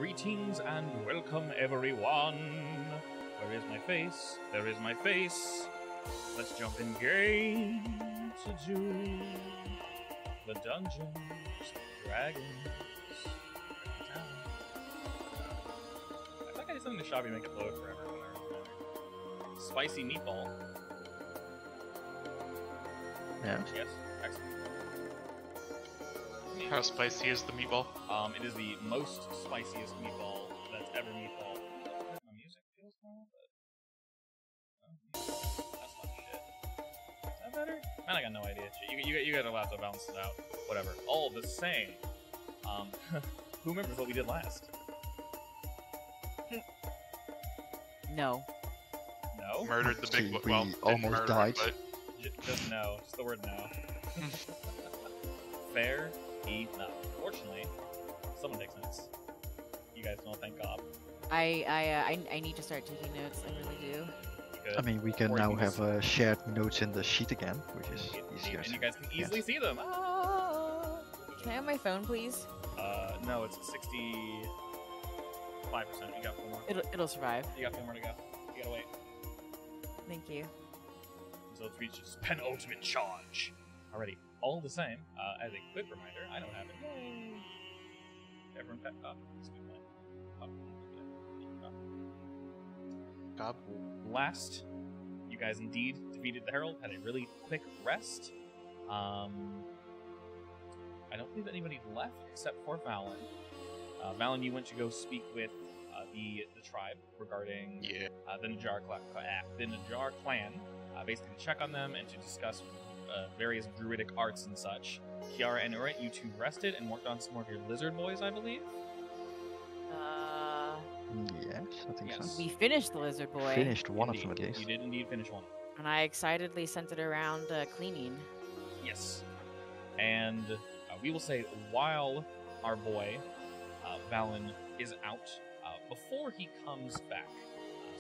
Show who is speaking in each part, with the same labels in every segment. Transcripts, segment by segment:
Speaker 1: Greetings and welcome everyone. Where is my face? There is my face. Let's jump in game to do the Dungeons, Dragons. I think I did something to Chabi to make it load forever. Spicy meatball.
Speaker 2: Yeah.
Speaker 1: Yes. Excellent.
Speaker 3: How spicy is the meatball?
Speaker 1: It is the most spiciest meatball that's ever meatball. My music feels now, but that's not shit. Is that better? Man, I got no idea. You got allowed to balance it out. Whatever. All the same. Who remembers what we did last?
Speaker 4: No.
Speaker 1: No.
Speaker 3: Murdered the big.
Speaker 2: We
Speaker 3: Well, didn't
Speaker 2: almost
Speaker 3: murder
Speaker 2: died.
Speaker 3: Him,
Speaker 1: Just no. Just the word no. Fair enough. Fortunately, someone takes notes. You guys don't, thank God.
Speaker 4: I need to start taking notes. I really do.
Speaker 1: Good.
Speaker 2: I mean, we can
Speaker 1: Or
Speaker 2: now
Speaker 1: you
Speaker 2: have
Speaker 1: just-
Speaker 2: shared notes in the sheet again, which is easier.
Speaker 1: And you guys can easily see them.
Speaker 4: Can I have my phone, please?
Speaker 1: No, it's 65%. You got 4 more.
Speaker 4: It'll survive.
Speaker 1: You got 4 more to go. You gotta wait.
Speaker 4: Thank you.
Speaker 1: So it reaches penultimate charge. Alrighty. All the same, as a quick reminder, I don't have it. Yay! Everyone pet up.
Speaker 3: God.
Speaker 1: Last, you guys indeed defeated the Herald, had a really quick rest. I don't believe anybody left except for Valen. Valen, you went to go speak with the tribe regarding the Najar clan, basically to check on them and to discuss various druidic arts and such. Kiara and Urant, you two rested and worked on some more of your lizard boys, I believe.
Speaker 2: Yes, I think
Speaker 1: Yes.
Speaker 2: so.
Speaker 4: We finished the lizard boy,
Speaker 2: Finished one
Speaker 1: Indeed.
Speaker 2: of them at least.
Speaker 1: You did indeed finish one.
Speaker 4: and I excitedly sent it around cleaning.
Speaker 1: Yes. And we will say, while our boy, Valen, is out, before he comes back,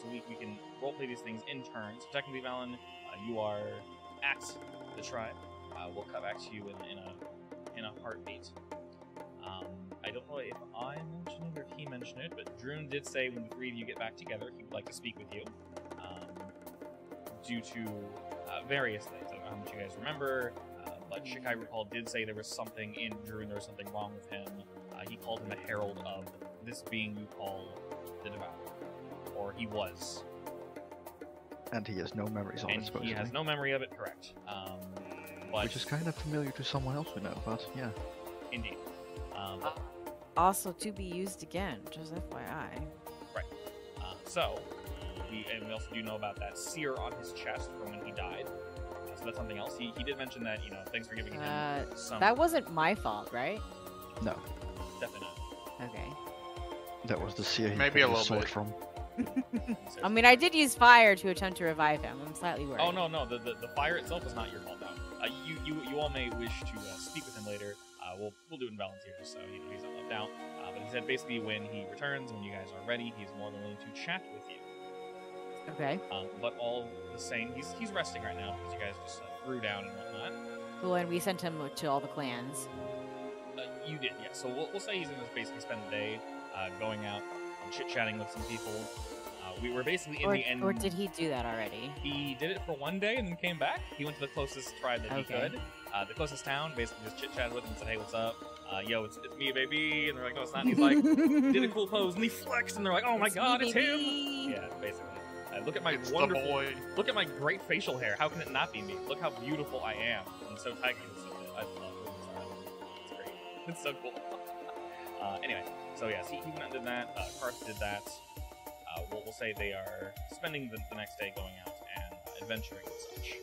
Speaker 1: so we can roleplay these things in turns. Technically, Valen, you are at the tribe. We'll cut back to you in a heartbeat. I don't know if I mentioned it or if he mentioned it, but Droon did say when the 3 of you get back together, he would like to speak with you. Due to various things. I don't know how much you guys remember, but Shikai recall did say there was something in Droon, there was something wrong with him. He called him a herald of this being you call the Devourer. Or he was.
Speaker 2: And he has no memories of it,
Speaker 1: And
Speaker 2: supposedly.
Speaker 1: he has no memory of it, correct. But
Speaker 2: Which is kind of familiar to someone else we know, but yeah.
Speaker 1: Indeed.
Speaker 4: Also to be used again, just FYI.
Speaker 1: Right. So, we also do know about that sear on his chest from when he died. So that's something else. He did mention that, thanks for giving him some...
Speaker 4: That wasn't my fault, right?
Speaker 2: No,
Speaker 1: Definitely not.
Speaker 4: Okay.
Speaker 2: that was the seer he
Speaker 3: Maybe a
Speaker 2: pulled his
Speaker 3: little
Speaker 2: sword
Speaker 3: bit.
Speaker 2: from.
Speaker 4: I mean, I did use fire to attempt to revive him. I'm slightly worried.
Speaker 1: Oh, no, the fire itself is not your fault, though. You all may wish to speak with him later. We'll do it in volunteer, so he's not left out. But he said basically when he returns, when you guys are ready, he's more than willing to chat with you.
Speaker 4: Okay.
Speaker 1: But all the same, he's resting right now because you guys just threw down and whatnot.
Speaker 4: Cool, and we sent him to all the clans.
Speaker 1: You did, yeah. So we'll say he's going to basically spend the day going out and chit-chatting with some people. We were basically in the end...
Speaker 4: Or did he do that already?
Speaker 1: He did it for one day and then came back. He went to the closest tribe that he could. The closest town, basically just chit-chatted with them and said, hey, what's up? Yo, it's me, baby. And they're like, no, it's not. And he's like, did a cool pose, and he flexed, and they're like, oh my god, it's him! Yeah, basically. Look at my
Speaker 3: It's
Speaker 1: wonderful...
Speaker 3: the boy.
Speaker 1: Look at my great facial hair. How can it not be me? Look how beautiful I am. I'm so tight. I love it. It's great. It's so cool. Anyway, so yes, he went and did that. Karth did that. We'll say they are spending the next day going out and adventuring and such.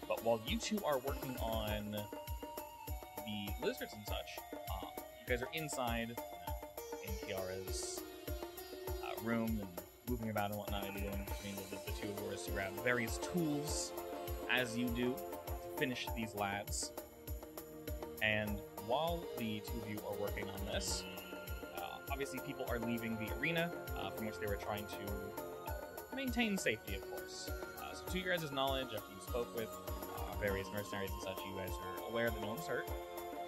Speaker 1: But while you two are working on the lizards and such, you guys are inside in Kiara's room and moving about and whatnot, maybe going between the two of yours to grab various tools as you do to finish these lads. And while the two of you are working on this, obviously people are leaving the arena from which they were trying to maintain safety, of course. So to your guys' knowledge, after you spoke with various mercenaries and such, you guys are aware that no one's hurt.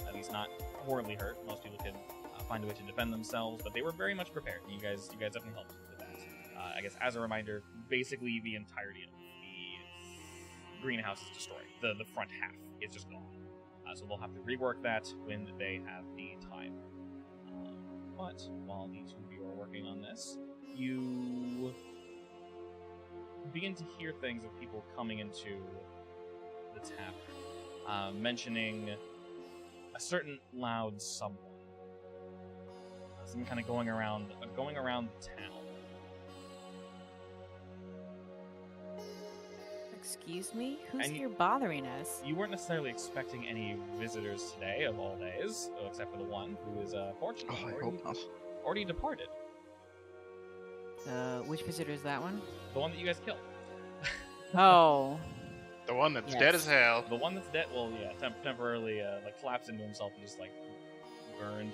Speaker 1: At least not horribly hurt. Most people can find a way to defend themselves, but they were very much prepared. You guys definitely helped with that. I guess as a reminder, basically the entirety of the greenhouse is destroyed. The front half is just gone. So they'll have to rework that when they have the time. But while the two of you are working on this, you begin to hear things of people coming into the tavern, mentioning a certain loud someone. Someone kind of going around the town.
Speaker 4: Excuse me? Who's
Speaker 1: And
Speaker 4: here bothering us?
Speaker 1: You weren't necessarily expecting any visitors today, of all days, except for the one who is fortunately
Speaker 2: Oh, I hope not.
Speaker 1: already departed.
Speaker 4: Which visitor is that one?
Speaker 1: The one that you guys killed.
Speaker 4: Oh.
Speaker 3: The one that's
Speaker 4: Yes.
Speaker 3: dead as hell.
Speaker 1: The one that's dead, well, yeah, temporarily like collapsed into himself and just like burned.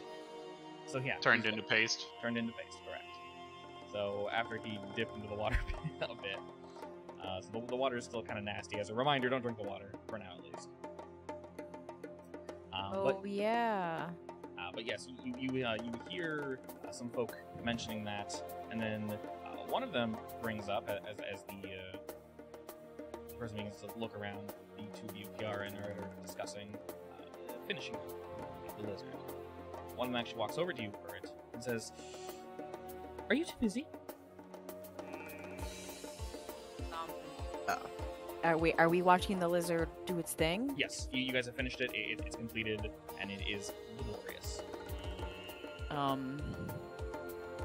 Speaker 1: So yeah,
Speaker 3: Turned
Speaker 1: he's
Speaker 3: into paste.
Speaker 1: turned into paste, correct. So after he dipped into the water a bit, so the water is still kind of nasty. As a reminder, don't drink the water for now, at least.
Speaker 4: Oh, yeah.
Speaker 1: But yes, you hear some folk mentioning that, and then one of them brings up as the person begins to look around. The two of you, Kiara and Erd, are discussing finishing the lizard. One of them actually walks over to you, Erd, and says, "Are you too busy?"
Speaker 4: Are we watching the lizard do its thing?
Speaker 1: Yes, you guys have finished it. It's completed, and it is glorious.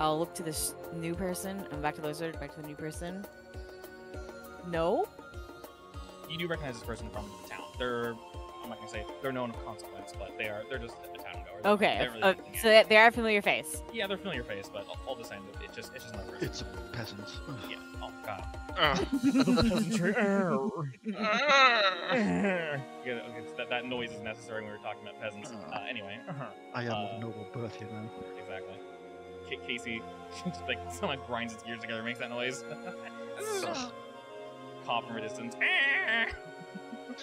Speaker 4: I'll look to this new person. I'm back to the lizard, back to the new person. No?
Speaker 1: You do recognize this person from the town. I'm not gonna say they're known of consequence, but they're just a town goer.
Speaker 4: Okay,
Speaker 1: They don't really do anything
Speaker 4: so
Speaker 1: else.
Speaker 4: they are a familiar face.
Speaker 1: Yeah, they're familiar face, but all the same, it's just another person.
Speaker 2: It's a peasant.
Speaker 1: Yeah. Oh god.
Speaker 3: Ugh.
Speaker 1: Yeah, that noise is necessary when we were talking about peasants. Anyway.
Speaker 2: I am of noble birth, you know.
Speaker 1: Exactly. Casey just like someone grinds its gears together, makes that noise. Cough from a distance.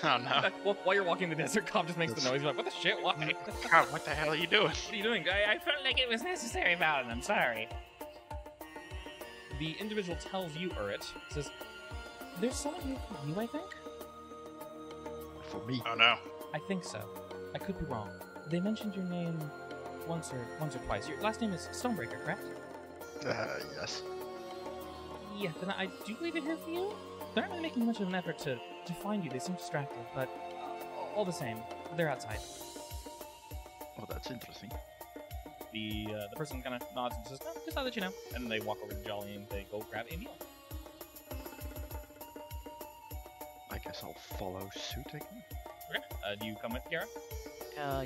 Speaker 3: Oh no.
Speaker 1: Well, while you're walking the desert, Cobb just makes the noise. You're like, what the shit? Why?
Speaker 3: God, what the hell are you doing?
Speaker 1: What are you doing? I felt like it was necessary, Valen. I'm sorry. The individual tells you, Urit, says, "There's someone here for you, I think."
Speaker 2: For me.
Speaker 3: Oh no.
Speaker 1: I think so. I could be wrong. They mentioned your name once or twice. Your last name is Stonebreaker, correct?
Speaker 2: Yes.
Speaker 1: Yeah. Then I do believe they're here for you. They're not really making much of an effort to find you. They seem distracted, but all the same, they're outside.
Speaker 2: Oh, that's interesting.
Speaker 1: The person kind of nods and says, "Oh, just thought I'd let you know." And then they walk over to Jolly and they go grab a meal.
Speaker 2: I guess I'll follow suit again.
Speaker 1: Okay. Do you come with Kiara?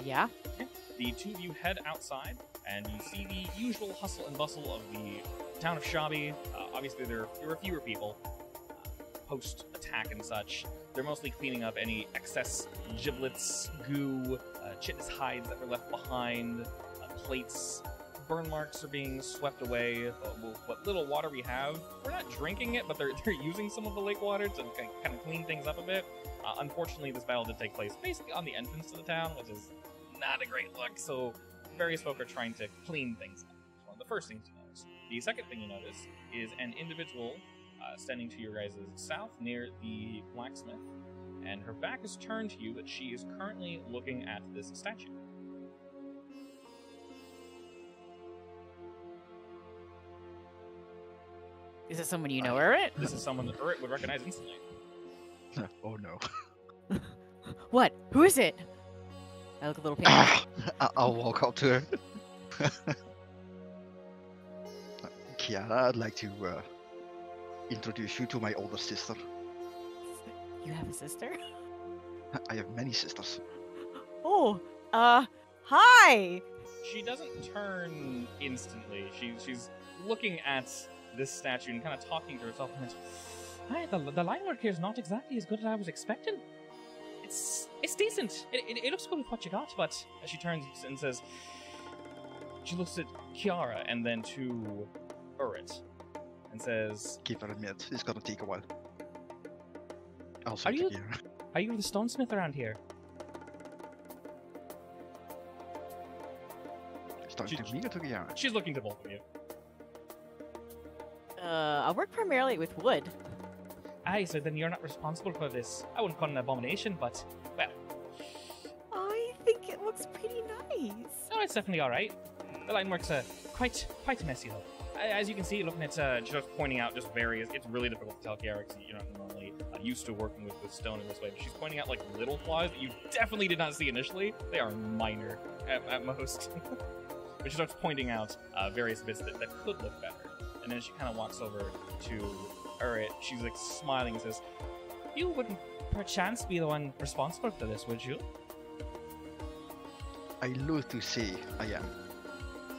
Speaker 4: Yeah.
Speaker 1: Okay. The two of you head outside, and you see the usual hustle and bustle of the town of Chabi. Obviously, there are fewer people post-attack and such. They're mostly cleaning up any excess giblets, goo, chitinous hides that were left behind, plates. Burn marks are being swept away. What little water we have, we're not drinking it, but they're using some of the lake water to kind of clean things up a bit. Unfortunately, this battle did take place basically on the entrance to the town, which is not a great look, so various folk are trying to clean things up. It's one of the first things you notice. The second thing you notice is an individual standing to your guys' south near the blacksmith, and her back is turned to you, but she is currently looking at this statue.
Speaker 4: Is it someone you know, Urit?
Speaker 1: This is someone that Urit would recognize instantly.
Speaker 2: Oh no.
Speaker 4: What? Who is it? I look a little panicked.
Speaker 2: I'll walk up to her. Kiara, I'd like to introduce you to my older sister.
Speaker 4: You have a sister?
Speaker 2: I have many sisters.
Speaker 4: Oh, hi!
Speaker 1: She doesn't turn instantly. She's looking at this statue and kind of talking to herself. And "Hi, the line work here is not exactly as good as I was expecting. It's decent. It looks good with what you got." But as she turns and says, she looks at Kiara and then to Urit and says,
Speaker 2: Give her a minute. It's gonna take a while. I'll
Speaker 1: Are
Speaker 2: say to
Speaker 1: you-
Speaker 2: Kiara.
Speaker 1: "Are you the stonesmith around here?"
Speaker 2: talking to me or to Kiara?
Speaker 1: She's looking to both of you.
Speaker 4: I work primarily with wood.
Speaker 1: Aye, so then you're not responsible for this. I wouldn't call it an abomination, but, well,
Speaker 4: I think it looks pretty nice.
Speaker 1: no, it's definitely alright. The line works quite messy, though. As you can see, looking at, just pointing out just various, it's really difficult to tell Kiara because you're not normally used to working with stone in this way, but she's pointing out, like, little flaws that you definitely did not see initially. They are minor at most. But she starts pointing out various bits that could look better. And then she kind of walks over to Urit. She's, like, smiling and says, "You wouldn't perchance be the one responsible for this, would you?"
Speaker 2: I loathe to say I am.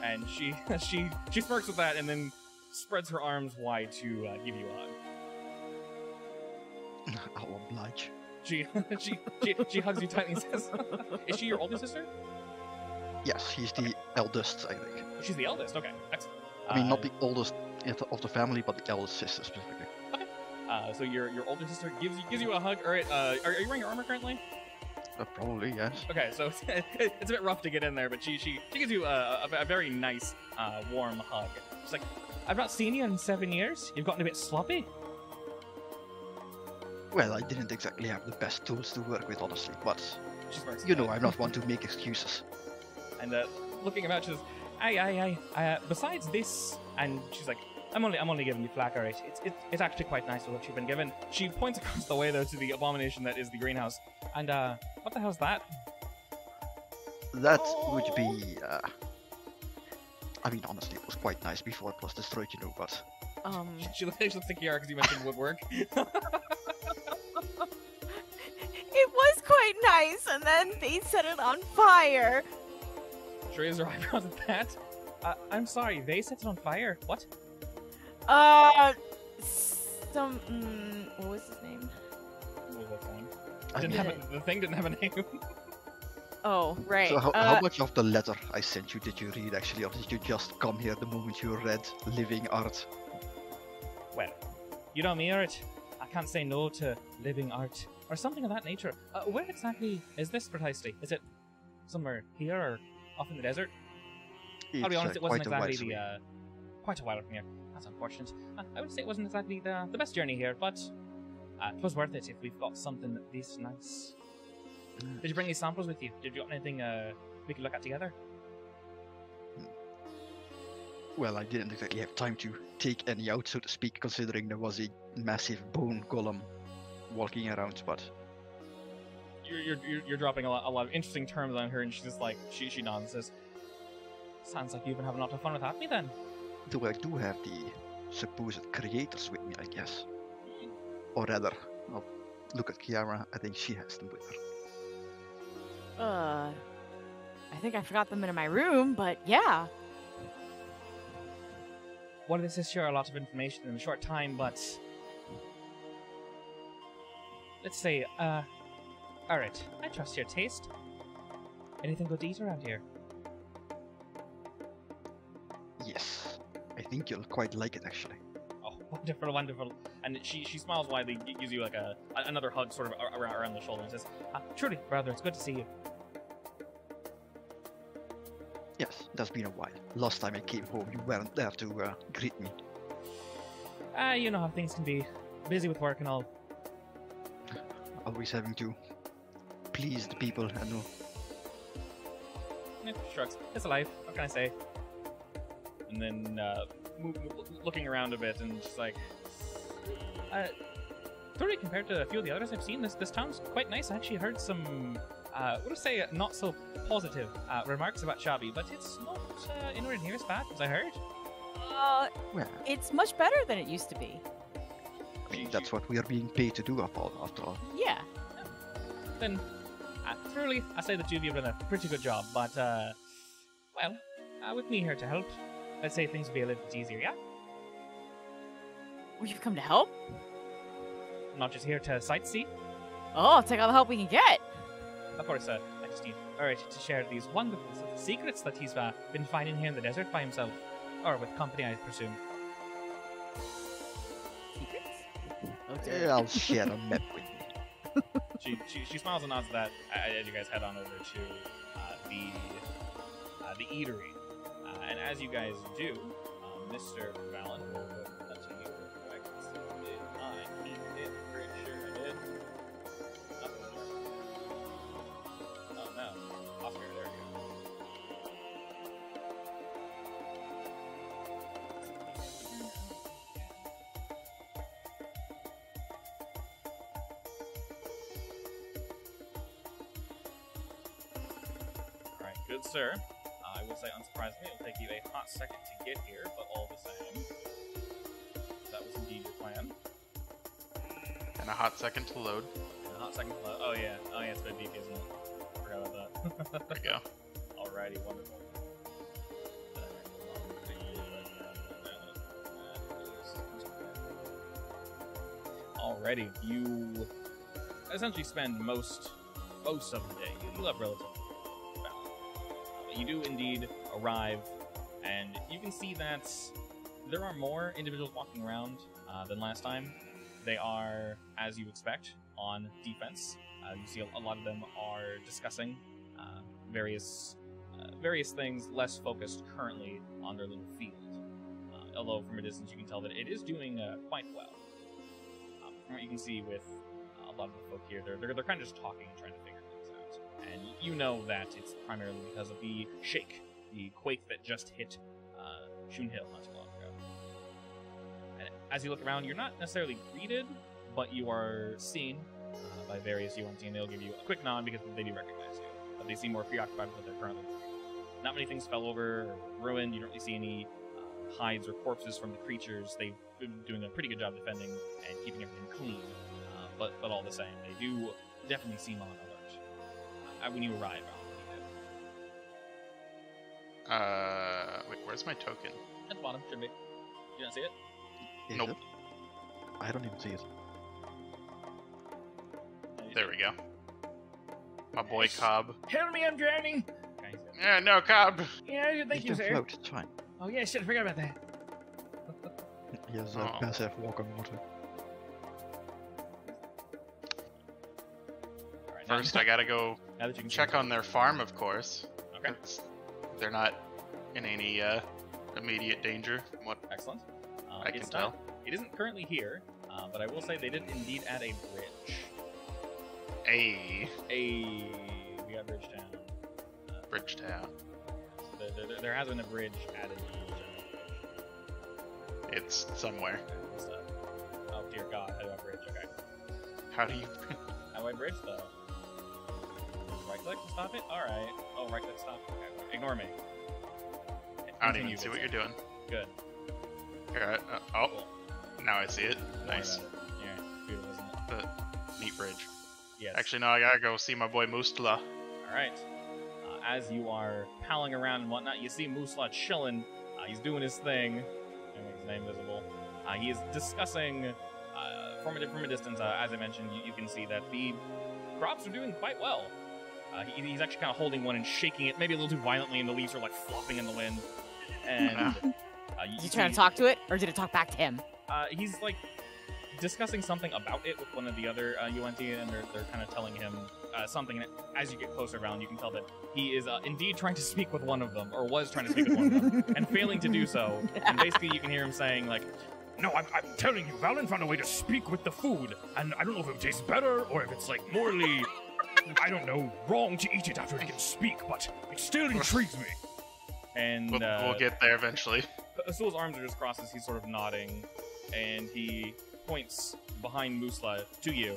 Speaker 1: And she smirks with that and then spreads her arms wide to give you a hug.
Speaker 2: I'll oblige.
Speaker 1: She hugs you tightly and says, "Is she your older sister?"
Speaker 2: Yes, he's the eldest, I think.
Speaker 1: She's the eldest. Okay, excellent.
Speaker 2: I mean, not the oldest of the family, but the eldest sister specifically.
Speaker 1: Okay. So your older sister gives you a hug. All right. Are you wearing your armor currently?
Speaker 2: Probably, yes.
Speaker 1: Okay, so it's a bit rough to get in there, but she gives you a very nice, warm hug. She's like, "I've not seen you in 7 years. You've gotten a bit sloppy."
Speaker 2: Well, I didn't exactly have the best tools to work with, honestly, but
Speaker 1: She smirks.
Speaker 2: you know, I'm not one to make excuses.
Speaker 1: And looking about, she says, "Aye. Besides this," and she's like, I'm only giving you flack, alright. It's actually quite nice with what you've been given." She points across the way though to the abomination that is the greenhouse. And what the hell's that?
Speaker 2: That would be, I mean, honestly, it was quite nice before it was destroyed, you know, but...
Speaker 1: She looks at Kiara because you mentioned woodwork.
Speaker 4: It was quite nice, and then they set it on fire.
Speaker 1: She raises her eyebrows at that. I'm sorry, they set it on fire. What?
Speaker 4: What was his name?
Speaker 1: What was that thing? The thing didn't have a name.
Speaker 4: Oh, right.
Speaker 2: So how much of the letter I sent you did you read, actually, or did you just come here the moment you read Living Art?
Speaker 1: Well, you know me, Art. I can't say no to living art, or something of that nature. Where exactly is this precisely? Is it somewhere here, or off in the desert? I'll be honest, it wasn't exactly quite a while from here. That's unfortunate. I would say it wasn't exactly the best journey here, but it was worth it if we've got something this nice. Did you bring any samples with you? Did you got anything we could look at together?
Speaker 2: Well, I didn't exactly have time to take any out, so to speak, considering there was a massive bone golem walking around, but...
Speaker 1: You're dropping a lot of interesting terms on her, and she's just like, she nods and says, "Sounds like you've been having a lot of fun without me then."
Speaker 2: Though I do have the supposed creators with me, I guess. Or rather, I'll look at Kiara, I think she has them with her.
Speaker 4: I think I forgot them in my room, but yeah.
Speaker 1: Well, this is sure a lot of information in a short time, but... Let's say, alright, I trust your taste. Anything good to eat around here?
Speaker 2: Yes, I think you'll quite like it, actually.
Speaker 1: Oh, wonderful. And she smiles widely, gives you like another hug sort of around the shoulder and says, "Truly, brother, it's good to see you."
Speaker 2: Yes, that's been a while. Last time I came home, you weren't there to greet me.
Speaker 1: You know how things can be. Busy with work and all.
Speaker 2: Always having to please the people, I know.
Speaker 1: Yeah, shrugs. It's a life. What can I say? And then looking around a bit, and just like, thoroughly compared to a few of the others I've seen, this town's quite nice. I actually heard some, what to say, not so positive remarks about Chabi, but it's not anywhere near as bad as I heard.
Speaker 2: Well,
Speaker 4: It's much better than it used to be.
Speaker 2: I mean, that's what we are being paid to do, after all.
Speaker 4: Yeah.
Speaker 1: Then, truly, I say the two of you have done a pretty good job, but, well, with me here to help, I'd say things would be a little bit easier, yeah?
Speaker 4: Well, you've come to help?
Speaker 1: I'm not just here to sightsee.
Speaker 4: Oh, I'll take all the help we can get.
Speaker 1: Of course, I just need Urt to share these wonderful secrets that he's been finding here in the desert by himself. Or with company, I presume.
Speaker 4: Secrets?
Speaker 2: Yeah, I'll share a map with me.
Speaker 1: She smiles and nods at that as you guys head on over to the eatery. And as you guys do, Mr. Valen will go to you real quick. Did I keep it? Pretty sure I did. Oh no. Oscar, there we go. Alright, good sir. I will say, unsurprisingly, it'll take you a hot second to get here, but all the same, that was indeed your plan.
Speaker 3: And a hot second to load.
Speaker 1: And a hot second to load. Oh yeah, it's been beefy, isn't it? Forgot about that.
Speaker 3: There we go.
Speaker 1: Alrighty, wonderful. Alrighty, you essentially spend most of the day. You have relatively balance. You do indeed arrive, and you can see that there are more individuals walking around than last time. They are, as you expect, on defense. You see a lot of them are discussing various things, less focused currently on their little field. Although from a distance you can tell that it is doing quite well. From what you can see with a lot of the folk here, they're kind of just talking and trying to figure things out. And you know that it's primarily because of the shake, the quake that just hit Shun Hill not too long ago. And as you look around, you're not necessarily greeted, but you are seen by various UNT, and they'll give you a quick nod because they do recognize you. But they seem more preoccupied with what they're currently doing. Not many things fell over or ruined. You don't really see any hides or corpses from the creatures. They've been doing a pretty good job defending and keeping everything clean. But all the same, they do definitely seem on alert. When you arrive,
Speaker 3: wait, where's my token?
Speaker 1: at the bottom, should be. You don't see it?
Speaker 2: Is
Speaker 3: Nope.
Speaker 2: it? I don't even see it.
Speaker 3: There we go. My boy Cobb.
Speaker 1: Help me, I'm drowning! Okay,
Speaker 3: Yeah, no, Cobb.
Speaker 1: yeah, thank
Speaker 2: He
Speaker 1: you,
Speaker 2: can
Speaker 1: sir.
Speaker 2: float, it's fine.
Speaker 1: Oh yeah, shit, I forgot about that.
Speaker 2: He has a
Speaker 3: Oh.
Speaker 2: passive walk on water.
Speaker 1: Alright,
Speaker 3: First, I gotta go
Speaker 1: now that you can
Speaker 3: check
Speaker 1: see
Speaker 3: on their farm, of course.
Speaker 1: Okay,
Speaker 3: They're not in any immediate danger, from what
Speaker 1: excellent.
Speaker 3: I can
Speaker 1: It's
Speaker 3: tell.
Speaker 1: It isn't currently here, but I will say they did indeed add a bridge.
Speaker 3: A
Speaker 1: We got Bridgetown.
Speaker 3: Bridgetown.
Speaker 1: So there has been a bridge added to the
Speaker 3: It's somewhere.
Speaker 1: Oh dear God, how do I bridge? Okay.
Speaker 3: How do you?
Speaker 1: How do I bridge though? Right click to stop it? Alright. Oh, right click to stop. Okay. Ignore me.
Speaker 3: I don't
Speaker 1: Continue,
Speaker 3: even see what
Speaker 1: Vincent.
Speaker 3: you're doing.
Speaker 1: Good.
Speaker 3: Alright. Oh, now I see it.
Speaker 1: Don't worry
Speaker 3: Nice.
Speaker 1: about it. Yeah, beautiful, isn't it?
Speaker 3: Neat bridge.
Speaker 1: Yes.
Speaker 3: Actually, no, I gotta go see my boy Mustla.
Speaker 1: Alright. As you are palling around and whatnot, you see Musla chilling. He's doing his thing. I make his name visible. He is discussing, from a distance, as I mentioned, you can see that the crops are doing quite well. He's actually kind of holding one and shaking it, maybe a little too violently, and the leaves are like flopping in the wind. And
Speaker 4: Is he trying to talk to it, or did it talk back to him?
Speaker 1: He's like discussing something about it with one of the other UNT, and they're kind of telling him something. And as you get closer around, you can tell that he is indeed trying to speak with one of them, or was trying to speak with one of them, and failing to do so. And basically, you can hear him saying like,
Speaker 5: No, I'm telling you, Valen found a way to speak with the food, and I don't know if it tastes better or if it's like morally, I don't know, wrong to eat it after it can speak, but it still intrigues me.
Speaker 1: and
Speaker 3: We'll get there eventually.
Speaker 1: Azul's arms are just crossed as he's sort of nodding, and he points behind Musla to you,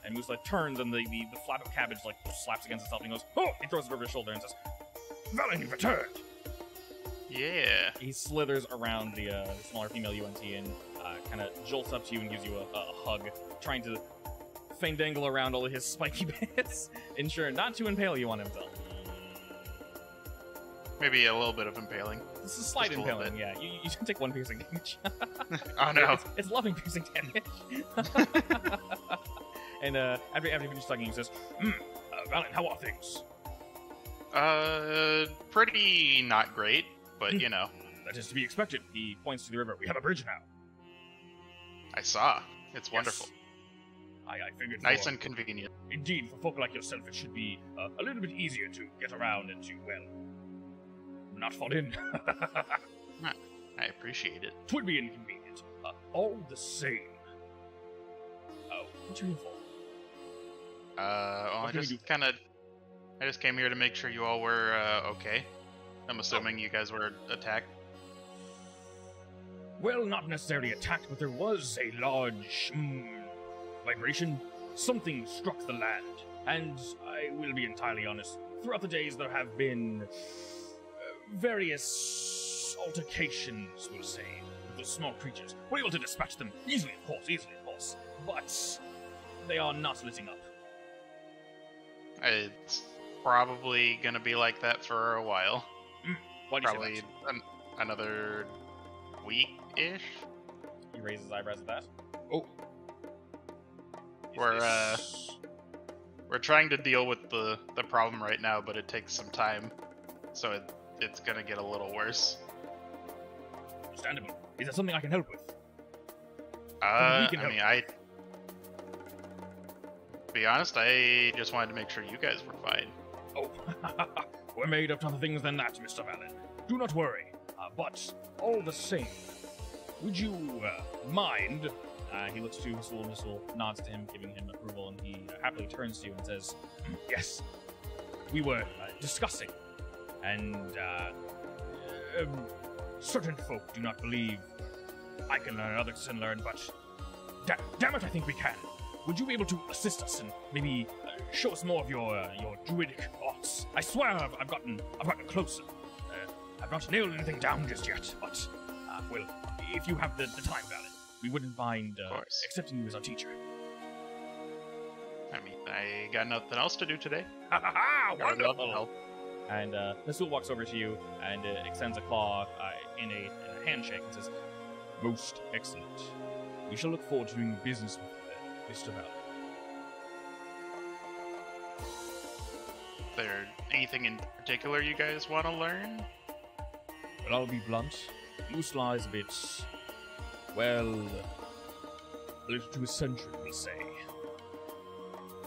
Speaker 1: and Musla turns, and the flap of cabbage like slaps against itself, and he goes, oh! He throws it over his shoulder and says,
Speaker 5: Valen, you've returned.
Speaker 3: Yeah.
Speaker 1: he slithers around the smaller female UNT and kind of jolts up to you and gives you a hug, trying to fandangle around all of his spiky bits, ensure not to impale you on himself.
Speaker 3: Maybe a little bit of impaling.
Speaker 1: This is slight
Speaker 3: Just a little
Speaker 1: impaling, yeah. You can take one piercing damage.
Speaker 3: Oh no.
Speaker 1: It's loving piercing damage. And after he finishes talking, he says,
Speaker 5: Valen, how are things?
Speaker 3: Pretty not great, but you know,
Speaker 5: That is to be expected.
Speaker 1: he points to the river.
Speaker 5: We have a bridge now.
Speaker 3: I saw. It's wonderful.
Speaker 5: I figured
Speaker 3: Nice
Speaker 5: for,
Speaker 3: and convenient.
Speaker 5: indeed, for folk like yourself, it should be a little bit easier to get around and to, well, not fall in.
Speaker 3: I appreciate it.
Speaker 5: Twould be inconvenient. All the same. Oh, what are you for?
Speaker 3: Well,
Speaker 5: What
Speaker 3: I
Speaker 5: can we
Speaker 3: just I just came here to make sure you all were okay. I'm assuming you guys were attacked.
Speaker 5: Well, not necessarily attacked, but there was a large vibration. Something struck the land, and I will be entirely honest. Throughout the days, there have been various altercations, we'll say, with those small creatures. We're able to dispatch them easily, of course, but they are not letting up.
Speaker 3: It's probably gonna be like that for a while.
Speaker 5: Why do you say
Speaker 3: Probably
Speaker 5: that?
Speaker 3: another week-ish.
Speaker 1: He raises his eyebrows at that.
Speaker 5: Oh.
Speaker 3: We're trying to deal with the problem right now, but it takes some time, so it's gonna get a little worse.
Speaker 5: Understandable. Is that something I can help with?
Speaker 3: I mean, to be honest, I just wanted to make sure you guys were fine.
Speaker 5: Oh, we're made of tougher things than that, Mr. Valen. Do not worry. But all the same, would you mind?
Speaker 1: He looks to Missul, nods to him, giving him approval, and he happily turns to you and says,
Speaker 5: Yes. We were discussing, and certain folk do not believe I can learn, others can learn, but damn it, I think we can. Would you be able to assist us and maybe show us more of your druidic arts? I swear I've gotten closer. I've not nailed anything down just yet, but well, if you have the time, Valen, we wouldn't mind accepting you as our teacher.
Speaker 3: I mean, I got nothing else to do today.
Speaker 5: Ha ha ha!
Speaker 3: I would love to
Speaker 5: Wonderful!
Speaker 3: help.
Speaker 1: and Missul walks over to you and extends a claw in a handshake and says,
Speaker 5: Most excellent. We shall look forward to doing business with Mr. Valen.
Speaker 3: Is there anything in particular you guys want to learn?
Speaker 5: Well, I'll be blunt. Moose lies a bit, well, a little too eccentric, we'll say.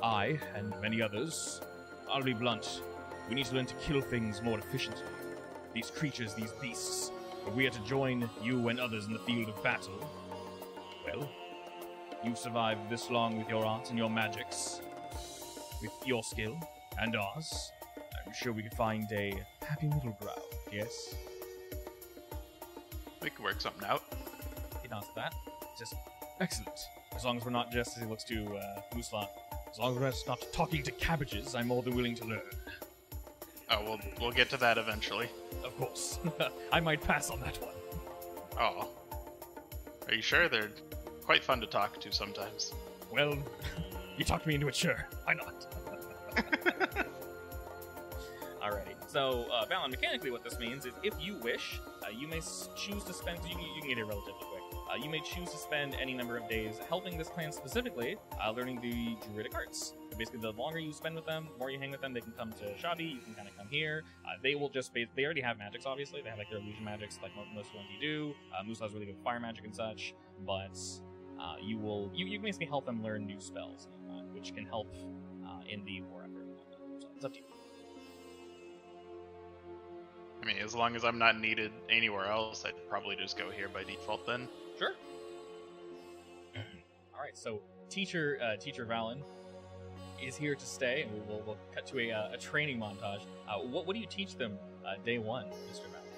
Speaker 5: I, and many others, I'll be blunt, we need to learn to kill things more efficiently. These creatures, these beasts. If we are to join you and others in the field of battle, well, you've survived this long with your art and your magics, with your skill and ours. I'm sure we could find a happy middle ground, yes?
Speaker 3: We could work something out.
Speaker 1: he nods to that.
Speaker 5: Just excellent. As long as we're not just, as he looks to Musla, as long as we're just not talking to cabbages, I'm more than willing to learn.
Speaker 3: Oh, we'll get to that eventually.
Speaker 5: Of course. I might pass on that one.
Speaker 3: Oh. Are you sure? They're quite fun to talk to sometimes.
Speaker 5: Well, you talked me into it, sure. Why not?
Speaker 1: Alrighty. So, Valen, mechanically what this means is if you wish, you may choose to spend, you can get it relatively quick. You may choose to spend any number of days helping this clan specifically, learning the druidic arts. Basically, the longer you spend with them, the more you hang with them, they can come to Chabi, you can kind of come here. They will just, they already have magics, obviously. They have like their illusion magics, like most ones you do. Musa has really good fire magic and such, but you can basically help them learn new spells, which can help in the war effort. So it's up to you.
Speaker 3: I mean, as long as I'm not needed anywhere else, I'd probably just go here by default then.
Speaker 1: Sure. All right. So teacher Valen is here to stay, and we'll cut to a training montage. What do you teach them day one, Mr. Valen?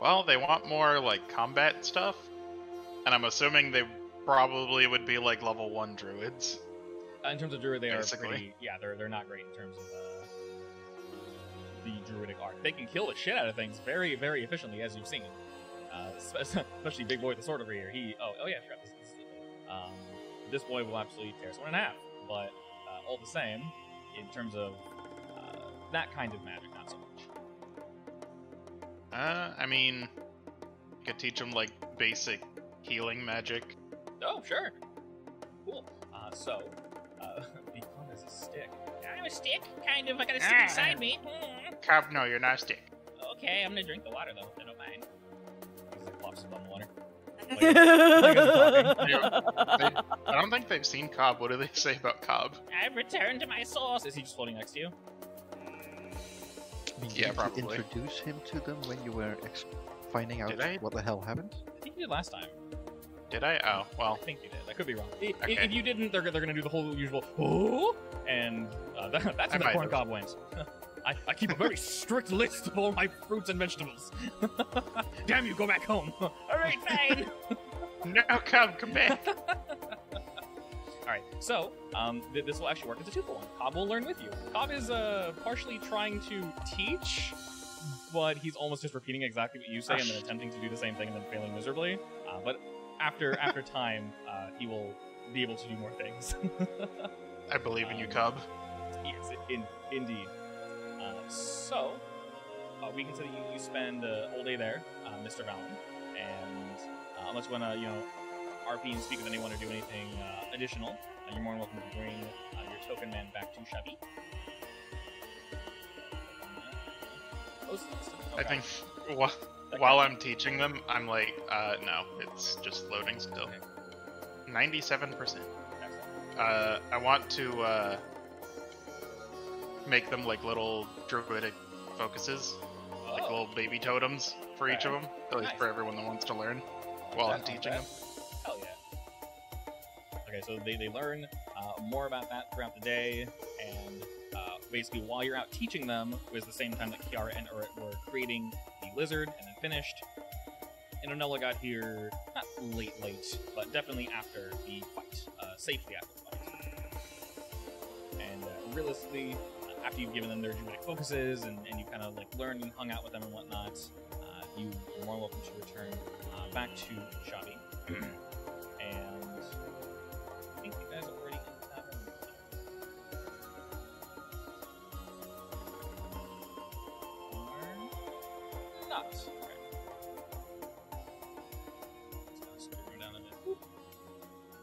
Speaker 3: Well, they want more like combat stuff, and I'm assuming they probably would be like level 1 druids.
Speaker 1: In terms of druid, they
Speaker 3: Basically.
Speaker 1: are pretty. Yeah, they're not great in terms of the druidic art. They can kill the shit out of things very, very efficiently, as you've seen. Especially Big Boy with the sword over here. Oh yeah, I forgot this. This boy will absolutely tear someone in half. But all the same, in terms of that kind of magic, not so much.
Speaker 3: I mean, you could teach them like basic healing magic.
Speaker 1: Oh, sure. Cool. Become as a stick. I'm a stick, kind of. I got a stick inside me.
Speaker 3: Cobb, no, you're not a stick.
Speaker 1: Okay, I'm gonna drink the water though. I don't mind. He just plops some on the water.
Speaker 3: I don't think they've seen Cobb. What do they say about Cobb?
Speaker 1: I've returned to my source. Is he just floating next to you?
Speaker 3: Yeah,
Speaker 2: need
Speaker 3: probably.
Speaker 2: to introduce him to them when you were finding out
Speaker 3: Did I?
Speaker 2: what the hell happened?
Speaker 1: I think you did last time.
Speaker 3: Did I? Oh, well.
Speaker 1: I think you did. I could be wrong.
Speaker 3: Okay.
Speaker 1: If you didn't, they're gonna do the whole usual "oh," and that's
Speaker 3: I
Speaker 1: where the
Speaker 3: might
Speaker 1: corn
Speaker 3: have.
Speaker 1: cob went. I keep a very strict list of all my fruits and vegetables. Damn you, go back home. All right, fine.
Speaker 3: No, come back.
Speaker 1: All right, so this will actually work as a 2-for-1. Cobb will learn with you. Cobb is partially trying to teach, but he's almost just repeating exactly what you say and then attempting to do the same thing and then failing miserably. But after time, he will be able to do more things.
Speaker 3: I believe in you, Cub.
Speaker 1: Yes, indeed. So we can say that you spend the whole day there, Mr. Valen, and unless you want to, RP and speak with anyone or do anything additional, you're more than welcome to bring your token man back to Chabi.
Speaker 3: I think while I'm teaching them, I'm like, no, it's just loading still. 97%. I want to make them like little druidic focuses, like little baby totems for each of them, at least for everyone that wants to learn while I'm teaching them.
Speaker 1: Hell yeah. Okay, so they learn more about that throughout the day, and basically while you're out teaching them was the same time that Kiara and Urit were creating the lizard and then finished. And Onella got here not late, but definitely after the fight, safely after the fight. And realistically, after you've given them their druidic focuses and you kind of like learned and hung out with them and whatnot, you are more welcome to return back to Chabi. And I think you guys are already in the tavern. Or not. Okay. Let's scroll down a bit.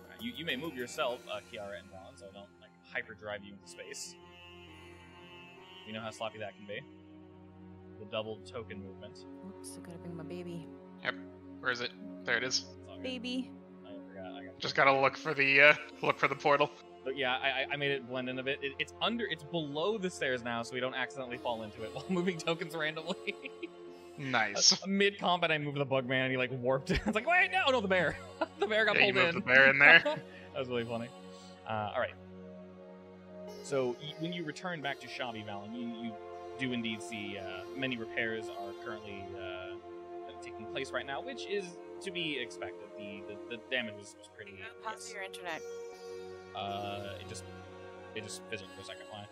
Speaker 1: Right, you may move yourself, Kiara and Valen, so I don't like hyper drive you into space. You know how sloppy that can be. The double token movement.
Speaker 4: Oops, I gotta bring my baby.
Speaker 3: Yep. Where is it? There it is.
Speaker 1: It's all good.
Speaker 4: Baby.
Speaker 1: I forgot. I got
Speaker 3: Just gotta look for the portal.
Speaker 1: But yeah, I made it blend in a bit. It's below the stairs now, so we don't accidentally fall into it while moving tokens randomly.
Speaker 3: Nice.
Speaker 1: Mid combat, I moved the bug man and he like warped it. It's like, wait, no, the bear. The bear got
Speaker 3: Yeah, you
Speaker 1: pulled
Speaker 3: moved
Speaker 1: in.
Speaker 3: the bear in there.
Speaker 1: That was really funny. All right. So when you return back to Chabi, Valen, you do indeed see many repairs are currently taking place right now, which is to be expected. The damage was pretty.
Speaker 4: How's
Speaker 1: yes.
Speaker 4: your internet?
Speaker 1: It just fizzled for a second. Why?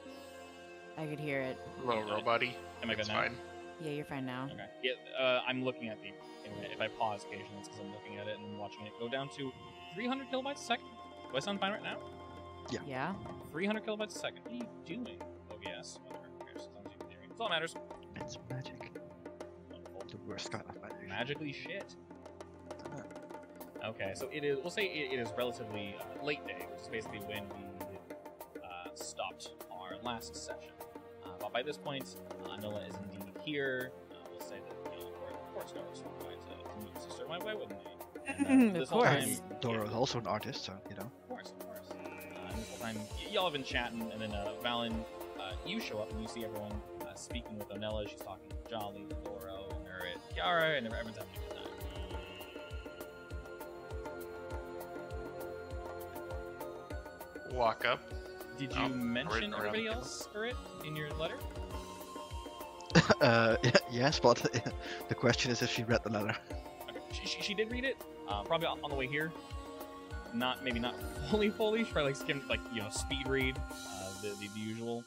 Speaker 4: I could hear it.
Speaker 3: Little robot-y.
Speaker 1: Am I good
Speaker 3: It's
Speaker 1: now?
Speaker 3: fine.
Speaker 4: Yeah, you're fine now.
Speaker 1: Okay. Yeah, I'm looking at the internet. If I pause occasionally, it's because I'm looking at it and watching it go down to 300 kilobytes a second. Do I sound fine right now?
Speaker 4: Yeah?
Speaker 1: 300 kilobytes a second. What are you doing? OBS. Whatever. Okay, so that's all that matters.
Speaker 2: It's magic.
Speaker 1: Wonderful.
Speaker 2: The worst kind of magic.
Speaker 1: Magically shit. Okay, so it is. We'll say it is relatively late day, which is basically when we stopped our last session. But by this point, Nola is indeed here. We'll say that of course, Nora's going to meet sister. Why wouldn't we? And,
Speaker 4: Of
Speaker 1: this whole
Speaker 4: course.
Speaker 1: time-
Speaker 2: Dora is also an artist, so you know.
Speaker 1: Of course. And this whole time, y'all have been chatting, and then Valen, you show up and you see everyone speaking with Onella. She's talking with Jolly, Doro, Nurit, Kiara, and everyone's having a good time.
Speaker 3: Walk up.
Speaker 1: Did you mention
Speaker 3: around
Speaker 1: everybody
Speaker 3: the
Speaker 1: else for it in your letter?
Speaker 2: Yes, but the question is if she read the letter.
Speaker 1: Okay. She did read it, probably on the way here. Maybe not fully. She probably skimmed speed read, the usual.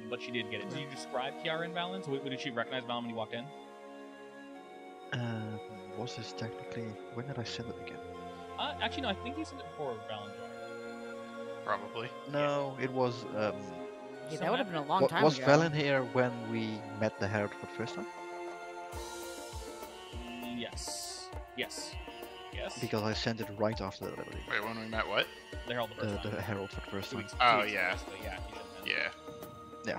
Speaker 1: But she did get it. Did you describe Kiara and Valen? So did she recognize Valen when you walked in?
Speaker 2: Was this technically... When did I send it again?
Speaker 1: Actually, no. I think you sent it before Valen joined.
Speaker 3: Probably.
Speaker 2: No, it was...
Speaker 4: Yeah, that would have been a long time
Speaker 2: was
Speaker 4: ago.
Speaker 2: Valen here when we met the Herald for the first time?
Speaker 1: Yes.
Speaker 2: Because I sent it right after that, I believe.
Speaker 3: Wait, when we met what?
Speaker 1: The Herald the first
Speaker 2: The
Speaker 1: time.
Speaker 2: Herald for the first
Speaker 1: 2
Speaker 2: time.
Speaker 1: weeks.
Speaker 3: Oh,
Speaker 1: 2 weeks
Speaker 3: yeah.
Speaker 1: basically. Yeah, you should have
Speaker 3: Yeah.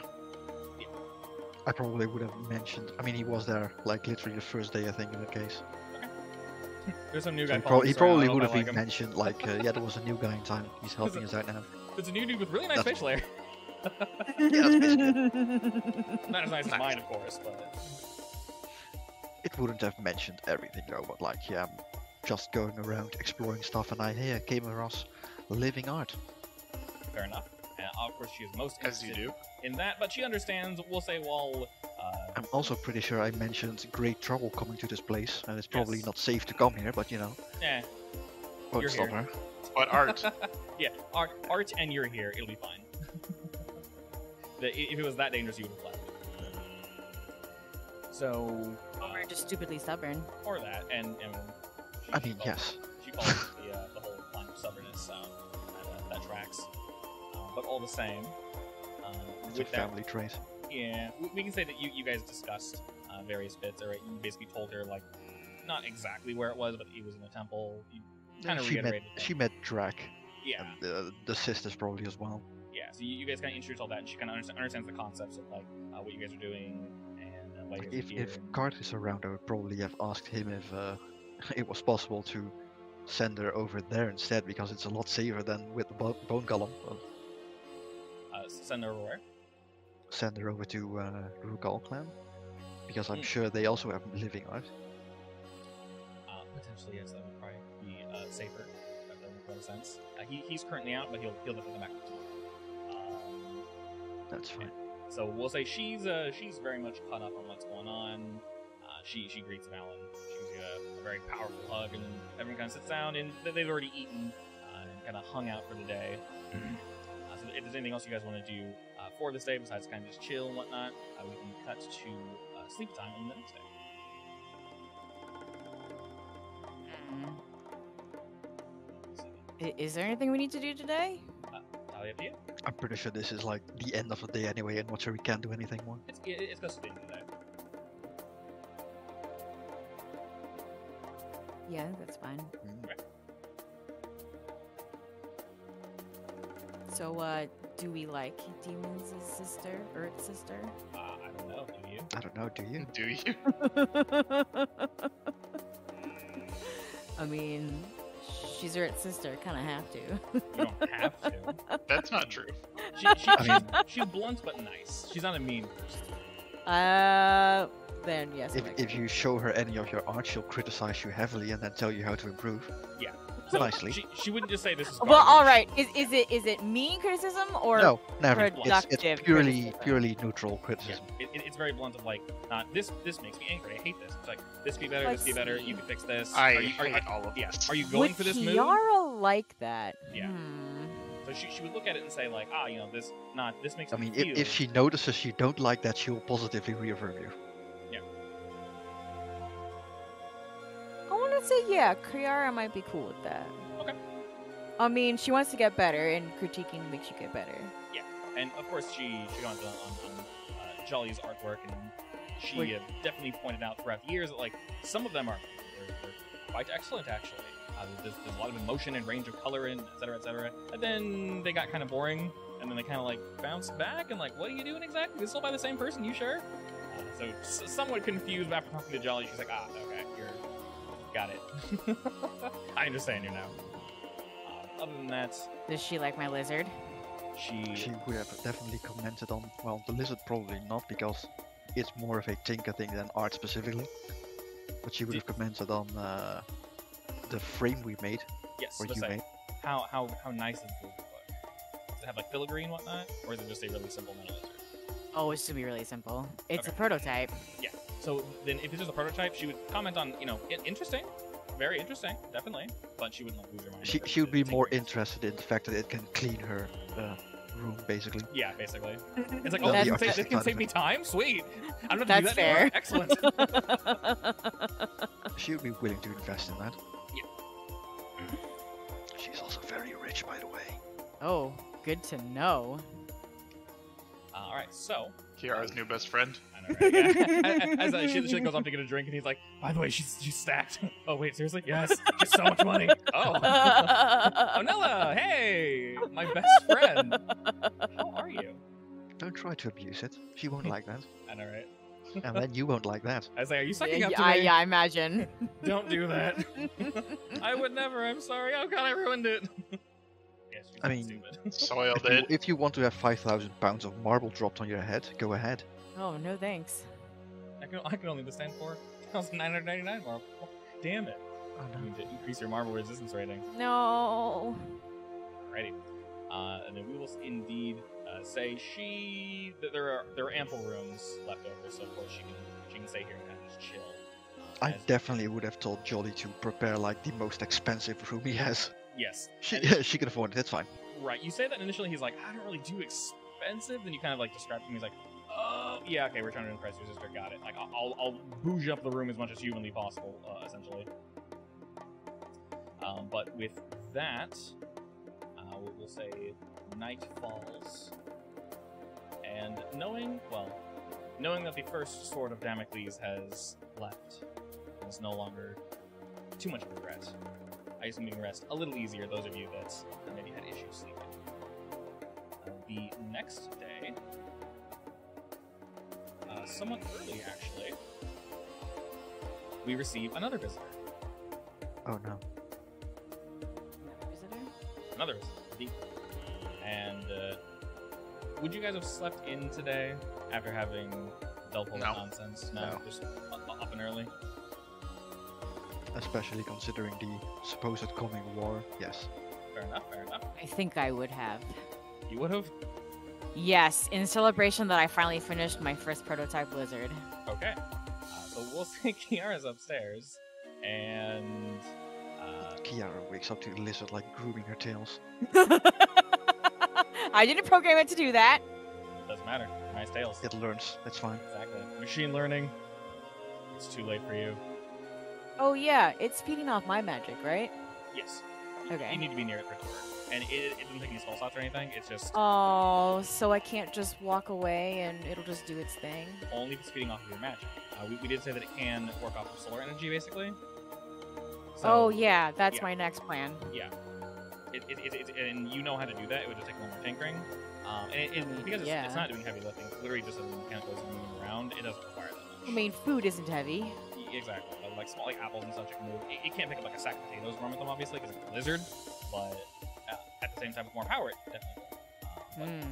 Speaker 2: I probably would have mentioned... I mean, he was there, like, literally the first day, I think, in that case.
Speaker 1: There's some new
Speaker 2: So
Speaker 1: guy.
Speaker 2: he,
Speaker 1: following
Speaker 2: he
Speaker 1: us around.
Speaker 2: probably
Speaker 1: I hope
Speaker 2: would
Speaker 1: I
Speaker 2: have
Speaker 1: like
Speaker 2: been
Speaker 1: him.
Speaker 2: mentioned, like, yeah, there was a new guy in town. He's helping us out now.
Speaker 1: It's a new dude with really nice
Speaker 2: That's-
Speaker 1: facial hair.
Speaker 2: Yeah, that's basically
Speaker 1: Not as nice as mine, of course, but
Speaker 2: it wouldn't have mentioned everything though, but like, yeah, I'm just going around exploring stuff, and I came across living art.
Speaker 1: fair enough. And of course, she is most
Speaker 3: As you
Speaker 1: interested
Speaker 3: do.
Speaker 1: in that, but she understands. We'll say, well,
Speaker 2: I'm also pretty sure I mentioned great trouble coming to this place, and it's probably
Speaker 1: Yes.
Speaker 2: not safe to come here, but you know, won't
Speaker 1: You're
Speaker 2: stop
Speaker 1: here.
Speaker 2: her.
Speaker 3: But art.
Speaker 1: yeah, art, and you're here. It'll be fine. If it was that dangerous, you would have left. So,
Speaker 4: We're just stupidly stubborn.
Speaker 1: or that, and
Speaker 2: I mean, yes.
Speaker 1: She follows the whole line of stubbornness, so that tracks. But all the same,
Speaker 2: It's a
Speaker 1: with that,
Speaker 2: family trait.
Speaker 1: yeah, we can say that you guys discussed various bits, or you basically told her, like, not exactly where it was, but it was in the temple. You kind of
Speaker 2: She met
Speaker 1: reiterated that.
Speaker 2: she met Drac,
Speaker 1: Yeah,
Speaker 2: and the sisters probably as well.
Speaker 1: yeah. So you guys kind of introduced all that, and she kind of understands the concepts of, like, what you guys are doing, and why you guys are here.
Speaker 2: If Cart is around, I would probably have asked him if it was possible to send her over there instead, because it's a lot safer than with the bone golem.
Speaker 1: Send her over where?
Speaker 2: Send her over to Rugal clan, because I'm sure they also have living art.
Speaker 1: Potentially, yes, that would probably be safer. That would make a lot of sense. He's currently out, but he'll definitely come back.
Speaker 2: That's fine.
Speaker 1: So we'll say she's very much caught up on what's going on. She greets Valen. She gives you a very powerful hug, and everyone kind of sits down, and they've already eaten and kind of hung out for the day. So if there's anything else you guys want to do for this day besides kind of just chill and whatnot, we can cut to sleep time on the next day.
Speaker 4: Is there anything we need to do today?
Speaker 1: Entirely up to you.
Speaker 2: I'm pretty sure this is like the end of the day anyway, and not sure we can't do anything more.
Speaker 1: It's close to the end of the day.
Speaker 4: Yeah, that's fine.
Speaker 2: Mm.
Speaker 4: So, do we like Demon's sister, Earth's sister?
Speaker 1: I don't know. Do you?
Speaker 2: I don't know, do you?
Speaker 3: Do you?
Speaker 4: I mean, she's Earth's sister. Kind of have to.
Speaker 1: You don't have to.
Speaker 3: That's not true.
Speaker 1: She's blunt but nice. She's not a mean person.
Speaker 4: Then yes.
Speaker 2: If you show her any of your art, she'll criticize you heavily and then tell you how to improve.
Speaker 1: Yeah. So
Speaker 2: Nicely.
Speaker 1: She wouldn't just say this is
Speaker 4: Well,
Speaker 1: garbage.
Speaker 4: all right. Is it mean criticism or
Speaker 2: No, never.
Speaker 4: productive
Speaker 2: It's
Speaker 4: criticism?
Speaker 2: purely neutral
Speaker 1: Yeah,
Speaker 2: criticism.
Speaker 1: it's very blunt of like, this makes me angry. I hate this. It's like, this could be better. This could be better. You could fix this.
Speaker 3: I
Speaker 1: Are you-
Speaker 3: hate all of
Speaker 1: Yeah.
Speaker 3: this.
Speaker 1: Are you going
Speaker 4: Would
Speaker 1: for this move?
Speaker 4: Kiara like that?
Speaker 1: Yeah.
Speaker 4: Hmm.
Speaker 1: So she would look at it and say like, this makes
Speaker 2: I
Speaker 1: me
Speaker 2: mean,
Speaker 1: feel.
Speaker 2: if she notices you don't like that, she'll positively reaffirm you.
Speaker 4: I want to say yeah. Kiara might be cool with that.
Speaker 1: Okay.
Speaker 4: I mean, she wants to get better, and critiquing makes you get better.
Speaker 1: And of course, she commented on Jolly's artwork, and she
Speaker 4: Wait.
Speaker 1: definitely pointed out throughout the years that like some of them they're quite excellent actually. There's a lot of emotion and range of color and et cetera, et cetera. And then they got kind of boring, and then they kind of like bounced back and like, what are you doing exactly? This is all by the same person, you sure? So somewhat confused, but after talking to Jolly, she's like, okay, got it. I understand you now. Other than that,
Speaker 4: Does she like my lizard?
Speaker 2: She would have definitely commented on, well, the lizard probably not, because it's more of a Tinker thing than art specifically. But she would have commented on the frame we made,
Speaker 1: yes,
Speaker 2: or
Speaker 1: let's
Speaker 2: you
Speaker 1: say,
Speaker 2: made.
Speaker 1: how nice is the look? Does it have like filigree and whatnot, or is it just a really simple metal lizard?
Speaker 4: Oh, it's to be really simple. It's
Speaker 1: Okay.
Speaker 4: a prototype.
Speaker 1: So then, if it's just a prototype, she would comment on, interesting, very interesting, definitely, but she wouldn't like, lose her mind. over
Speaker 2: She would be
Speaker 1: the
Speaker 2: more
Speaker 1: figures.
Speaker 2: interested in the fact that it can clean her room, basically.
Speaker 1: Yeah, basically. It's like,
Speaker 2: Well,
Speaker 1: oh,
Speaker 2: the
Speaker 1: this can
Speaker 2: artistic
Speaker 1: save
Speaker 2: side of
Speaker 1: me
Speaker 2: it.
Speaker 1: time? Sweet! I don't have to
Speaker 4: That's
Speaker 1: do that anymore.
Speaker 4: fair.
Speaker 1: Excellent.
Speaker 2: She would be willing to invest in that.
Speaker 1: Yeah.
Speaker 2: She's also very rich, by the way.
Speaker 4: Oh, good to know.
Speaker 1: Alright, so,
Speaker 3: Kiara's new best friend.
Speaker 1: I know, right? Yeah. As she goes off to get a drink, and he's like, by the way, she's stacked. Oh, wait, seriously? Yes, she's so much money. Oh. Onella, hey! My best friend. How are you?
Speaker 2: Don't try to abuse it. She won't like that.
Speaker 1: I know, right?
Speaker 2: And then you won't like that.
Speaker 1: I was like, are you sucking up to
Speaker 4: Yeah,
Speaker 1: me?
Speaker 4: I imagine.
Speaker 1: Don't do that. I would never. I'm sorry. Oh god, I ruined it. Yes,
Speaker 2: I mean,
Speaker 1: stupid.
Speaker 3: Soiled
Speaker 2: If you,
Speaker 3: it.
Speaker 2: if you want to have 5,000 pounds of marble dropped on your head, go ahead.
Speaker 4: Oh, no thanks.
Speaker 1: I can only withstand 4,999 marble. Damn it.
Speaker 2: Oh
Speaker 1: You
Speaker 2: no.
Speaker 1: need to increase your marble resistance rating.
Speaker 4: No.
Speaker 1: Alrighty. And then we will indeed say that there are ample rooms left over, so of course she can stay here and kind of just chill.
Speaker 2: I
Speaker 1: As-
Speaker 2: definitely would have told Jolly to prepare like the most expensive room he has.
Speaker 1: Yes.
Speaker 2: She,
Speaker 1: And
Speaker 2: yeah, she can afford it, that's fine.
Speaker 1: right. You say that initially he's like, I don't really do expensive. Then you kind of like describe him. He's like, oh yeah, okay, we're trying to impress your sister. Got it. Like I'll bouge up the room as much as humanly possible, essentially. But with that, we'll say night falls, and knowing that the first sword of Damocles has left, and is no longer too much of a threat, I assume you can rest a little easier. Those of you that maybe had issues sleeping. The next day, somewhat early actually, we receive another visitor.
Speaker 2: Oh no.
Speaker 4: Another visitor?
Speaker 1: Another visitor, indeed. And would you guys have slept in today after having dealt with all that
Speaker 3: No.
Speaker 1: nonsense?
Speaker 2: No.
Speaker 1: Just up and early.
Speaker 2: Especially considering the supposed coming war, yes.
Speaker 1: Fair enough. Fair enough.
Speaker 4: I think I would have.
Speaker 1: You would have.
Speaker 4: Yes, in celebration that I finally finished my first prototype lizard.
Speaker 1: Okay. So we'll say Kiara's upstairs, and
Speaker 2: Kiara wakes up to the lizard like grooming her tails.
Speaker 4: I didn't program it to do that.
Speaker 1: doesn't matter. Nice tails.
Speaker 2: It learns, that's fine.
Speaker 1: Exactly. Machine learning. It's too late for you.
Speaker 4: Oh yeah, it's feeding off my magic, right?
Speaker 1: Yes.
Speaker 4: Okay.
Speaker 1: You need to be near it for it to work. And it doesn't take any spell slots or anything. It's just
Speaker 4: Oh, so I can't just walk away and it'll just do its thing?
Speaker 1: only if it's feeding off of your magic. We did say that it can work off of solar energy, basically. So,
Speaker 4: Oh yeah, that's
Speaker 1: yeah.
Speaker 4: my next plan.
Speaker 1: Yeah. And you know how to do that. It would just take a little more tinkering. Because
Speaker 4: Yeah.
Speaker 1: it's not doing heavy lifting. It's literally just a mechanical moving around. It doesn't require that much.
Speaker 4: I mean, food isn't heavy.
Speaker 1: Exactly. Like small apples and such it can move. It can't pick up like a sack of potatoes and run with them, obviously, because it's a lizard. But at the same time, with more power, it definitely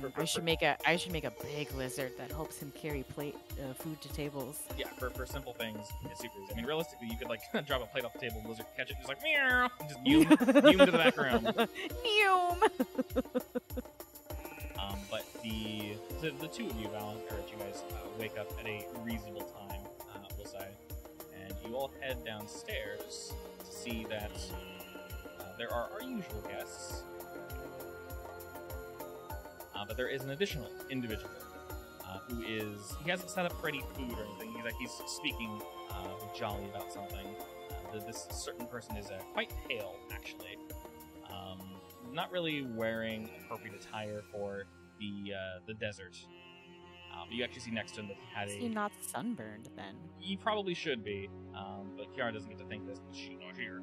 Speaker 1: will.
Speaker 4: I should make a big lizard that helps him carry food to tables.
Speaker 1: Yeah, for simple things, it's super easy. I mean, realistically, you could like drop a plate off the table, lizard catch it, just like meow, and just neum to the background.
Speaker 4: Neum!
Speaker 1: But the two of you, Val, encourage you guys wake up at a reasonable time, we'll say, and you all head downstairs to see that there are our usual guests, but there is an additional individual who he hasn't set up for any food or anything. He's speaking with Jolly about something. This certain person is quite pale, actually. Not really wearing appropriate attire for the desert. But you actually see next to him that he had
Speaker 4: Is he not sunburned then?
Speaker 1: He probably should be, but Kiara doesn't get to think this because she's not here.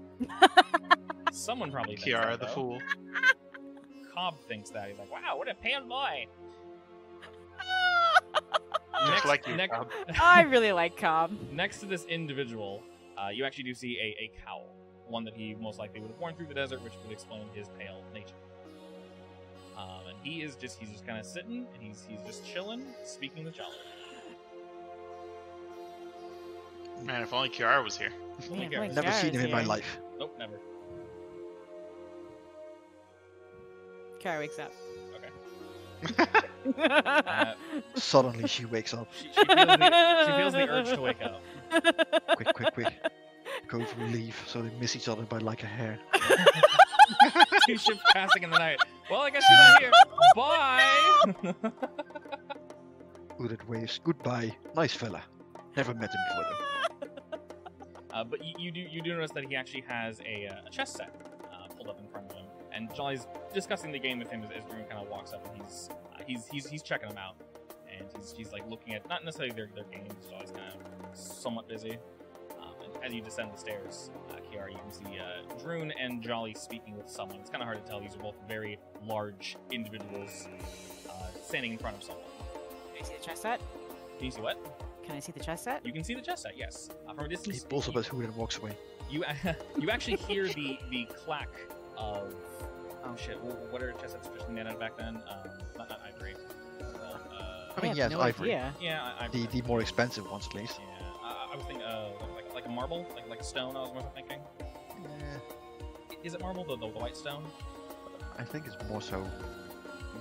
Speaker 1: Someone probably thinks
Speaker 3: Kiara
Speaker 1: that,
Speaker 3: the
Speaker 1: though.
Speaker 3: fool.
Speaker 1: Cobb thinks that. He's like, wow, what a pale boy.
Speaker 3: Just like you, Cobb.
Speaker 4: I really like Cobb.
Speaker 1: Next to this individual, you actually do see a cowl. One that he most likely would have worn through the desert, which would explain his pale nature. And he's just kind of sitting, and he's just chilling, speaking with Jolly.
Speaker 3: Man, if only Kiara was here.
Speaker 1: Only
Speaker 4: Yeah,
Speaker 1: Kiara.
Speaker 4: like
Speaker 2: Never seen him in my
Speaker 4: here.
Speaker 2: life.
Speaker 1: Nope, never.
Speaker 4: Kara wakes up.
Speaker 1: Okay.
Speaker 2: Suddenly she wakes up.
Speaker 1: She feels the urge to wake up.
Speaker 2: Quick. Go for leave so they miss each other by like a hair.
Speaker 1: Two ships passing in the night. Well, I guess she's not here. Bye.
Speaker 2: Udit waves. Goodbye. Nice fella. Never met him before though.
Speaker 1: But you do notice that he actually has a chess set pulled up in front of him, and Jolly's discussing the game with him as Drew kind of walks up, and he's checking them out, and he's like looking at not necessarily their games. Jolly's kind of somewhat busy. And as you descend the stairs, Kiara, you can see Droon and Jolly speaking with someone. It's kind of hard to tell. These are both very large individuals standing in front of someone.
Speaker 4: Can I see the chess set?
Speaker 1: Can you see what?
Speaker 4: Can I see the chess set?
Speaker 1: You can see the chess set, yes. From a
Speaker 2: He
Speaker 1: distance,
Speaker 2: pulls up his hood and walks away.
Speaker 1: you actually hear the clack of Oh shit! What are chess sets traditionally made out of back then? Not ivory.
Speaker 2: I mean,
Speaker 4: have
Speaker 2: yes,
Speaker 4: no
Speaker 2: ivory.
Speaker 4: idea.
Speaker 1: Yeah, ivory.
Speaker 2: The more expensive ones, at least.
Speaker 1: Yeah, I was thinking like a marble, like a stone. I was more thinking. Is it marble, the white stone?
Speaker 2: I think it's more so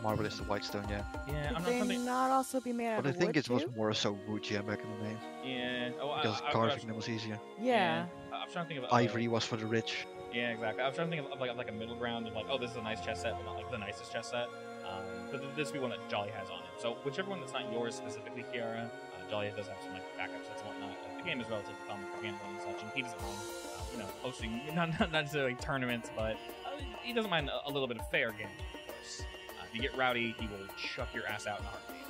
Speaker 2: marble is the white stone, yeah.
Speaker 1: Yeah, I'm
Speaker 4: Could
Speaker 1: not
Speaker 4: they
Speaker 1: something.
Speaker 4: not also be made out
Speaker 2: But I
Speaker 4: of
Speaker 2: think
Speaker 4: wood
Speaker 2: it was
Speaker 4: too?
Speaker 2: more so wood, yeah, back in the day.
Speaker 1: Yeah. Oh,
Speaker 2: Because carving them was easier.
Speaker 4: Yeah.
Speaker 1: I'm trying to think of
Speaker 2: Ivory was for the rich.
Speaker 1: Yeah, exactly. I was trying to think of like a middle ground of like, oh, this is a nice chess set, but not like the nicest chess set. But this would be one that Jolly has on it. So whichever one that's not yours specifically, Kiara, Jolly does have some like backup sets and whatnot. The game is relatively common for handling and such, and he doesn't mind, hosting not necessarily tournaments, but he doesn't mind a little bit of fair game, of course. If you get rowdy, he will chuck your ass out in a heartbeat.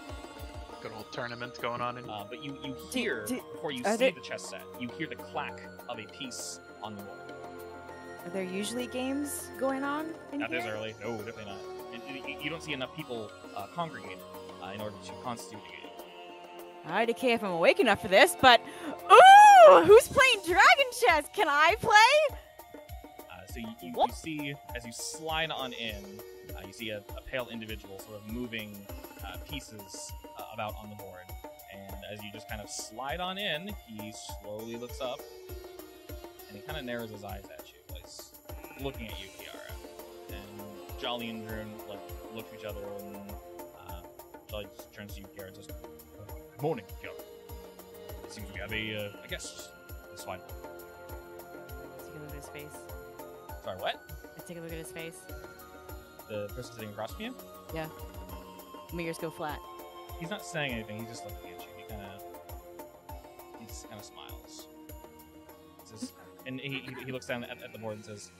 Speaker 3: Good old tournament going on in.
Speaker 1: But you hear before you see the chess set, you hear the clack of a piece on the wall.
Speaker 4: Are there usually games going on in
Speaker 1: Not
Speaker 4: here?
Speaker 1: this early. No, definitely not. You don't see enough people congregate in order to constitute a game.
Speaker 4: I decay if I'm awake enough for this, but ooh, who's playing Dragon Chess? Can I play?
Speaker 1: So you see, as you slide on in, you see a pale individual sort of moving pieces about on the board. And as you just kind of slide on in, he slowly looks up, and he kind of narrows his eyes at you. He's looking at you, Kiara. And Jolly and Droon look at each other, and Jolly just turns to you, Kiara, and says, "Good morning, Kiara. It seems we have a guest. That's fine."
Speaker 4: Let's take a look at his face.
Speaker 1: Sorry, what?
Speaker 4: Let's take a look at his face.
Speaker 1: The person sitting across from you?
Speaker 4: Yeah. My ears go flat.
Speaker 1: He's not saying anything. He's just looking at you. He kind of smiles. Says, and he looks down at the board and says,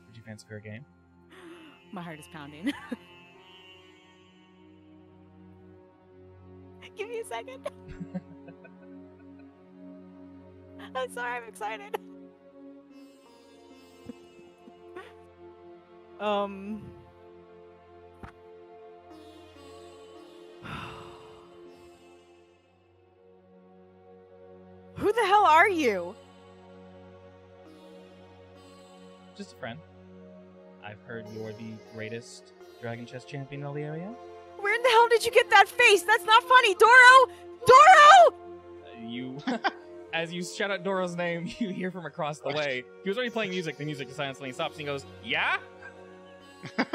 Speaker 1: "Would you fancy for a game?"
Speaker 4: My heart is pounding. Give me a second. I'm sorry, I'm excited. Who the hell are you?
Speaker 1: Just a friend. I've heard you're the greatest Dragon Chess champion in all the area.
Speaker 4: Where in the hell did you get that face? That's not funny, Doro! Doro!
Speaker 1: You, as you shout out Doro's name, you hear from across the way. He was already playing music. The music silently stops, and he goes, "Yeah." And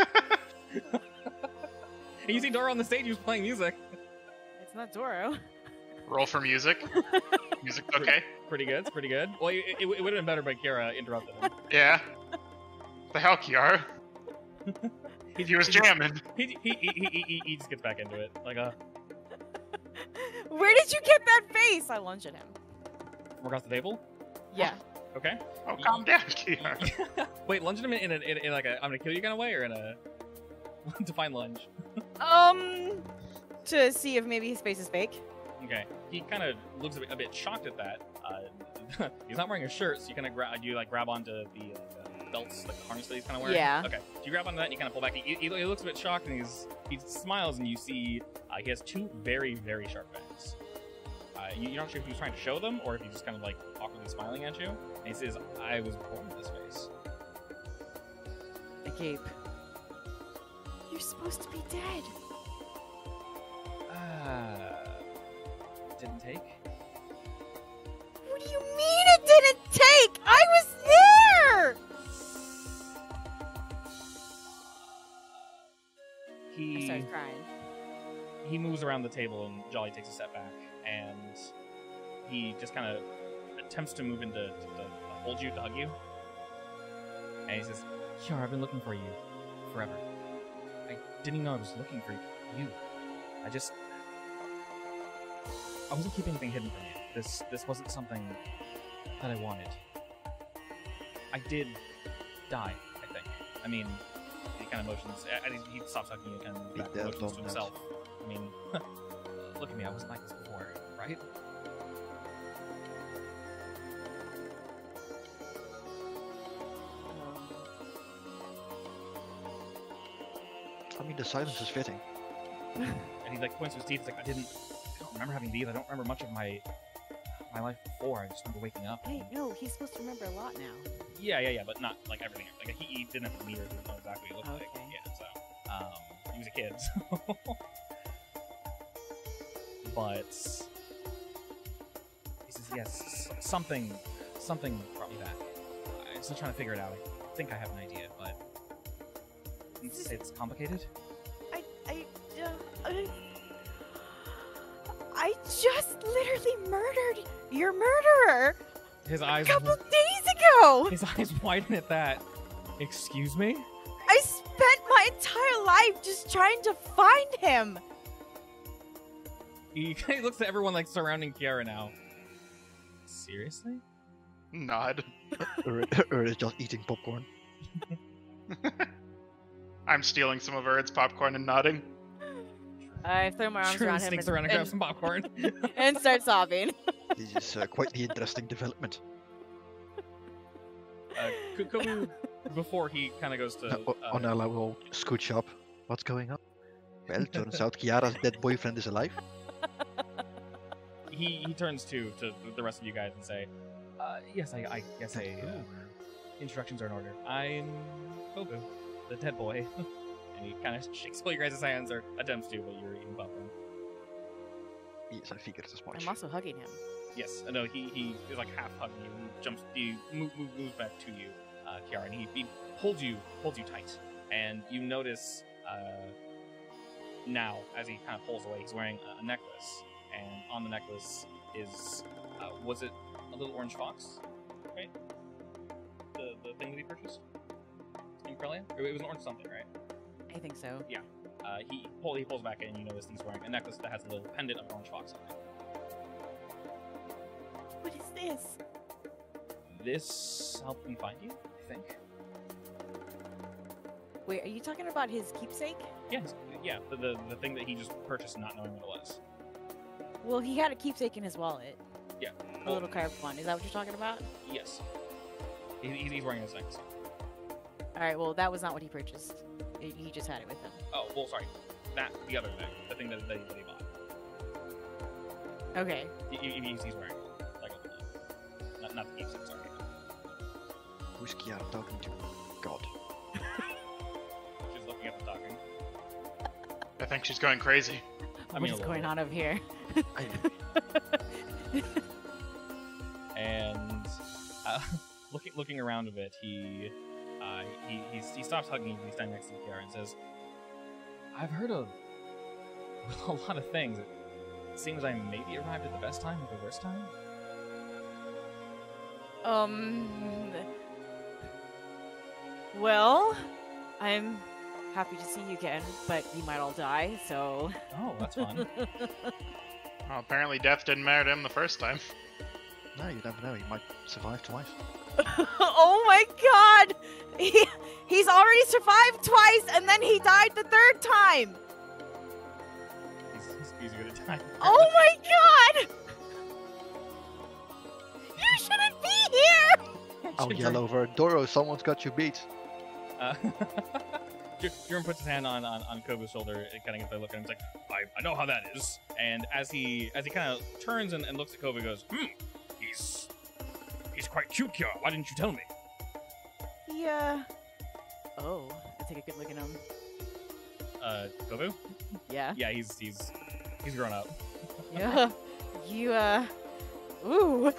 Speaker 1: you see Doro on the stage. He was playing music.
Speaker 4: It's not Doro.
Speaker 3: Roll for music. Music, okay.
Speaker 1: Pretty good. It's pretty good. Well, it would have been better, but Kiara interrupted him.
Speaker 3: Yeah. The hell, Kiara? He was jamming.
Speaker 1: He just gets back into it. Like,
Speaker 4: Where did you get that face? I lunge at him.
Speaker 1: from across the table?
Speaker 4: Yeah.
Speaker 1: Okay.
Speaker 3: Oh, calm down, Kiara.
Speaker 1: Wait, lunge at him in like a I'm gonna kill you kind of way, or in a define lunge?
Speaker 4: To see if maybe his face is fake.
Speaker 1: Okay. He kind of looks a bit shocked at that. He's not wearing a shirt, so you kind of grab onto the belts, like the harness that he's kind of wearing.
Speaker 4: Yeah.
Speaker 1: Okay. So you grab onto that, and you kind of pull back. He looks a bit shocked, and he smiles, and you see he has two very, very sharp fangs. You're not sure if he was trying to show them, or if he's just kind of like awkwardly smiling at you. And he says, "I was born with this face."
Speaker 4: I gape. You're supposed to be dead.
Speaker 1: Didn't take.
Speaker 4: What do you mean it didn't take? I was there! I started crying.
Speaker 1: He moves around the table, and Jolly takes a step back, and he just kind of attempts to move into to hold you, to hug you. And he says, "Kiara, I've been looking for you forever. I didn't even know I was looking for you. I wasn't keeping anything hidden from you. This wasn't something that I wanted. I did die, I think. I mean," he kind of motions, and he stops talking and kind of back motions to himself. I mean, look at me, I wasn't like this before, right?
Speaker 2: I mean, the silence is fitting.
Speaker 1: And he like points to his teeth, like, I don't remember having these. I don't remember much of my my life before. I just remember waking up.
Speaker 4: Hey, no, he's supposed to remember a lot now.
Speaker 1: Yeah, but not like everything. Like he didn't have a mirror to know exactly what he looked like.
Speaker 4: Okay.
Speaker 1: Yeah, so he was a kid. So. But he says yes, something brought me back. I'm still trying to figure it out. I think I have an idea, but it's complicated.
Speaker 4: I just literally murdered your murderer
Speaker 1: His eyes.
Speaker 4: a couple days ago.
Speaker 1: His eyes widen at that. Excuse me?
Speaker 4: I spent my entire life just trying to find him.
Speaker 1: He looks at everyone like surrounding Kiara now. Seriously?
Speaker 3: Nod.
Speaker 2: Is just eating popcorn.
Speaker 3: I'm stealing some of Erd's popcorn and nodding.
Speaker 4: I throw my arms around him
Speaker 1: sneaks around and grabs some popcorn.
Speaker 4: and start sobbing.
Speaker 2: This is quite the interesting development.
Speaker 1: Kobu, before he kind of goes to...
Speaker 2: Onella will scooch up. What's going on? Well, turns out Kiara's dead boyfriend is alive.
Speaker 1: He turns to the rest of you guys and say, yes, I guess introductions are in order. I'm Kobu, the dead boy. And he kind of shakes all your guys' hands, or attempts to, but you're eating popcorn.
Speaker 2: Yes, I figured as much.
Speaker 4: I'm also hugging him.
Speaker 1: Yes, no, he is like half hugging you and he moves back to you, Kiara, and he holds you tight. And you notice now, as he kind of pulls away, he's wearing a necklace, and on the necklace is was it a little orange fox, right? The thing that he purchased in Corellia? It was an orange something, right?
Speaker 4: I think so.
Speaker 1: Yeah. He pulls back in, and you notice he's wearing a necklace that has a little pendant of an orange fox on it.
Speaker 4: What is this?
Speaker 1: This helped me find you, I think.
Speaker 4: Wait, are you talking about his keepsake?
Speaker 1: Yes, yeah, the thing that he just purchased not knowing what it was.
Speaker 4: Well, he had a keepsake in his wallet.
Speaker 1: Yeah.
Speaker 4: A little carved one. Is that what you're talking about?
Speaker 1: Yes. He's wearing his necklace.
Speaker 4: Alright, well, that was not what he purchased. He just had it with him.
Speaker 1: Oh, well, sorry. The other thing. The thing that he bought.
Speaker 4: Okay.
Speaker 1: He's wearing it. Like, not the keepsake, sorry.
Speaker 2: Who's Kiara talking to? God.
Speaker 1: She's looking at the talking.
Speaker 3: I think she's going crazy.
Speaker 4: What is going on over here?
Speaker 1: And looking around a bit, he stops hugging you. He's standing next to Kiara and says, "I've heard of a lot of things. It seems I maybe arrived at the best time or the worst time."
Speaker 4: Well, I'm happy to see you again, but we might all die, so...
Speaker 1: Oh, that's fun.
Speaker 3: Well, apparently death didn't matter to him the first time.
Speaker 2: No, you never know. He might survive twice.
Speaker 4: Oh my god! He's already survived twice, and then he died the third time!
Speaker 1: He's gonna die.
Speaker 4: Oh my god! You shouldn't be here!
Speaker 2: I'll yell over, Doro, someone's got you beat.
Speaker 1: Jerome puts his hand on Kobu's shoulder and kind of gets a look at him. He's like, I know how that is. And as he kind of turns and looks at Kobu, he goes, he's quite cute, Kiara. Why didn't you tell me?
Speaker 4: Yeah. Oh, I take a good look at him.
Speaker 1: Kobu?
Speaker 4: Yeah.
Speaker 1: Yeah, he's grown up.
Speaker 4: Yeah. Ooh.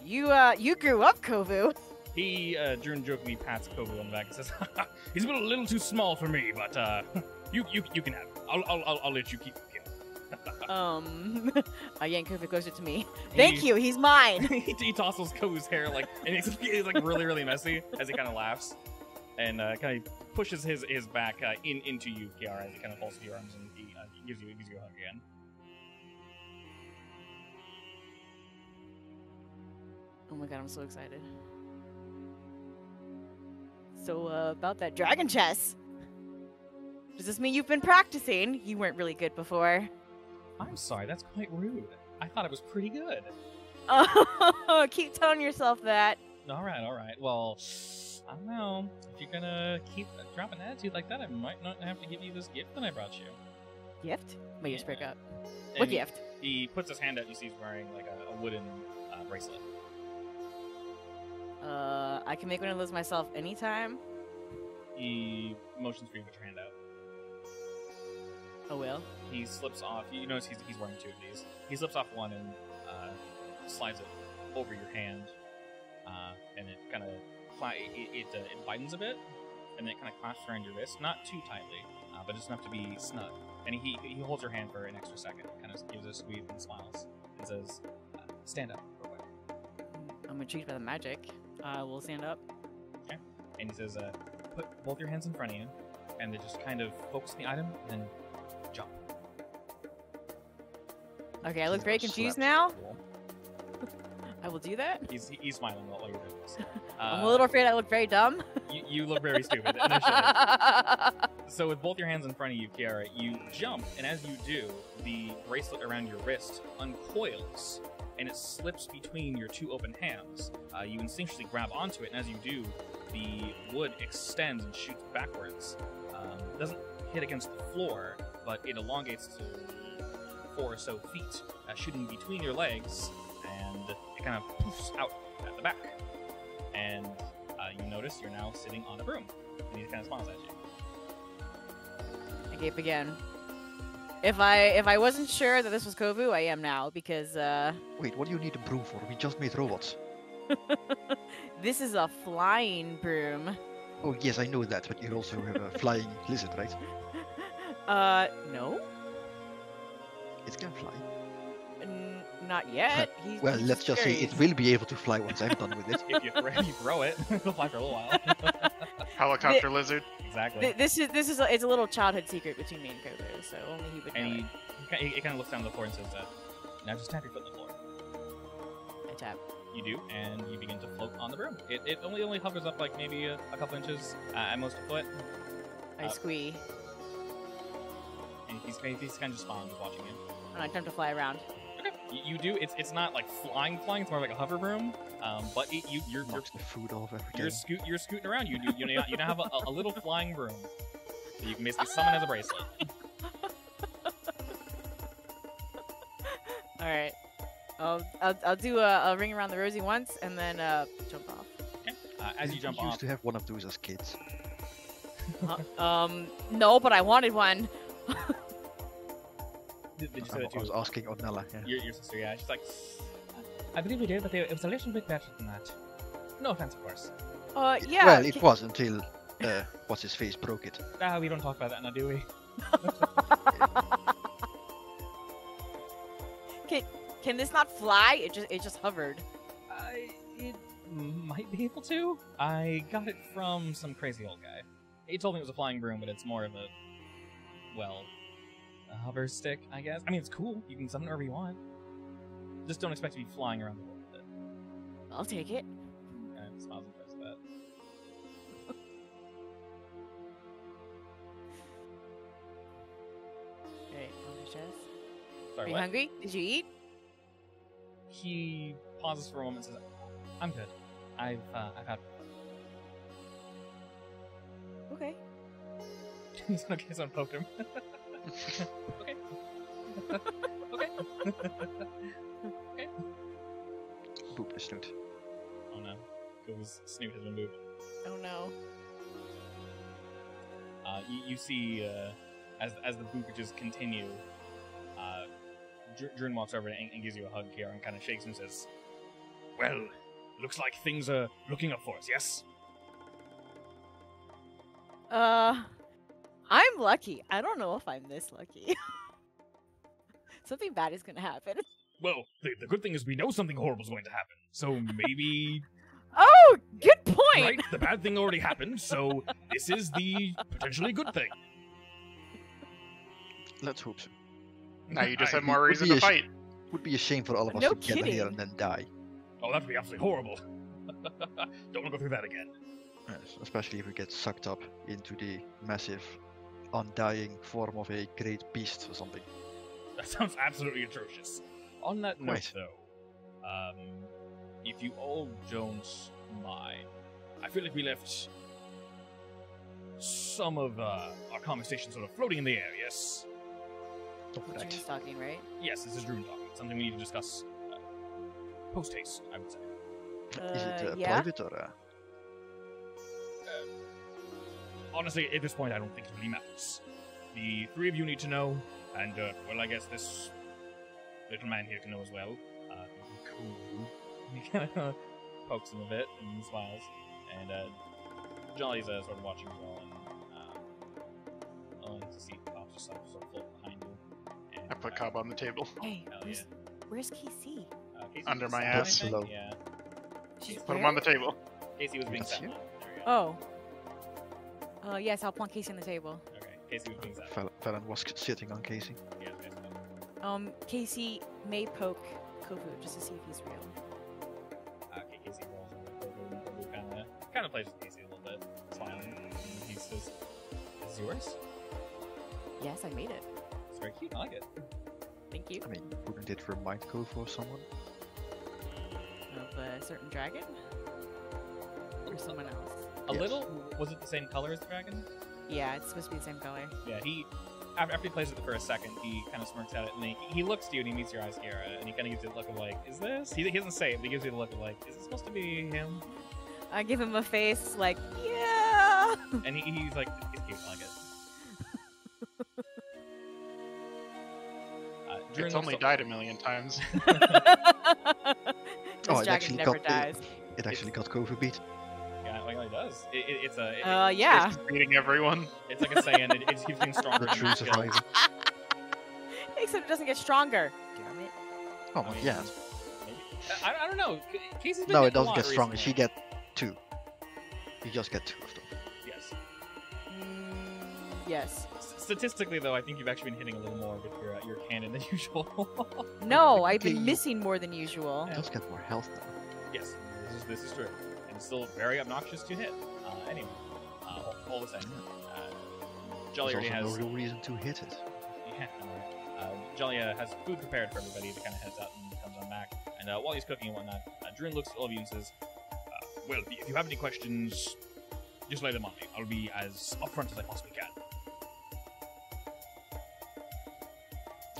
Speaker 4: You grew up, Kobu.
Speaker 1: He, jokingly pats Kobu on the back and says, he's a little too small for me, but, you can have it. I'll let you keep him.
Speaker 4: I yank Kobu closer to me. Thank you, he's mine.
Speaker 1: he tossles Kobu's hair, like, and it's like really, really messy as he kind of laughs. And, kind of pushes his back, into you, Kiara, as he kind of pulls your arms and he gives you a hug again.
Speaker 4: Oh my god, I'm so excited. So, about that dragon chess. Does this mean you've been practicing? You weren't really good before.
Speaker 1: I'm sorry, that's quite rude. I thought it was pretty good.
Speaker 4: Oh, keep telling yourself that.
Speaker 1: Alright. Well, I don't know. If you're gonna keep dropping attitude like that, I might not have to give you this gift that I brought you.
Speaker 4: Gift? My ears break up.
Speaker 1: And
Speaker 4: What gift?
Speaker 1: He puts his hand out. You see he's wearing like a wooden bracelet.
Speaker 4: I can make one of those myself anytime.
Speaker 1: He motions for you to put your hand out.
Speaker 4: Oh, well.
Speaker 1: He slips off. You notice he's wearing 2 of these. He slips off one and slides it over your hand, and it kind of it widens a bit, and then it kind of clasps around your wrist, not too tightly, but just enough to be snug. And he holds your hand for an extra second, kind of gives it a squeeze and smiles, and says, "Stand up, real quick."
Speaker 4: I'm intrigued by the magic. We'll stand up.
Speaker 1: Okay. And he says, "Put both your hands in front of you, and then just kind of focus on the item, and then jump."
Speaker 4: Okay, I look very confused now. I will do that.
Speaker 1: He's smiling while you're doing this.
Speaker 4: I'm a little afraid I look very dumb.
Speaker 1: You look very stupid initially. So with both your hands in front of you, Kiara, you jump, and as you do, the bracelet around your wrist uncoils, and it slips between your 2 open hands. You instinctually grab onto it, and as you do, the wood extends and shoots backwards. It doesn't hit against the floor, but it elongates to 4 or so feet, shooting between your legs, and it kind of poofs out at the back. And you notice you're now sitting on a broom, and he kind of smiles at you.
Speaker 4: I gape again. If I wasn't sure that this was Kovu, I am now, because
Speaker 2: Wait, what do you need a broom for? We just made robots.
Speaker 4: this is a flying broom.
Speaker 2: Oh yes, I know that, but you also have a flying lizard, right?
Speaker 4: No.
Speaker 2: It can fly.
Speaker 4: Not yet.
Speaker 2: Well,
Speaker 4: he's
Speaker 2: let's just say
Speaker 4: curious.
Speaker 2: it will be able to fly once I'm done with it.
Speaker 1: If you throw it, it'll fly for a little while.
Speaker 3: Helicopter lizard.
Speaker 1: Exactly.
Speaker 4: This is it's a little childhood secret between me and Kovu, so only he would know.
Speaker 1: And
Speaker 4: it.
Speaker 1: he kind of looks down the floor and says, "Now just tap your foot on the floor."
Speaker 4: I tap.
Speaker 1: You do, and you begin to float on the broom. It only hovers up like maybe a couple inches, at most a foot.
Speaker 4: I squee,
Speaker 1: And he's kind of just smiling, just watching you.
Speaker 4: and I attempt to fly around.
Speaker 1: Okay. You do. It's not like flying. It's more like a hover broom. But you're
Speaker 2: Knocks the food off every
Speaker 1: you're scooting around. You now have a little flying broom that you can basically summon as a bracelet.
Speaker 4: All right. I'll do a ring around the rosy once, and then jump off.
Speaker 1: Okay. As you jump
Speaker 2: We
Speaker 1: off.
Speaker 2: used to have one of those as kids.
Speaker 4: No, but I wanted one.
Speaker 1: Did you say that
Speaker 2: I was
Speaker 1: you?
Speaker 2: asking Ornella. Yeah.
Speaker 1: Your sister, yeah. She's like, I believe we did, but it was a little bit better than that. No offense, of course.
Speaker 4: Yeah.
Speaker 2: Well, it was until what's his face broke it.
Speaker 1: We don't talk about that now, do we?
Speaker 4: Can this not fly? It just hovered.
Speaker 1: It might be able to. I got it from some crazy old guy. He told me it was a flying broom, but it's more of a hover stick, I guess. I mean, it's cool. You can summon it wherever you want. Just don't expect to be flying around the world with it.
Speaker 4: I'll take it.
Speaker 1: And smiles and says that.
Speaker 4: Alright, on the chest. Are
Speaker 1: Sorry,
Speaker 4: you
Speaker 1: what?
Speaker 4: hungry? Did you eat?
Speaker 1: He pauses for a moment and says, "I'm good. I've had."
Speaker 4: Okay.
Speaker 1: He's okay. Someone poked him. Okay. Okay. Okay.
Speaker 2: Boop the snoot.
Speaker 1: Oh no. Google's snoot has been moved.
Speaker 4: Oh no.
Speaker 1: You see, as the bookages continue, Drun walks over and gives you a hug here and kind of shakes and says, "Well, looks like things are looking up for us, yes?"
Speaker 4: I'm lucky. I don't know if I'm this lucky. Something bad is gonna happen.
Speaker 5: Well, the good thing is we know something horrible is going to happen. So maybe...
Speaker 4: Oh, good point!
Speaker 5: Right? The bad thing already happened, so this is the potentially good thing.
Speaker 2: Let's hope so.
Speaker 3: Now you just have
Speaker 2: Would
Speaker 3: more reason
Speaker 2: be
Speaker 3: to
Speaker 2: a
Speaker 3: fight.
Speaker 2: Would be a shame for all of us
Speaker 4: No
Speaker 2: to gather here
Speaker 4: kidding.
Speaker 2: and then die.
Speaker 5: Oh, that'd be absolutely horrible. Don't want to go through that again.
Speaker 2: Yes, especially if we get sucked up into the massive, undying form of a great beast or something.
Speaker 5: That sounds absolutely atrocious.
Speaker 1: On that note,
Speaker 2: Right.
Speaker 1: though, if you all don't mind,
Speaker 5: I feel like we left some of our conversation sort of floating in the air, yes?
Speaker 2: Right.
Speaker 4: Dream's talking, right?
Speaker 5: Yes, this is Drew talking. Something we need to discuss post haste, I would say.
Speaker 2: Is it
Speaker 4: Yeah.
Speaker 2: private or?
Speaker 5: Honestly, at this point, I don't think it really matters. The three of you need to know, and, well, I guess this little man here can know as well. Cool. He kind of pokes him a bit and smiles. And, Jolly's sort of watching as well, and, to see Cobb just sort of float behind you. And,
Speaker 3: I put Cobb on the table.
Speaker 4: Hey,
Speaker 5: Hell
Speaker 4: where's KC?
Speaker 5: Casey
Speaker 3: Under
Speaker 5: was
Speaker 3: my
Speaker 5: sat,
Speaker 3: ass.
Speaker 5: I think?
Speaker 2: Hello.
Speaker 5: Yeah.
Speaker 4: She's
Speaker 3: Put him
Speaker 4: where?
Speaker 3: on the table.
Speaker 5: Casey was being
Speaker 2: Yes,
Speaker 5: sat.
Speaker 2: you.
Speaker 5: There we go.
Speaker 4: Oh. Yes, I'll plunk Casey on the table.
Speaker 5: Okay, Casey was being sat.
Speaker 2: Fallon was sitting on Casey.
Speaker 5: Yeah, basically.
Speaker 4: Casey may poke Kofu just to see if he's real.
Speaker 5: Okay, Casey rolls over to Kofu kind of plays with Casey a little bit, smiling. And he says, "This is yours?
Speaker 4: Yes, I made it.
Speaker 5: It's very cute. I like it."
Speaker 4: Thank you.
Speaker 2: I mean, wouldn't it remind Kofu of someone?
Speaker 4: Of a certain dragon? Or someone else?
Speaker 5: A
Speaker 2: Yes.
Speaker 5: little. Was it the same color as the dragon?
Speaker 4: Yeah, it's supposed to be the same color.
Speaker 5: Yeah. He after he plays with it for a second, he kind of smirks at it, and he looks to you, and he meets your eyes, Kiara, and he kind of gives you the look of like, "Is this?" He doesn't say it, but he gives you the look of like, "Is it supposed to be him?"
Speaker 4: I give him a face like, yeah!
Speaker 5: And he's like, "He's cute. I like it." During
Speaker 3: It's
Speaker 5: the
Speaker 3: only
Speaker 5: so-
Speaker 3: died a million times.
Speaker 4: This
Speaker 2: Oh, it
Speaker 4: dragon
Speaker 2: actually
Speaker 4: never
Speaker 2: got-
Speaker 4: dies.
Speaker 2: It actually got Kofu beat.
Speaker 5: Yeah, well, it does. It's a.
Speaker 4: Yeah.
Speaker 3: It's beating everyone.
Speaker 5: It's like a saying. It keeps getting stronger.
Speaker 2: The
Speaker 5: and
Speaker 2: true
Speaker 5: more
Speaker 2: survivor.
Speaker 5: skills.
Speaker 4: Except it doesn't get stronger. Damn it.
Speaker 2: Oh,
Speaker 5: I
Speaker 2: not
Speaker 5: mean,
Speaker 2: yet.
Speaker 5: maybe. I don't know. Casey's been
Speaker 2: No,
Speaker 5: hitting
Speaker 2: it
Speaker 5: a
Speaker 2: doesn't
Speaker 5: lot
Speaker 2: get stronger.
Speaker 5: recently.
Speaker 2: She get 2. You just get 2 of them.
Speaker 5: Yes.
Speaker 4: Yes.
Speaker 5: Statistically, though, I think you've actually been hitting a little more with your cannon than usual.
Speaker 4: No, I've been
Speaker 2: Technically-
Speaker 4: missing more than usual.
Speaker 2: It does get more health now.
Speaker 5: Yes, this is true, and it's still very obnoxious to hit. Anyway, all the same, Jolly
Speaker 2: There's
Speaker 5: already
Speaker 2: also
Speaker 5: has.
Speaker 2: no real reason to hit it.
Speaker 5: Yeah, Jolly has food prepared for everybody that kind of heads out and comes on back. And while he's cooking and whatnot, Drin looks at all of you and says, "Well, if you have any questions, just lay them on me. I'll be as upfront as I possibly can."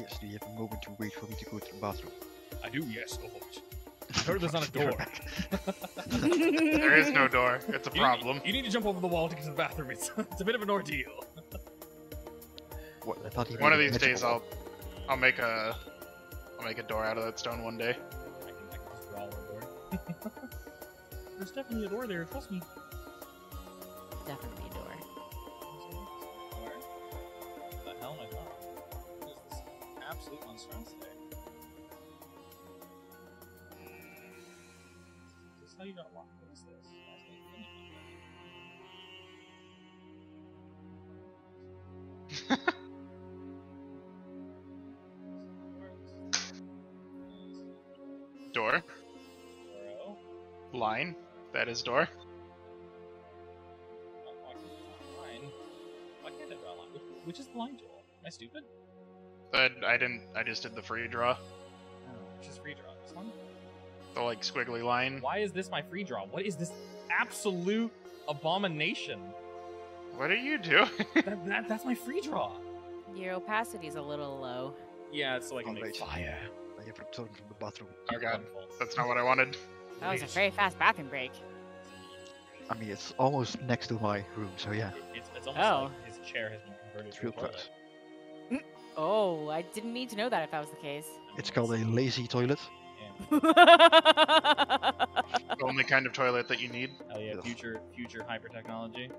Speaker 2: Yes, do you have a moment to wait for me to go to the bathroom?
Speaker 5: I do, yes, go for it. I heard there's not a door.
Speaker 3: There is no door. It's a problem.
Speaker 5: You need to jump over the wall to get to the bathroom. It's a bit of an ordeal.
Speaker 2: What? I thought he
Speaker 3: One of
Speaker 2: made a
Speaker 3: these days,
Speaker 2: magical
Speaker 3: I'll make a door out of that stone one day.
Speaker 5: I can just draw a door. There's definitely a door there, trust me.
Speaker 4: Definitely a door.
Speaker 5: Where? What the hell am I drawing? What is this absolute monstrosity? Is this how you got locked? What is this?
Speaker 3: Door.
Speaker 5: Bro.
Speaker 3: Line. That is door.
Speaker 5: Why can't I draw a line? Which is the line tool? Am I stupid?
Speaker 3: I just did the free draw.
Speaker 5: Oh, which is free draw? This one?
Speaker 3: The like squiggly line.
Speaker 5: Why is this my free draw? What is this absolute abomination?
Speaker 3: What are you doing?
Speaker 5: That's my free draw.
Speaker 4: Your opacity's a little low.
Speaker 5: Yeah, it's so I can
Speaker 2: Oh,
Speaker 5: make
Speaker 2: wait.
Speaker 5: fire.
Speaker 2: I have returned from the bathroom.
Speaker 3: Oh god,
Speaker 5: Wonderful.
Speaker 3: that's not what I wanted.
Speaker 4: That was a
Speaker 5: Wait.
Speaker 4: very fast bathroom break.
Speaker 2: I mean, it's almost next to my room, so yeah.
Speaker 5: It's almost
Speaker 4: Oh.
Speaker 5: like his chair has been converted
Speaker 2: It's
Speaker 5: to a
Speaker 2: real
Speaker 5: toilet.
Speaker 2: close.
Speaker 4: Oh, I didn't need to know that if that was the case.
Speaker 2: It's called a lazy toilet.
Speaker 5: Yeah.
Speaker 3: The only kind of toilet that you need.
Speaker 5: Hell yeah,
Speaker 2: Yes.
Speaker 5: future hyper technology.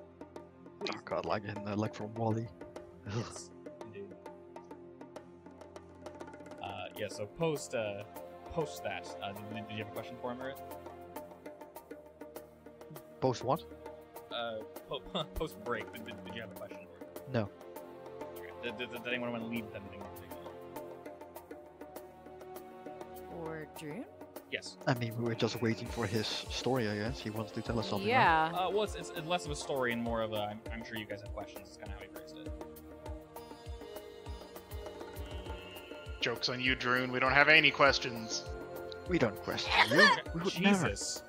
Speaker 2: Oh god, like from Wally.
Speaker 5: Yes, indeed. Yeah. So post that. Did you have a question for him, Earth?
Speaker 2: Post what?
Speaker 5: Post break. Did you have a question for him?
Speaker 2: No.
Speaker 5: Okay. Did anyone want to lead with anything in particular?
Speaker 4: Or Drew?
Speaker 5: Yes.
Speaker 2: I mean, we were just waiting for his story, I guess. He wants to tell us something. right?
Speaker 4: Yeah.
Speaker 5: Well, it's less of a story and more of a. I'm sure you guys have questions. It's kind of how he phrased it.
Speaker 3: Joke's on you, Droon. We don't have any questions.
Speaker 2: We don't question you. We would never.
Speaker 5: Jesus.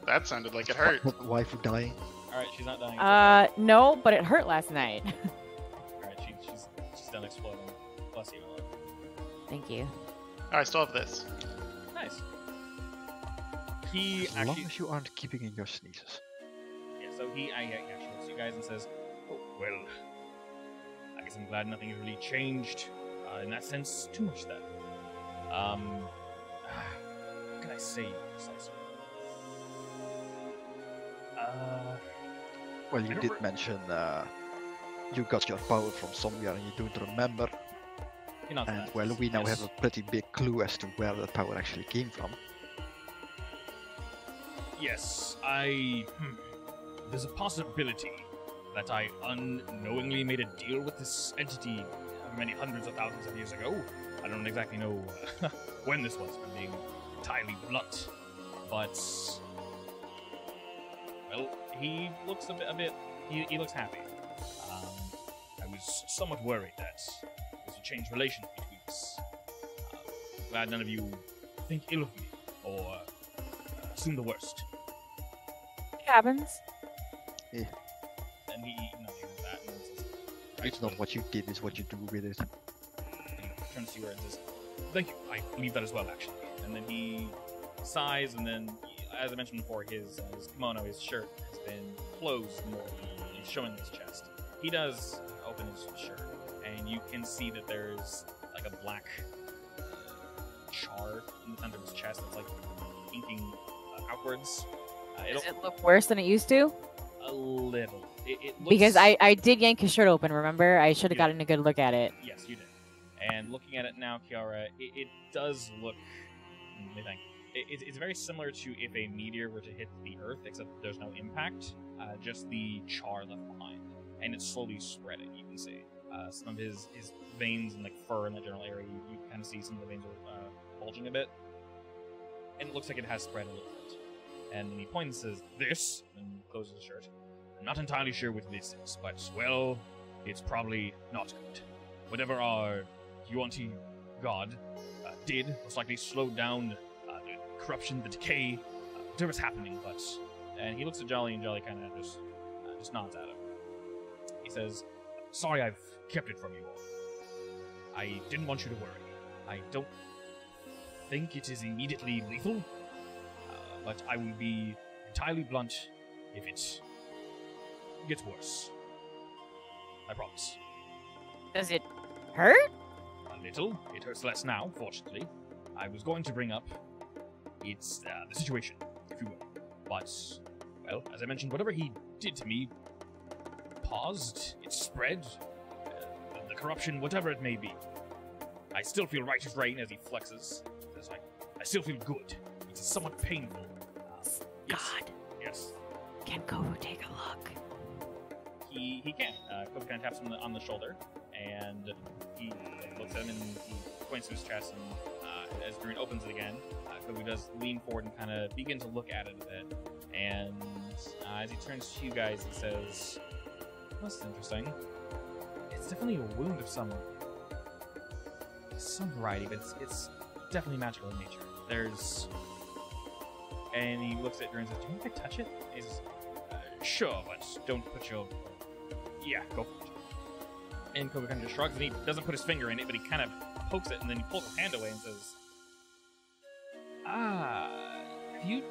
Speaker 3: That sounded like it hurt.
Speaker 2: What wife would die?
Speaker 5: All right, she's not dying.
Speaker 4: No, but it hurt last night.
Speaker 5: All right, she's
Speaker 1: it's done exploding. Bless you, Ella.
Speaker 4: Thank you.
Speaker 3: Oh, I still have this.
Speaker 1: Nice. He
Speaker 2: As long
Speaker 1: actually,
Speaker 2: as you aren't keeping in your sneezes.
Speaker 1: yeah. So he actually looks at you guys and says, "Oh, well, I guess I'm glad nothing really changed in that sense too much then. What can I say precisely?
Speaker 2: Well, you did mention you got your power from somewhere and you don't remember.
Speaker 1: You're not
Speaker 2: And
Speaker 1: that.
Speaker 2: well, we now
Speaker 1: Yes.
Speaker 2: have a pretty big clue as to where that power actually came from.
Speaker 5: Yes, there's a possibility that I unknowingly made a deal with this entity many hundreds of thousands of years ago. I don't exactly know when this was, if I'm being entirely blunt. But, well, he looks he looks happy. I was somewhat worried that there's a changed relation between us. Glad none of you think ill of me, or assume the worst.
Speaker 4: It happens.
Speaker 1: And he hears that and says,
Speaker 2: It's not what you did, it's what you do with it.
Speaker 1: he turns to you and says, "Thank you. I believe that as well, actually." And then he sighs, and then, as I mentioned before, his kimono, his shirt, has been closed more. He's showing his chest. He does open his shirt, and you can see that there's like a black char in the center of his chest that's like inking outwards.
Speaker 4: Does it look worse than it used to?
Speaker 1: A little. It looks,
Speaker 4: Because I did yank his shirt open, remember? I should have
Speaker 1: Yeah.
Speaker 4: gotten a good look at it.
Speaker 1: Yes, you did. And looking at it now, Kiara, it does look. Let me think. It's very similar to if a meteor were to hit the Earth, except there's no impact, just the char left behind, and it's slowly spreading. You can see some of his veins and like fur in the general area. You kind of see some of the veins are bulging a bit, and it looks like it has spread a little bit. And then he points and says, "This," and closes his shirt. "I'm not entirely sure what this is, but well, it's probably not good. Whatever our Yuan-Ti god did most likely slowed down the corruption, the decay, whatever's happening." But and he looks at Jolly, and Jolly kind of just nods at him. He says, "Sorry, I've kept it from you all. I didn't want you to worry. I don't think it is immediately lethal, but I will be entirely blunt if it gets worse. I promise."
Speaker 4: Does it hurt?
Speaker 1: A little. It hurts less now, fortunately. I was going to bring up it's the situation, if you will. But, well, as I mentioned, whatever he did to me paused, it spread, the corruption, whatever it may be. I still feel right as rain as he flexes. I still feel good. It's somewhat painful. Yes.
Speaker 4: God.
Speaker 1: Yes.
Speaker 4: Can Kovu take a look?
Speaker 1: He can. Kovu kind of taps him on the shoulder, and he looks at him and he points to his chest, and as Green opens it again, Kovu does lean forward and kind of begin to look at it a bit. And as he turns to you guys, he says, "That's interesting. It's definitely a wound of some variety, but it's definitely magical in nature. There's..." And he looks at Green and says, "Do you mind if I touch it?" He says, "Sure, but don't put your..." "Yeah, go for it." And Kovu kind of just shrugs, and he doesn't put his finger in it, but he kind of pokes it, and then he pulls his hand away and says, "Have you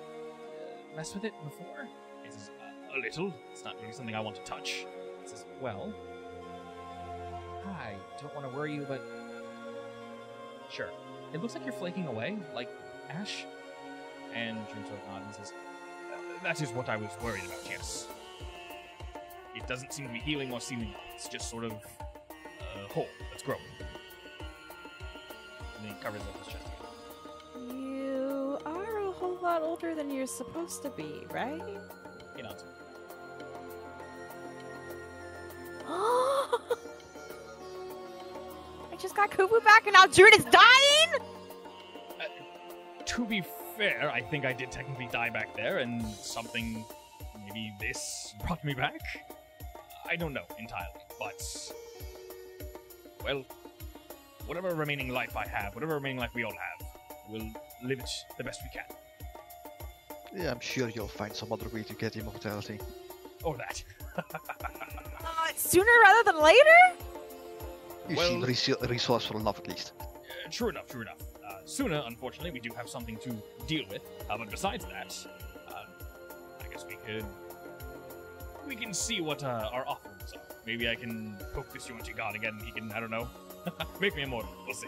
Speaker 1: messed with it before?" He says, "A little. It's not really something I want to touch." He says, "Well, I don't want to worry you, but sure. It looks like you're flaking away, like ash." And turns to Nod and says, "That is what I was worried about, yes. It doesn't seem to be healing or sealing up. It's just sort of a hole that's growing." And then he covers up his chest.
Speaker 4: You are a whole lot older than you're supposed to be, right?
Speaker 1: He nods.
Speaker 4: I just got Kovu back and now June is dying?
Speaker 1: To be fair, I think I did technically die back there, and something, maybe this, brought me back? I don't know entirely, but... well, whatever remaining life I have, whatever remaining life we all have, we'll live it the best we can.
Speaker 2: Yeah, I'm sure you'll find some other way to get immortality.
Speaker 1: Or that.
Speaker 4: Sooner rather than later?
Speaker 2: You
Speaker 5: Well-
Speaker 2: seem resourceful enough, at least.
Speaker 5: True enough, true enough. Sooner, unfortunately, we do have something to deal with. But besides that, I guess we can see what our offerings are. Maybe I can poke this Unity god again. He can, I don't know, make me immortal. We'll see.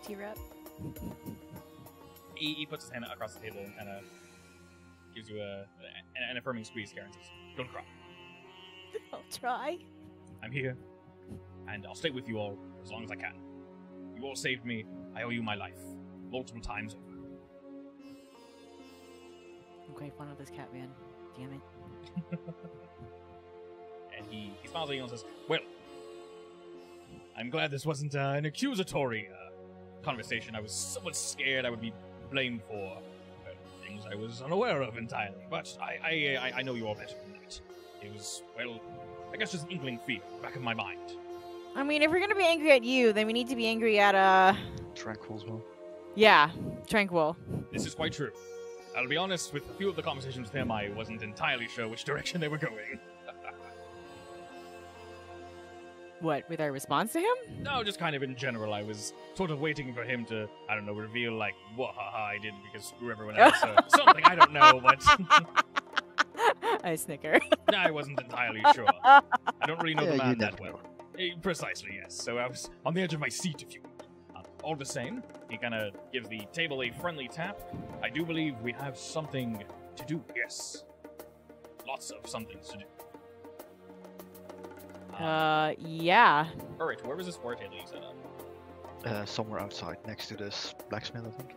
Speaker 4: T-Rep.
Speaker 1: He puts his hand across the table and kind of gives you an affirming squeeze, Karen says, "Don't cry.
Speaker 4: I'll try.
Speaker 5: I'm here, and I'll stay with you all as long as I can. You all saved me. I owe you my life. Multiple times over.
Speaker 4: I'm quite fond of this cat, man. Damn it.
Speaker 1: And he smiles at you and says, "Well,
Speaker 5: I'm glad this wasn't an accusatory conversation. I was somewhat scared I would be blamed for things I was unaware of entirely. But I know you all better than that. It was, well, I guess just an inkling fear back of my mind.
Speaker 4: I mean, if we're gonna be angry at you, then we need to be angry at,
Speaker 2: Tranquil as well.
Speaker 4: yeah, Tranquil.
Speaker 5: This is quite true. I'll be honest, with a few of the conversations with him, I wasn't entirely sure which direction they were going.
Speaker 4: What, with our response to him?
Speaker 5: No, just kind of in general. I was sort of waiting for him to, I don't know, reveal, like, what I did because screw everyone else. Or something, I don't know, but
Speaker 4: I snicker.
Speaker 5: I wasn't entirely sure. I don't really know the
Speaker 2: you
Speaker 5: man
Speaker 2: never
Speaker 5: that well.
Speaker 2: know.
Speaker 5: Precisely, yes. So I was on the edge of my seat, if you will. All the same, he kind of gives the table a friendly tap. I do believe we have something to do, yes. Lots of somethings to do.
Speaker 4: Yeah.
Speaker 1: Alright, where was this war table you set up?
Speaker 2: Somewhere outside, next to this blacksmith, I think.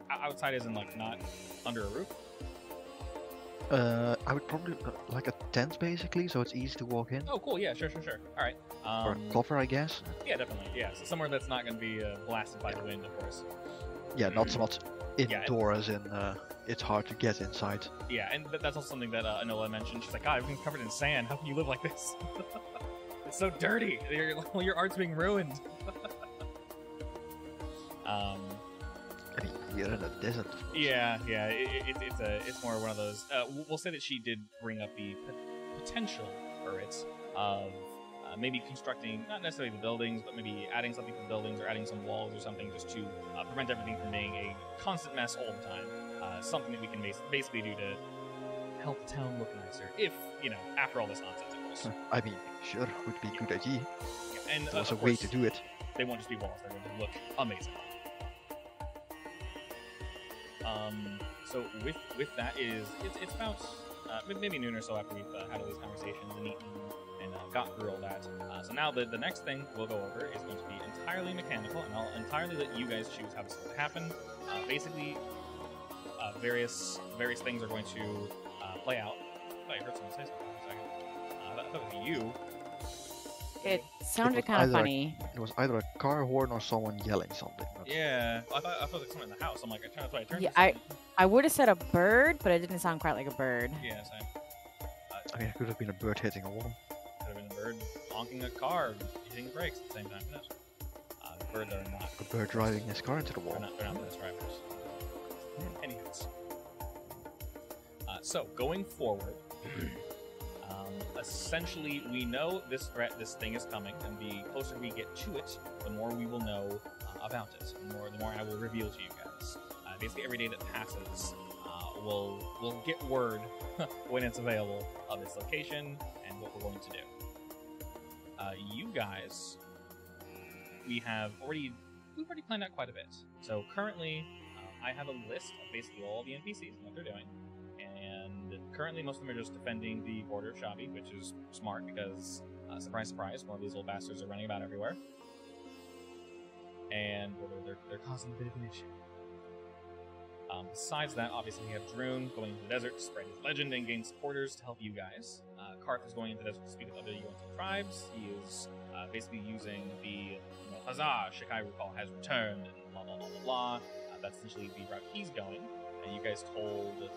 Speaker 1: Outside is in, like, not under a roof?
Speaker 2: I would probably like a tent, basically, so it's easy to walk in.
Speaker 1: Oh, cool, yeah, sure. Alright.
Speaker 2: Or a cover, I guess.
Speaker 1: Yeah, definitely, yeah. So somewhere that's not going to be blasted by the wind, of course.
Speaker 2: Yeah, not so much
Speaker 1: Yeah,
Speaker 2: indoors, in it's hard to get inside.
Speaker 1: Yeah, and that's also something that Anola mentioned. She's like, God, everything's covered in sand. How can you live like this? It's so dirty. Your art's being ruined.
Speaker 2: I mean, you're in a desert.
Speaker 1: Yeah. It's more one of those. We'll say that she did bring up the potential for it of maybe constructing not necessarily the buildings, but maybe adding something to the buildings or adding some walls or something just to prevent everything from being a constant mess all the time. Something that we can basically do to help the town look nicer. If after all this nonsense, of course.
Speaker 2: I mean, sure, would be a good idea.
Speaker 1: Yeah, and
Speaker 2: There's
Speaker 1: of
Speaker 2: a way
Speaker 1: course,
Speaker 2: to do it.
Speaker 1: they won't just be walls; they're going to look amazing. So with that is it's about maybe noon or so after we've had all these conversations and eaten and got through all that. So now the next thing we'll go over is going to be entirely mechanical, and I'll entirely let you guys choose how this is going to happen. Basically, various things are going to play out. I thought I heard someone say something for a second. I thought it was you.
Speaker 4: It sounded
Speaker 2: was
Speaker 4: kind of
Speaker 2: either-
Speaker 4: funny.
Speaker 2: It was either a car horn or someone yelling something. but-
Speaker 1: Yeah, I thought there was someone in the house. I'm like, that's why I turned.
Speaker 4: Yeah,
Speaker 1: to someone.
Speaker 4: I would have said a bird, but it didn't sound quite like a bird.
Speaker 1: Yeah, same.
Speaker 2: I mean, it could have been a bird hitting a wall.
Speaker 1: Could have been a bird honking a car, hitting the brakes at the same time. Who knows? Birds are not.
Speaker 2: A bird driving his car into the wall.
Speaker 1: They're not best drivers. Anyways. So, going forward, essentially, we know this thing is coming, and the closer we get to it, the more we will know about it. The more I will reveal to you guys. Basically, every day that passes, we'll get word when it's available of its location and what we're going to do. You guys, we've already planned out quite a bit. So currently, I have a list of basically all the NPCs and what they're doing. And currently, most of them are just defending the border of Chabi, which is smart because, surprise, surprise, more of these little bastards are running about everywhere. And they're causing a bit of an issue. Besides that, obviously, we have Droon going into the desert to spread his legend and gain supporters to help you guys. Karth is going into the desert to speak with other Unity tribes. He is basically using the Huzzah, Shikai recall has returned, and blah blah blah blah blah. That's essentially the route he's going. And you guys told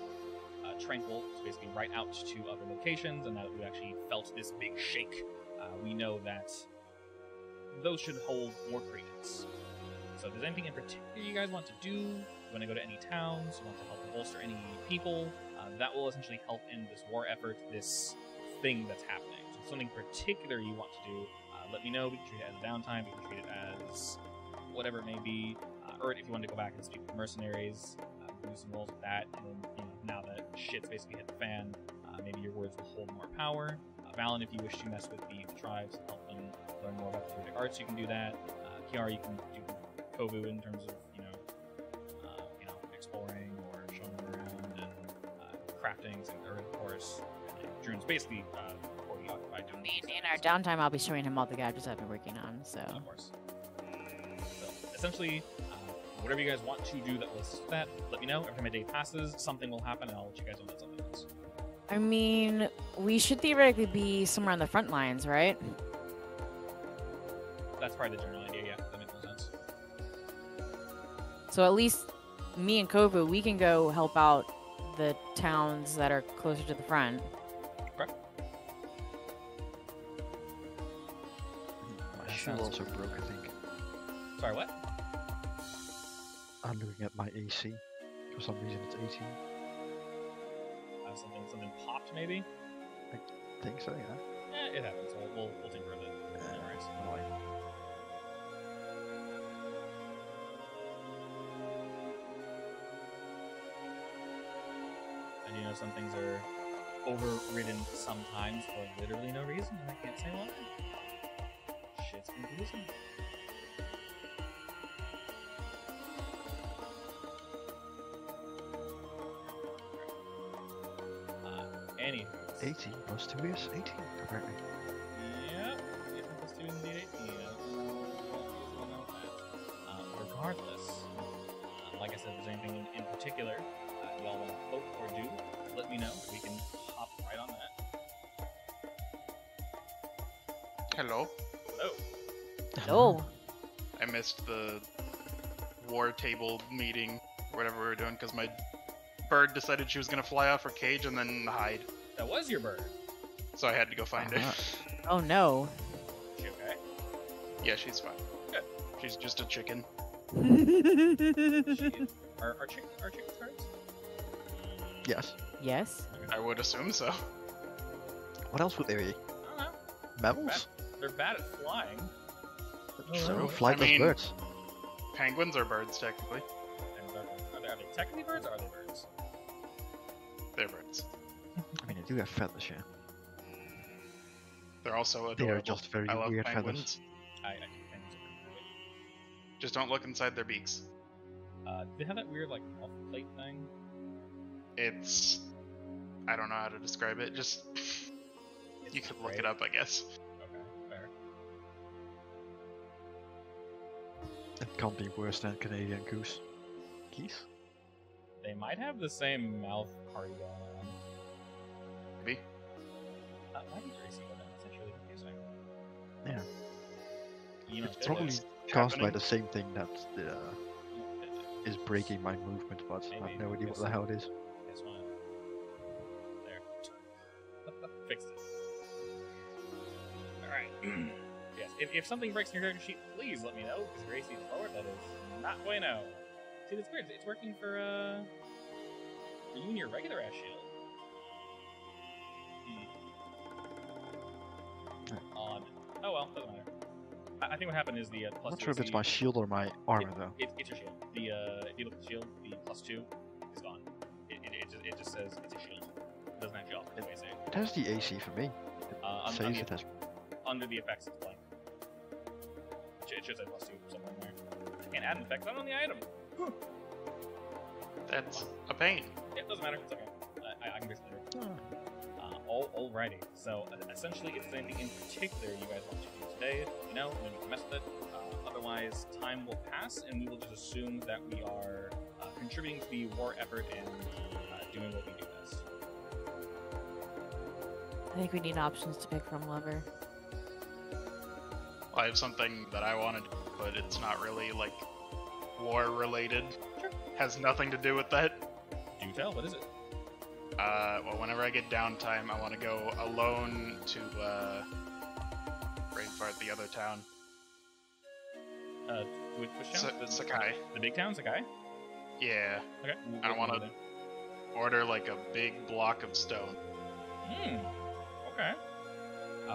Speaker 1: Tranquil to basically write out to other locations, and now that we've actually felt this big shake, we know that those should hold more credence. So if there's anything in particular you guys want to do, you want to go to any towns, you want to help bolster any people, that will essentially help in this war effort, this thing that's happening. So if something particular you want to do, let me know. We can treat it as a downtime. We can treat it as whatever it may be. Or if you want to go back and speak with mercenaries, do some roles with that. And then, now that shit's basically hit the fan, maybe your words will hold more power. Valen, if you wish to mess with the tribes and help them learn more about the druidic arts, you can do that. Kiara, you can do Kovu in terms of, exploring or showing them around and crafting, or of course, Drune's basically already occupied doing
Speaker 4: In our downtime, I'll be showing him all the gadgets I've been working on, so...
Speaker 1: Of course. So, essentially, whatever you guys want to do that will assist with that, let me know. Every time a day passes, something will happen, and I'll let you guys know that something else.
Speaker 4: I mean, we should theoretically be somewhere on the front lines, right?
Speaker 1: That's probably the general idea, yeah. That makes no sense.
Speaker 4: So at least me and Kovu, we can go help out the towns that are closer to the front.
Speaker 1: Correct.
Speaker 2: My shield also broke, I think.
Speaker 1: Sorry, what?
Speaker 2: I'm looking at my AC. For some reason it's 18.
Speaker 1: Something popped, maybe?
Speaker 2: I think so, yeah.
Speaker 1: It happens. We'll take care of it. Alright. And some things are overridden sometimes for literally no reason, and I can't say why. Shit's confusing. Anyways.
Speaker 2: 18 plus 2 is 18, apparently.
Speaker 1: Yep, 18 plus 2 is indeed 18. Regardless, like I said, if there's anything in particular y'all want to hope or do, let me know. We can hop right on that.
Speaker 3: Hello.
Speaker 1: Hello.
Speaker 4: Oh.
Speaker 3: I missed the war table meeting, whatever we were doing, because my bird decided she was going to fly off her cage and then hide.
Speaker 1: That was your bird.
Speaker 3: So I had to go find her.
Speaker 4: Oh no.
Speaker 1: Is she okay?
Speaker 3: Yeah, she's fine.
Speaker 1: Good.
Speaker 3: She's just a chicken.
Speaker 1: Are chickens birds?
Speaker 2: Yes.
Speaker 4: Yes.
Speaker 3: I would assume so.
Speaker 2: What else would they be?
Speaker 1: I don't know.
Speaker 2: Mammals?
Speaker 1: They're bad at flying.
Speaker 2: So, flightless birds.
Speaker 3: Penguins are birds, technically.
Speaker 1: Are they technically birds, or are they birds?
Speaker 3: They're birds.
Speaker 2: I mean, they do have feathers, yeah.
Speaker 3: They're also adorable.
Speaker 2: They are just very
Speaker 3: I love
Speaker 2: weird
Speaker 3: penguins.
Speaker 2: feathers.
Speaker 1: I think penguins are pretty cool.
Speaker 3: Just don't look inside their beaks.
Speaker 1: Do they have that weird, mouth plate thing?
Speaker 3: It's... I don't know how to describe it. Just... you could look it up, I guess.
Speaker 1: Okay, fair.
Speaker 2: It can't be worse than Canadian goose. Geese?
Speaker 1: They might have the same mouth party going on.
Speaker 3: Maybe.
Speaker 1: Why did Gracie go down? That's actually confusing.
Speaker 2: Yeah.
Speaker 1: It's
Speaker 2: Probably
Speaker 3: is
Speaker 2: caused by
Speaker 3: happening.
Speaker 2: the same thing that is breaking my movement, but I have no idea what the hell it is.
Speaker 1: Guess what? There. Fixed it. Alright. Yes, if something breaks in your character sheet, please let me know, because Gracie's forward, that is not bueno. See, that's weird. It's working for you and your regular ass shield. Odd. Oh well, doesn't matter. I think what happened is the plus
Speaker 2: I'm not
Speaker 1: 2
Speaker 2: sure if it's
Speaker 1: AC
Speaker 2: my shield or my armor, though.
Speaker 1: It's your shield. If you look at the shield, the plus 2 is gone. It just says it's a shield. It doesn't actually offer the AC.
Speaker 2: It has the AC for me. It says it has.
Speaker 1: Under the effects, it's blank. It should say plus 2 somewhere in there. I can't add an effect, not on the item.
Speaker 3: That's a pain.
Speaker 1: It doesn't matter, it's okay. I can fix it later. Alrighty, so essentially, if there's anything in particular you guys want to do today, then we can mess with it. Otherwise, time will pass, and we will just assume that we are contributing to the war effort and doing what we do best.
Speaker 4: I think we need options to pick from, Lover.
Speaker 3: I have something that I wanted to do, but it's not really, war related.
Speaker 1: Sure.
Speaker 3: Has nothing to do with that.
Speaker 1: Do tell, what is it?
Speaker 3: Well, whenever I get downtime, I want to go alone to, Brainfart, the other town.
Speaker 1: Which town?
Speaker 3: Sakai.
Speaker 1: The big town, Sakai?
Speaker 3: Yeah.
Speaker 1: Okay.
Speaker 3: I don't want to order like a big block of stone.
Speaker 1: Hmm. Okay.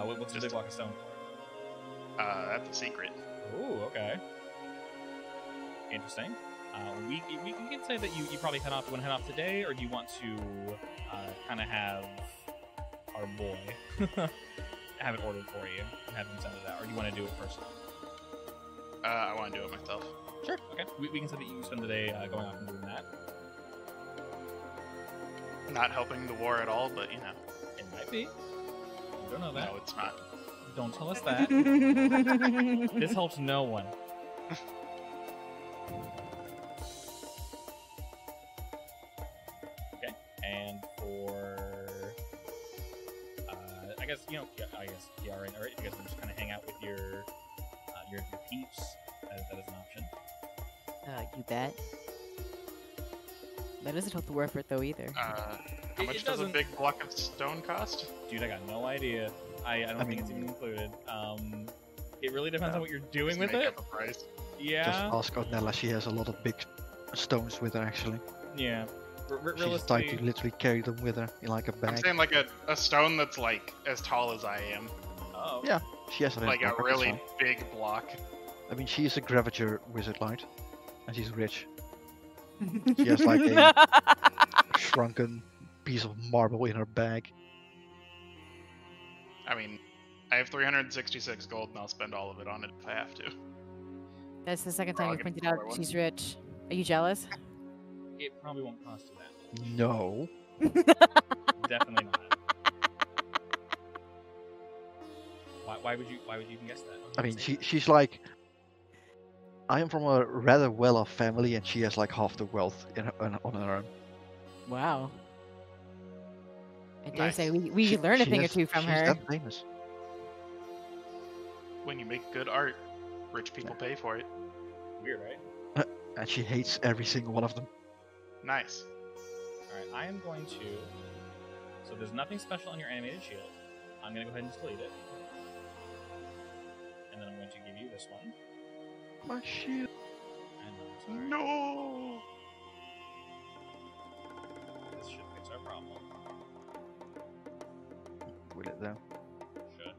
Speaker 1: What's the big block of stone for?
Speaker 3: That's a secret.
Speaker 1: Ooh, okay. Interesting. We can say that you probably want to head off today, or do you want to kind of have our boy have it ordered for you and have him send it out, or do you want to do it first?
Speaker 3: I want to do it myself.
Speaker 1: Sure. Okay. We can say that you spend the day going off and doing that.
Speaker 3: Not helping the war at all, but you know.
Speaker 1: It might be. You don't know that.
Speaker 3: No, it's not.
Speaker 1: Don't tell us that. This helps no one. Okay. And for I guess you are right. You guys can just kind of hang out with your peeps. That is an option.
Speaker 4: You bet. That doesn't help the war effort though either.
Speaker 3: How much does a big block of stone cost?
Speaker 1: Dude, I got no idea. I don't think it's even included. It really depends on what you're doing with it. Yeah.
Speaker 2: Just ask Ornella, she has a lot of big stones with her actually.
Speaker 1: Yeah.
Speaker 2: She's like to literally carry them with her in like a bag.
Speaker 3: I'm saying like a stone that's like as tall as I am.
Speaker 1: Oh.
Speaker 2: Yeah, she has it in
Speaker 3: like
Speaker 2: her
Speaker 3: a
Speaker 2: pocket,
Speaker 3: really
Speaker 2: so.
Speaker 3: big block.
Speaker 2: I mean, she is a Gravager wizard light, and she's rich. She has like a shrunken piece of marble in her bag.
Speaker 3: I mean, I have 366 gold, and I'll spend all of it on it if I have to.
Speaker 4: That's the second
Speaker 3: We're all
Speaker 4: time you
Speaker 3: getting
Speaker 4: pointed out
Speaker 3: another one.
Speaker 4: she's rich. Are you jealous?
Speaker 1: It probably won't cost you that.
Speaker 2: No.
Speaker 1: Definitely not. Why would you even guess that?
Speaker 2: I mean, she's like, I am from a rather well-off family, and she has like half the wealth on her own.
Speaker 4: Wow. I dare
Speaker 3: Nice.
Speaker 4: say we learn a thing or two from
Speaker 2: she's
Speaker 4: her.
Speaker 2: that famous.
Speaker 3: When you make good art, rich people pay for it.
Speaker 1: Weird, right?
Speaker 2: And she hates every single one of them.
Speaker 3: Nice.
Speaker 1: Alright, I am going to... So there's nothing special on your animated shield. I'm going to go ahead and delete it. And then I'm going to give you this one.
Speaker 2: My shield.
Speaker 1: And I'm sorry.
Speaker 3: No.
Speaker 1: This should fix our problem.
Speaker 2: Will it though?
Speaker 1: Should.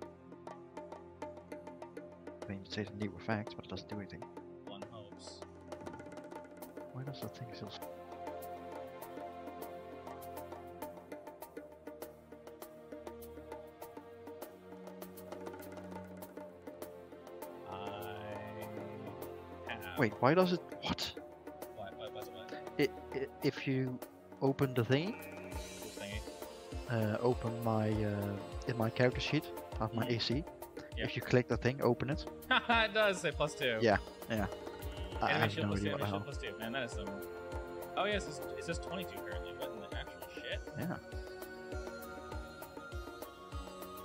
Speaker 2: I mean, it says a new effect, but it doesn't do anything.
Speaker 1: One hopes.
Speaker 2: Why does that thing still? Wait, why does it? What?
Speaker 1: What?
Speaker 2: If you open the thingy,
Speaker 1: This thingy?
Speaker 2: open my in my character sheet, I have my AC.
Speaker 1: Yeah.
Speaker 2: If you click the thing, open it.
Speaker 1: Haha, it does say +2.
Speaker 2: Yeah, yeah. I
Speaker 1: Anime
Speaker 2: have
Speaker 1: shield
Speaker 2: no
Speaker 1: +2,
Speaker 2: idea what the
Speaker 1: anime
Speaker 2: hell.
Speaker 1: shield +2. Man, that is some... Oh yeah, it says 22 currently, but in the actual shit,
Speaker 2: Yeah.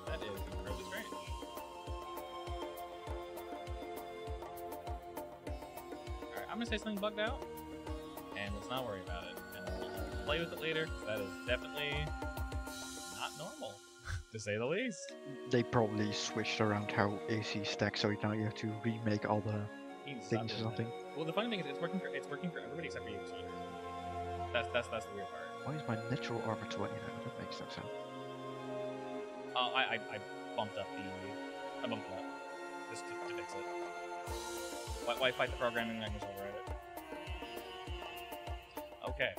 Speaker 1: that is incredibly strange. Alright, I'm gonna say something bugged out, and let's not worry about it. And we'll play with it later, 'cause that is definitely not normal, to say the least.
Speaker 2: They probably switched around how AC stacks, so now you have to remake all the
Speaker 1: You can stop
Speaker 2: things or
Speaker 1: doing
Speaker 2: something.
Speaker 1: that. Well, the funny thing is, it's working for everybody except for you, so that's the weird part.
Speaker 2: Why is my natural armor 20 now? That makes no sense.
Speaker 1: I bumped up I bumped it up just to fix it. Why fight the programming language over it? Okay,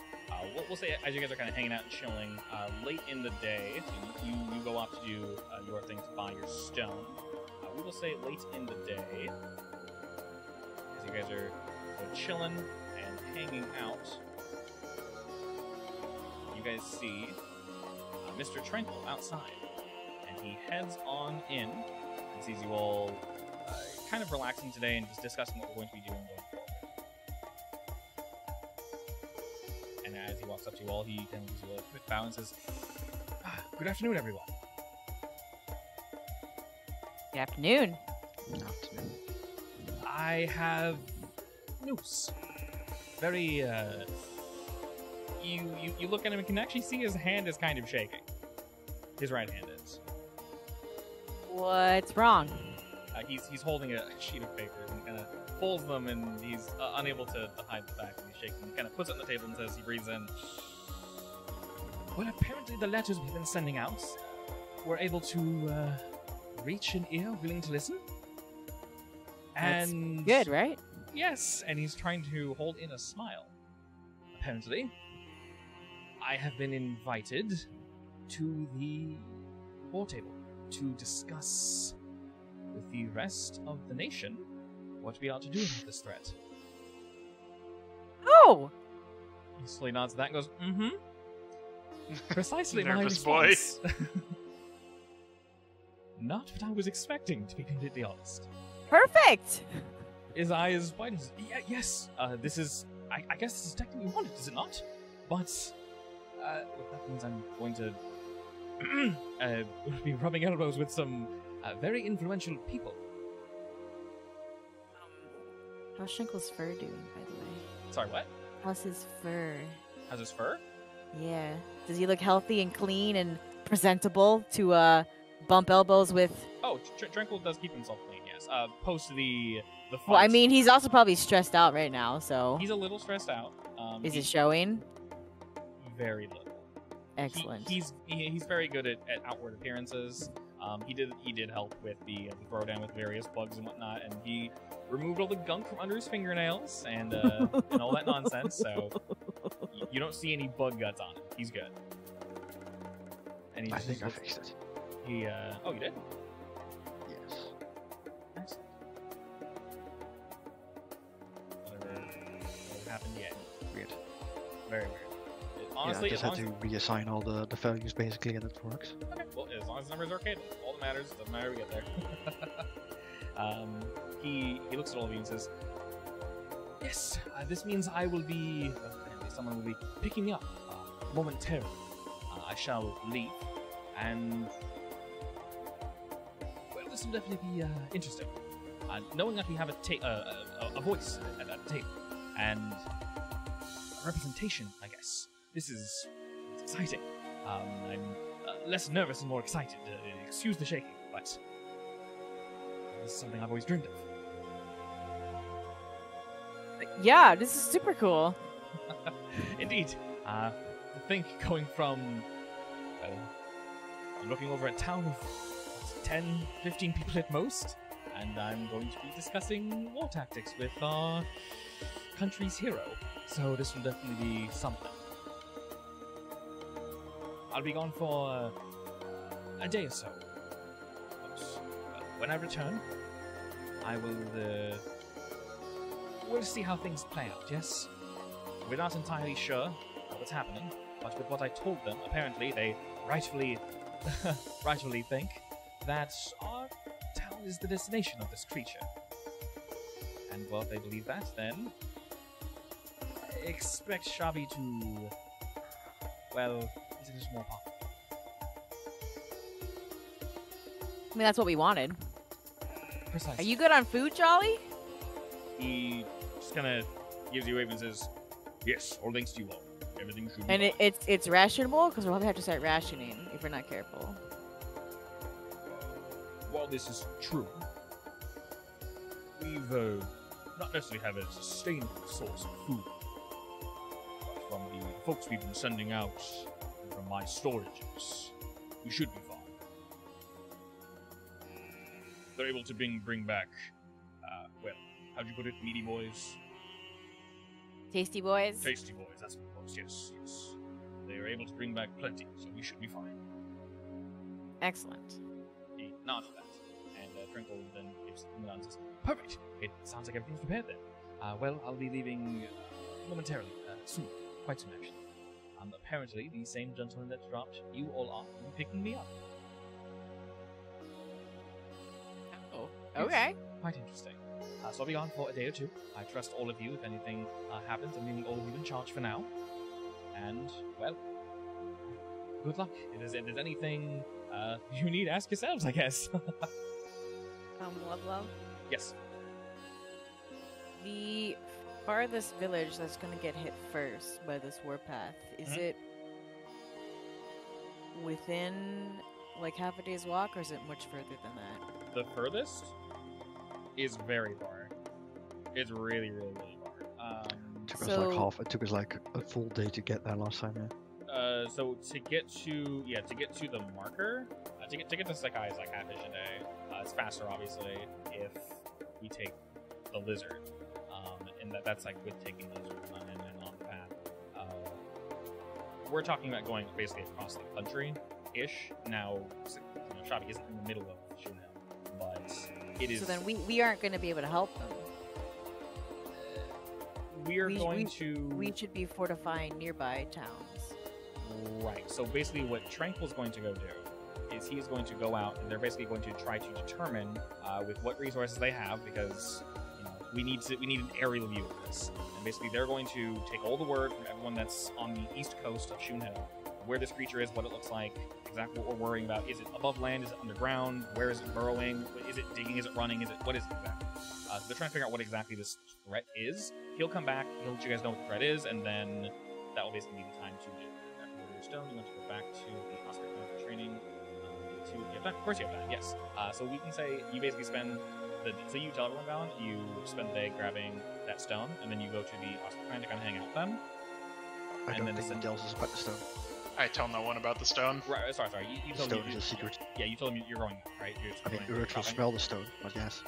Speaker 1: we'll say as you guys are kind of hanging out and chilling, late in the day, so you go off to do your thing to buy your stone. We will say late in the day, as you guys are chilling and hanging out, you guys see Mr. Tranquil outside, and he heads on in and sees you all kind of relaxing today and just discussing what we're going to be doing going forward. And as he walks up to you all, he kind of gives you a quick bow and says, "Good afternoon, everyone."
Speaker 4: Good afternoon.
Speaker 2: Afternoon.
Speaker 1: I have news. Very, you look at him and can actually see his hand is kind of shaking. His right hand is.
Speaker 4: What's wrong?
Speaker 1: He's holding a sheet of paper and kind of folds them, and he's unable to hide the fact that he's shaking. He kind of puts it on the table and says, he breathes in.
Speaker 5: Well, apparently the letters we've been sending out were able to reach an ear willing to listen.
Speaker 4: That's
Speaker 5: And
Speaker 4: good, right?
Speaker 5: yes, and he's trying to hold in a smile. Apparently, I have been invited to the war table to discuss with the rest of the nation what we ought to do about this threat.
Speaker 4: Oh!
Speaker 5: He slowly nods to that and goes, mm-hmm. Precisely my
Speaker 3: Nervous boy.
Speaker 5: response. Not what I was expecting, to be completely honest.
Speaker 4: Perfect!
Speaker 5: His eyes widen. Yeah, yes, this is... I guess this is technically wanted, is it not? But, well, that means I'm going to be rubbing elbows with some very influential people.
Speaker 4: How's Shinkle's fur doing, by the way?
Speaker 5: Sorry, what?
Speaker 4: How's his fur?
Speaker 5: How's his fur?
Speaker 4: Yeah. Does he look healthy and clean and presentable to bump elbows with?
Speaker 5: Oh, Tranquil does keep himself clean, yes. Post the fight.
Speaker 4: Well, I mean, he's also probably stressed out right now, so.
Speaker 5: He's a little stressed out.
Speaker 4: Is it showing?
Speaker 5: Very little.
Speaker 4: Excellent.
Speaker 5: He's very good at outward appearances. He did help with the throwdown with various bugs and whatnot, and he removed all the gunk from under his fingernails and all that nonsense. So you don't see any bug guts on him. He's good. And he
Speaker 2: I
Speaker 5: just
Speaker 2: think I
Speaker 5: looks-
Speaker 2: fixed it.
Speaker 5: He oh, you did?
Speaker 2: Yes.
Speaker 5: Excellent. Whatever happened yet?
Speaker 2: Weird.
Speaker 5: Very weird. Honestly,
Speaker 2: yeah, I
Speaker 5: as
Speaker 2: just had
Speaker 5: long
Speaker 2: to reassign all the values basically, and it works.
Speaker 5: Okay, well, as long as the numbers are okay, that's all that matters. Doesn't matter we get there. He looks at all of you and says, "Yes, this means I will be. Someone will be picking me up momentarily. I shall leave, and well, this will definitely be interesting. Knowing that we have a voice at that table and representation, I guess." This is exciting. I'm less nervous and more excited. Excuse the shaking, but this is something I've always dreamed of.
Speaker 4: Yeah, this is super cool.
Speaker 5: Indeed. To think going from, well, I'm looking over a town of 10, 15 people at most, and I'm going to be discussing war tactics with our country's hero. So this will definitely be something. I'll be gone for a day or so. But when I return, I will we'll see how things play out, yes? We're not entirely sure what's happening, but with what I told them, apparently they rightfully think that our town is the destination of this creature. And well, if they believe that, then expect Chabi to, well, is a little more popular.
Speaker 4: I mean, that's what we wanted.
Speaker 5: Precisely.
Speaker 4: Are you good on food, Jolly?
Speaker 5: He just kind of gives you a wave and says, "Yes, all thanks to you all. Everything should be
Speaker 4: And
Speaker 5: fine."
Speaker 4: it's rationable? Because we'll probably have to start rationing if we're not careful.
Speaker 5: While this is true, we've not necessarily have a sustainable source of food. But from the folks we've been sending out, and from my storages, we should be fine. They're able to bring back, well, how'd you put it? Meaty boys?
Speaker 4: Tasty boys?
Speaker 5: Tasty boys, that's what it was, yes. They are able to bring back plenty, so we should be fine.
Speaker 4: Excellent.
Speaker 5: He nods at that, and Trinkle then gives him an answer. Perfect! It sounds like everything's prepared then. Well, I'll be leaving momentarily, soon. Quite soon, actually. Apparently, the same gentleman that dropped you all off will be picking me up.
Speaker 4: Oh,
Speaker 5: Yes.
Speaker 4: okay.
Speaker 5: Quite interesting. So I'll be on for a day or two. I trust all of you. If anything happens, I'm leaving all of you in charge for now. And, well, good luck. If there's anything you need, ask yourselves, I guess.
Speaker 4: Love.
Speaker 5: Yes.
Speaker 4: The farthest village that's going to get hit first by this warpath, is it within, like, half a day's walk, or is it much further than that?
Speaker 5: The furthest is very far. It's really, really, really far.
Speaker 2: It took us like a full day to get there last time, yeah.
Speaker 1: So to get to the marker, to get to Sakai is like half-ish a day. It's faster, obviously, if we take the lizard, and that's like with taking the lizard and on the path. We're talking about going basically across the country-ish. Now, Chabi isn't in the middle of Shunhill, but it is.
Speaker 4: So then we aren't going to be able to help them.
Speaker 1: We
Speaker 4: should be fortifying nearby towns.
Speaker 1: Right. So basically, what Tranquil's going to go do is he's going to go out, and they're basically going to try to determine with what resources they have, because we need an aerial view of this. And basically, they're going to take all the word from everyone that's on the east coast of Shunhill, where this creature is, what it looks like, exactly what we're worrying about. Is it above land? Is it underground? Where is it burrowing? Is it digging? Is it running? What is it exactly? So they're trying to figure out what exactly this threat is. He'll come back, he'll let you guys know what the threat is, and then that will basically be the time to do your stone. You want to go back to the Oscar for training. You have time? Of course you have time, yes. So we can say you basically spend so you tell everyone, Valen, you spend the day grabbing that stone, and then you go to the Oscar to kind of hang out with them.
Speaker 2: I don't think he tells us about the stone.
Speaker 3: I tell no one about the stone.
Speaker 1: Right, sorry. You told
Speaker 2: stone
Speaker 1: me
Speaker 2: is a secret.
Speaker 1: Yeah, you told me you're going up, right?
Speaker 2: I mean, Urge will smell the stone, but yes.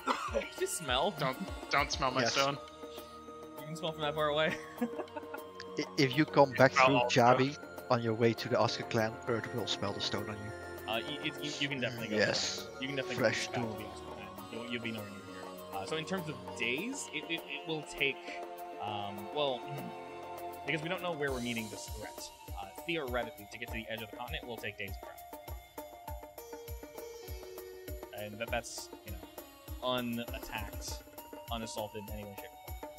Speaker 1: Just smell?
Speaker 3: Don't smell my stone.
Speaker 1: You can smell from that far away.
Speaker 2: If you come back through Chabi on your way to the Oscar clan, Urge will smell the stone on you.
Speaker 1: You can definitely go.
Speaker 2: Yes.
Speaker 1: You can definitely
Speaker 2: fresh
Speaker 1: go to the Oscar clan. You'll be nowhere near here. So in terms of days, it will take, because we don't know where we're meeting this threat. Theoretically, to get to the edge of the continent will take days per hour. And that's, unattacked, unassaulted in any way, shape, or form.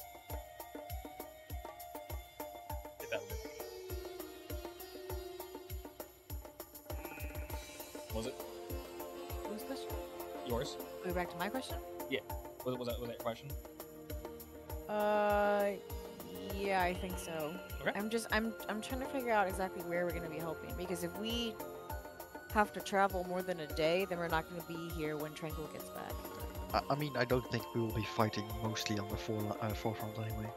Speaker 1: If that would be. Was it?
Speaker 4: Whose question?
Speaker 1: Yours?
Speaker 4: Are we back to my question?
Speaker 1: Yeah. Was that your question?
Speaker 4: Yeah, I think so.
Speaker 1: Okay.
Speaker 4: I'm trying to figure out exactly where we're going to be helping, because if we have to travel more than a day, then we're not going to be here when Tranquil gets back.
Speaker 2: I mean, I don't think we will be fighting mostly on the forefront anyway.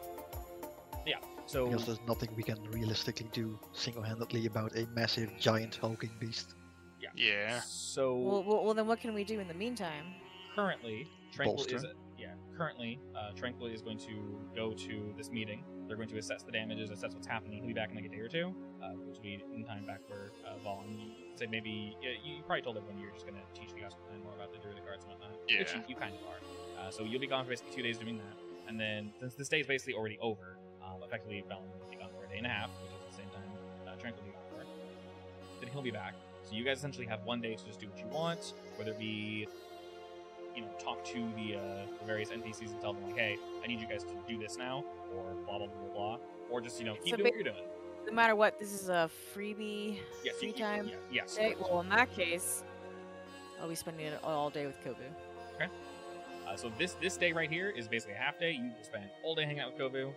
Speaker 1: Yeah, so...
Speaker 2: Because there's nothing we can realistically do single-handedly about a massive, giant, hulking beast.
Speaker 3: Yeah.
Speaker 1: So...
Speaker 4: Well, then what can we do in the meantime?
Speaker 1: Currently, Tranquil
Speaker 2: Bolster.
Speaker 1: Tranquil is going to go to this meeting. They're going to assess the damages, assess what's happening. He'll be back in like a day or two, which will be in time back for Vaughn. You say maybe you probably told everyone you're just going to teach the Oscar clan more about the druidic arts and whatnot.
Speaker 3: Yeah.
Speaker 1: Which you kind of are. So you'll be gone for basically 2 days doing that, and then since this day is basically already over, effectively Vaughn will be gone for a day and a half, which is the same time Tranquil will be gone for. Then he'll be back. So you guys essentially have 1 day to just do what you want, whether it be talk to the various NPCs and tell them, like, hey, I need you guys to do this now, or blah, blah, blah, blah, or just, keep doing what you're doing.
Speaker 4: No matter what, this is a freebie,
Speaker 1: Yes,
Speaker 4: free time
Speaker 1: yes.
Speaker 4: day? Well, in that case, I'll be spending it all day with Kobu.
Speaker 1: Okay. So this day right here is basically a half day. You will spend all day hanging out with Kobu.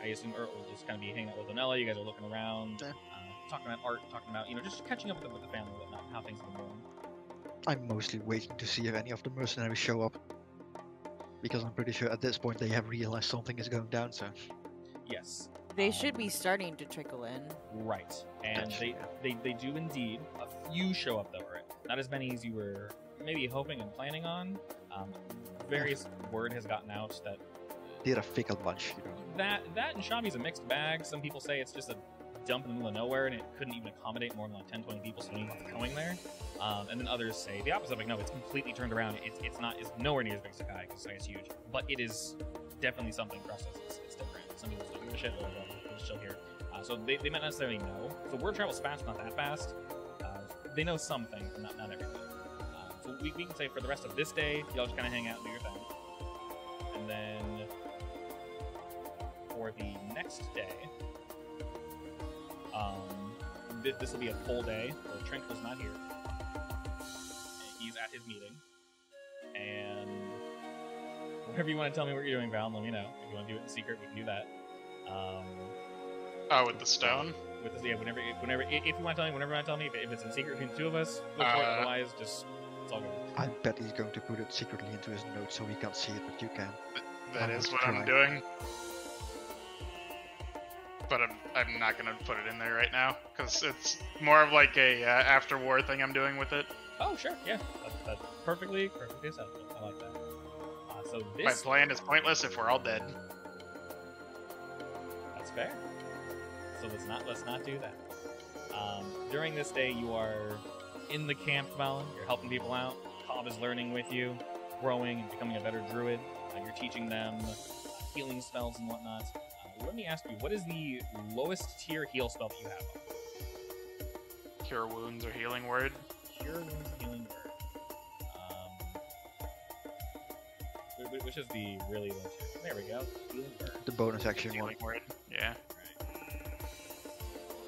Speaker 1: I assume Urt will just kind of be hanging out with Donella. You guys are looking around, talking about art, talking about, just catching up with the family and whatnot, how things have been going.
Speaker 2: I'm mostly waiting to see if any of the mercenaries show up. Because I'm pretty sure at this point they have realized something is going down, so...
Speaker 1: Yes.
Speaker 4: They should be starting to trickle in.
Speaker 1: Right. And they do indeed. A few show up, though, right? Not as many as you were maybe hoping and planning on. Various word has gotten out that...
Speaker 2: They're a fickle bunch,
Speaker 1: That and Chabi's a mixed bag. Some people say it's just a dump in the middle of nowhere and it couldn't even accommodate more than like 10, 20 people, so you don't even going there. And then others say the opposite, like, no, it's completely turned around. It's nowhere near as big as Sakai, because Sakai's huge. But it is definitely something for us. It's different. Some people still give a shit, but we'll just chill here. So they might not necessarily know. So word travels fast, not that fast. They know some things, but not everything. So we can say for the rest of this day, y'all just kind of hang out and do your thing. And then for the next day, this will be a full day where Tranquil's not here. He's at his meeting. And whenever you want to tell me what you're doing, Val, let me know. If you want to do it in secret, we can do that.
Speaker 3: With the stone?
Speaker 1: If you want to tell me, whenever you want to tell me, if it's in secret between the two of us, go for it. Otherwise, just, it's all good.
Speaker 2: I bet he's going to put it secretly into his notes so he can't see it, but you can.
Speaker 3: That is what I'm doing. but I'm not gonna put it in there right now because it's more of like a after-war thing I'm doing with it.
Speaker 1: Oh, sure, yeah. That's perfectly acceptable. I like that. So this...
Speaker 3: My plan is pointless if we're all dead.
Speaker 1: That's fair. So let's not do that. During this day, you are in the camp, Valen. You're helping people out. Cobb is learning with you, growing and becoming a better druid. You're teaching them healing spells and whatnot. Let me ask you, what is the lowest tier heal spell that you have?
Speaker 3: Cure wounds or healing word.
Speaker 1: Cure wounds, healing word. Which is the really low tier? There we go. Healing word.
Speaker 2: The bonus action one.
Speaker 3: Healing word. Yeah.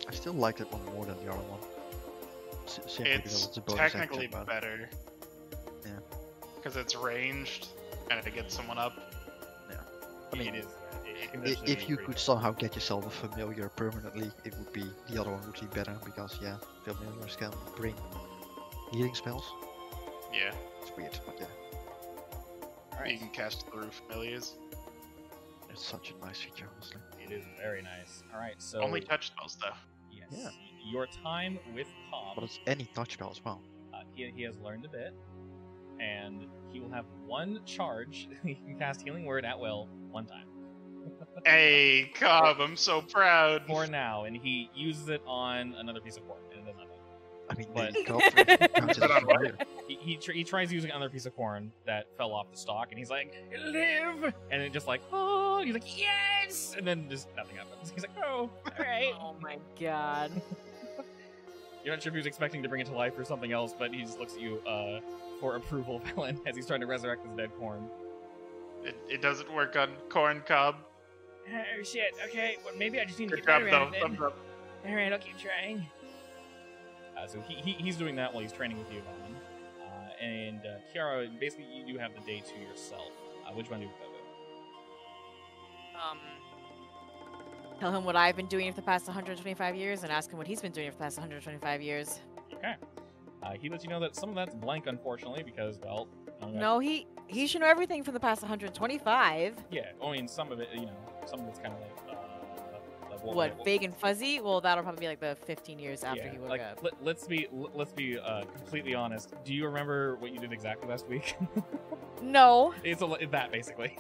Speaker 2: I still like that one more than the other one. Simply because
Speaker 3: It's
Speaker 2: it's a bonus
Speaker 3: technically
Speaker 2: action, but
Speaker 3: better.
Speaker 2: Yeah.
Speaker 3: Because it's ranged and it gets someone up.
Speaker 2: I mean,
Speaker 1: it is. It can actually
Speaker 2: if
Speaker 1: be
Speaker 2: you
Speaker 1: pretty
Speaker 2: could
Speaker 1: good.
Speaker 2: somehow get yourself a familiar permanently, it would be the other one would be better because yeah, familiars can bring healing spells.
Speaker 3: Yeah.
Speaker 2: It's weird, but yeah,
Speaker 3: You can cast through familiars.
Speaker 2: it's such a nice feature, honestly.
Speaker 1: It is very nice. All right, so
Speaker 3: Only touch spells though.
Speaker 1: yes,
Speaker 2: Yeah.
Speaker 1: your time with Cobb.
Speaker 2: But it's any touch spell as well.
Speaker 1: He has learned a bit, and he will have one charge. He can cast Healing Word at will one time.
Speaker 3: Hey, Cobb, I'm so proud.
Speaker 1: For now, and he uses it on another piece of corn, and it does nothing.
Speaker 2: I mean,
Speaker 1: But-
Speaker 2: the goblin counts as
Speaker 3: But on what?
Speaker 2: familiar.
Speaker 1: He tries using another piece of corn that fell off the stalk, and he's like, "Live!" And it just like, oh, he's like, "Yes!" And then just nothing happens. He's like, "Oh, all right."
Speaker 4: Oh my god.
Speaker 1: You're not sure if he was expecting to bring it to life or something else, but he just looks at you for approval, Valen, as he's trying to resurrect his dead corn.
Speaker 3: It doesn't work on corn, Cobb.
Speaker 1: Oh shit! Okay, well, maybe I just need to
Speaker 3: Good
Speaker 1: get
Speaker 3: job
Speaker 1: better
Speaker 3: though.
Speaker 1: at it.
Speaker 3: Thumbs up.
Speaker 1: All right, I'll keep trying. So he's doing that while he's training with you, Valen. And Kiara, basically, you do have the day to yourself. Which one do you go with?
Speaker 4: Tell him what I've been doing for the past 125 years and ask him what he's been doing for the past 125 years.
Speaker 1: Okay. He lets you know that some of that's blank, unfortunately, because, well...
Speaker 4: No, he should know everything from the past 125.
Speaker 1: Yeah, I mean, some of it, some of it's kind of like
Speaker 4: What, vague and fuzzy? Well, that'll probably be like the 15 years after he woke
Speaker 1: like,
Speaker 4: up.
Speaker 1: let's be completely honest. Do you remember what you did exactly last week?
Speaker 4: No.
Speaker 1: It's that, basically.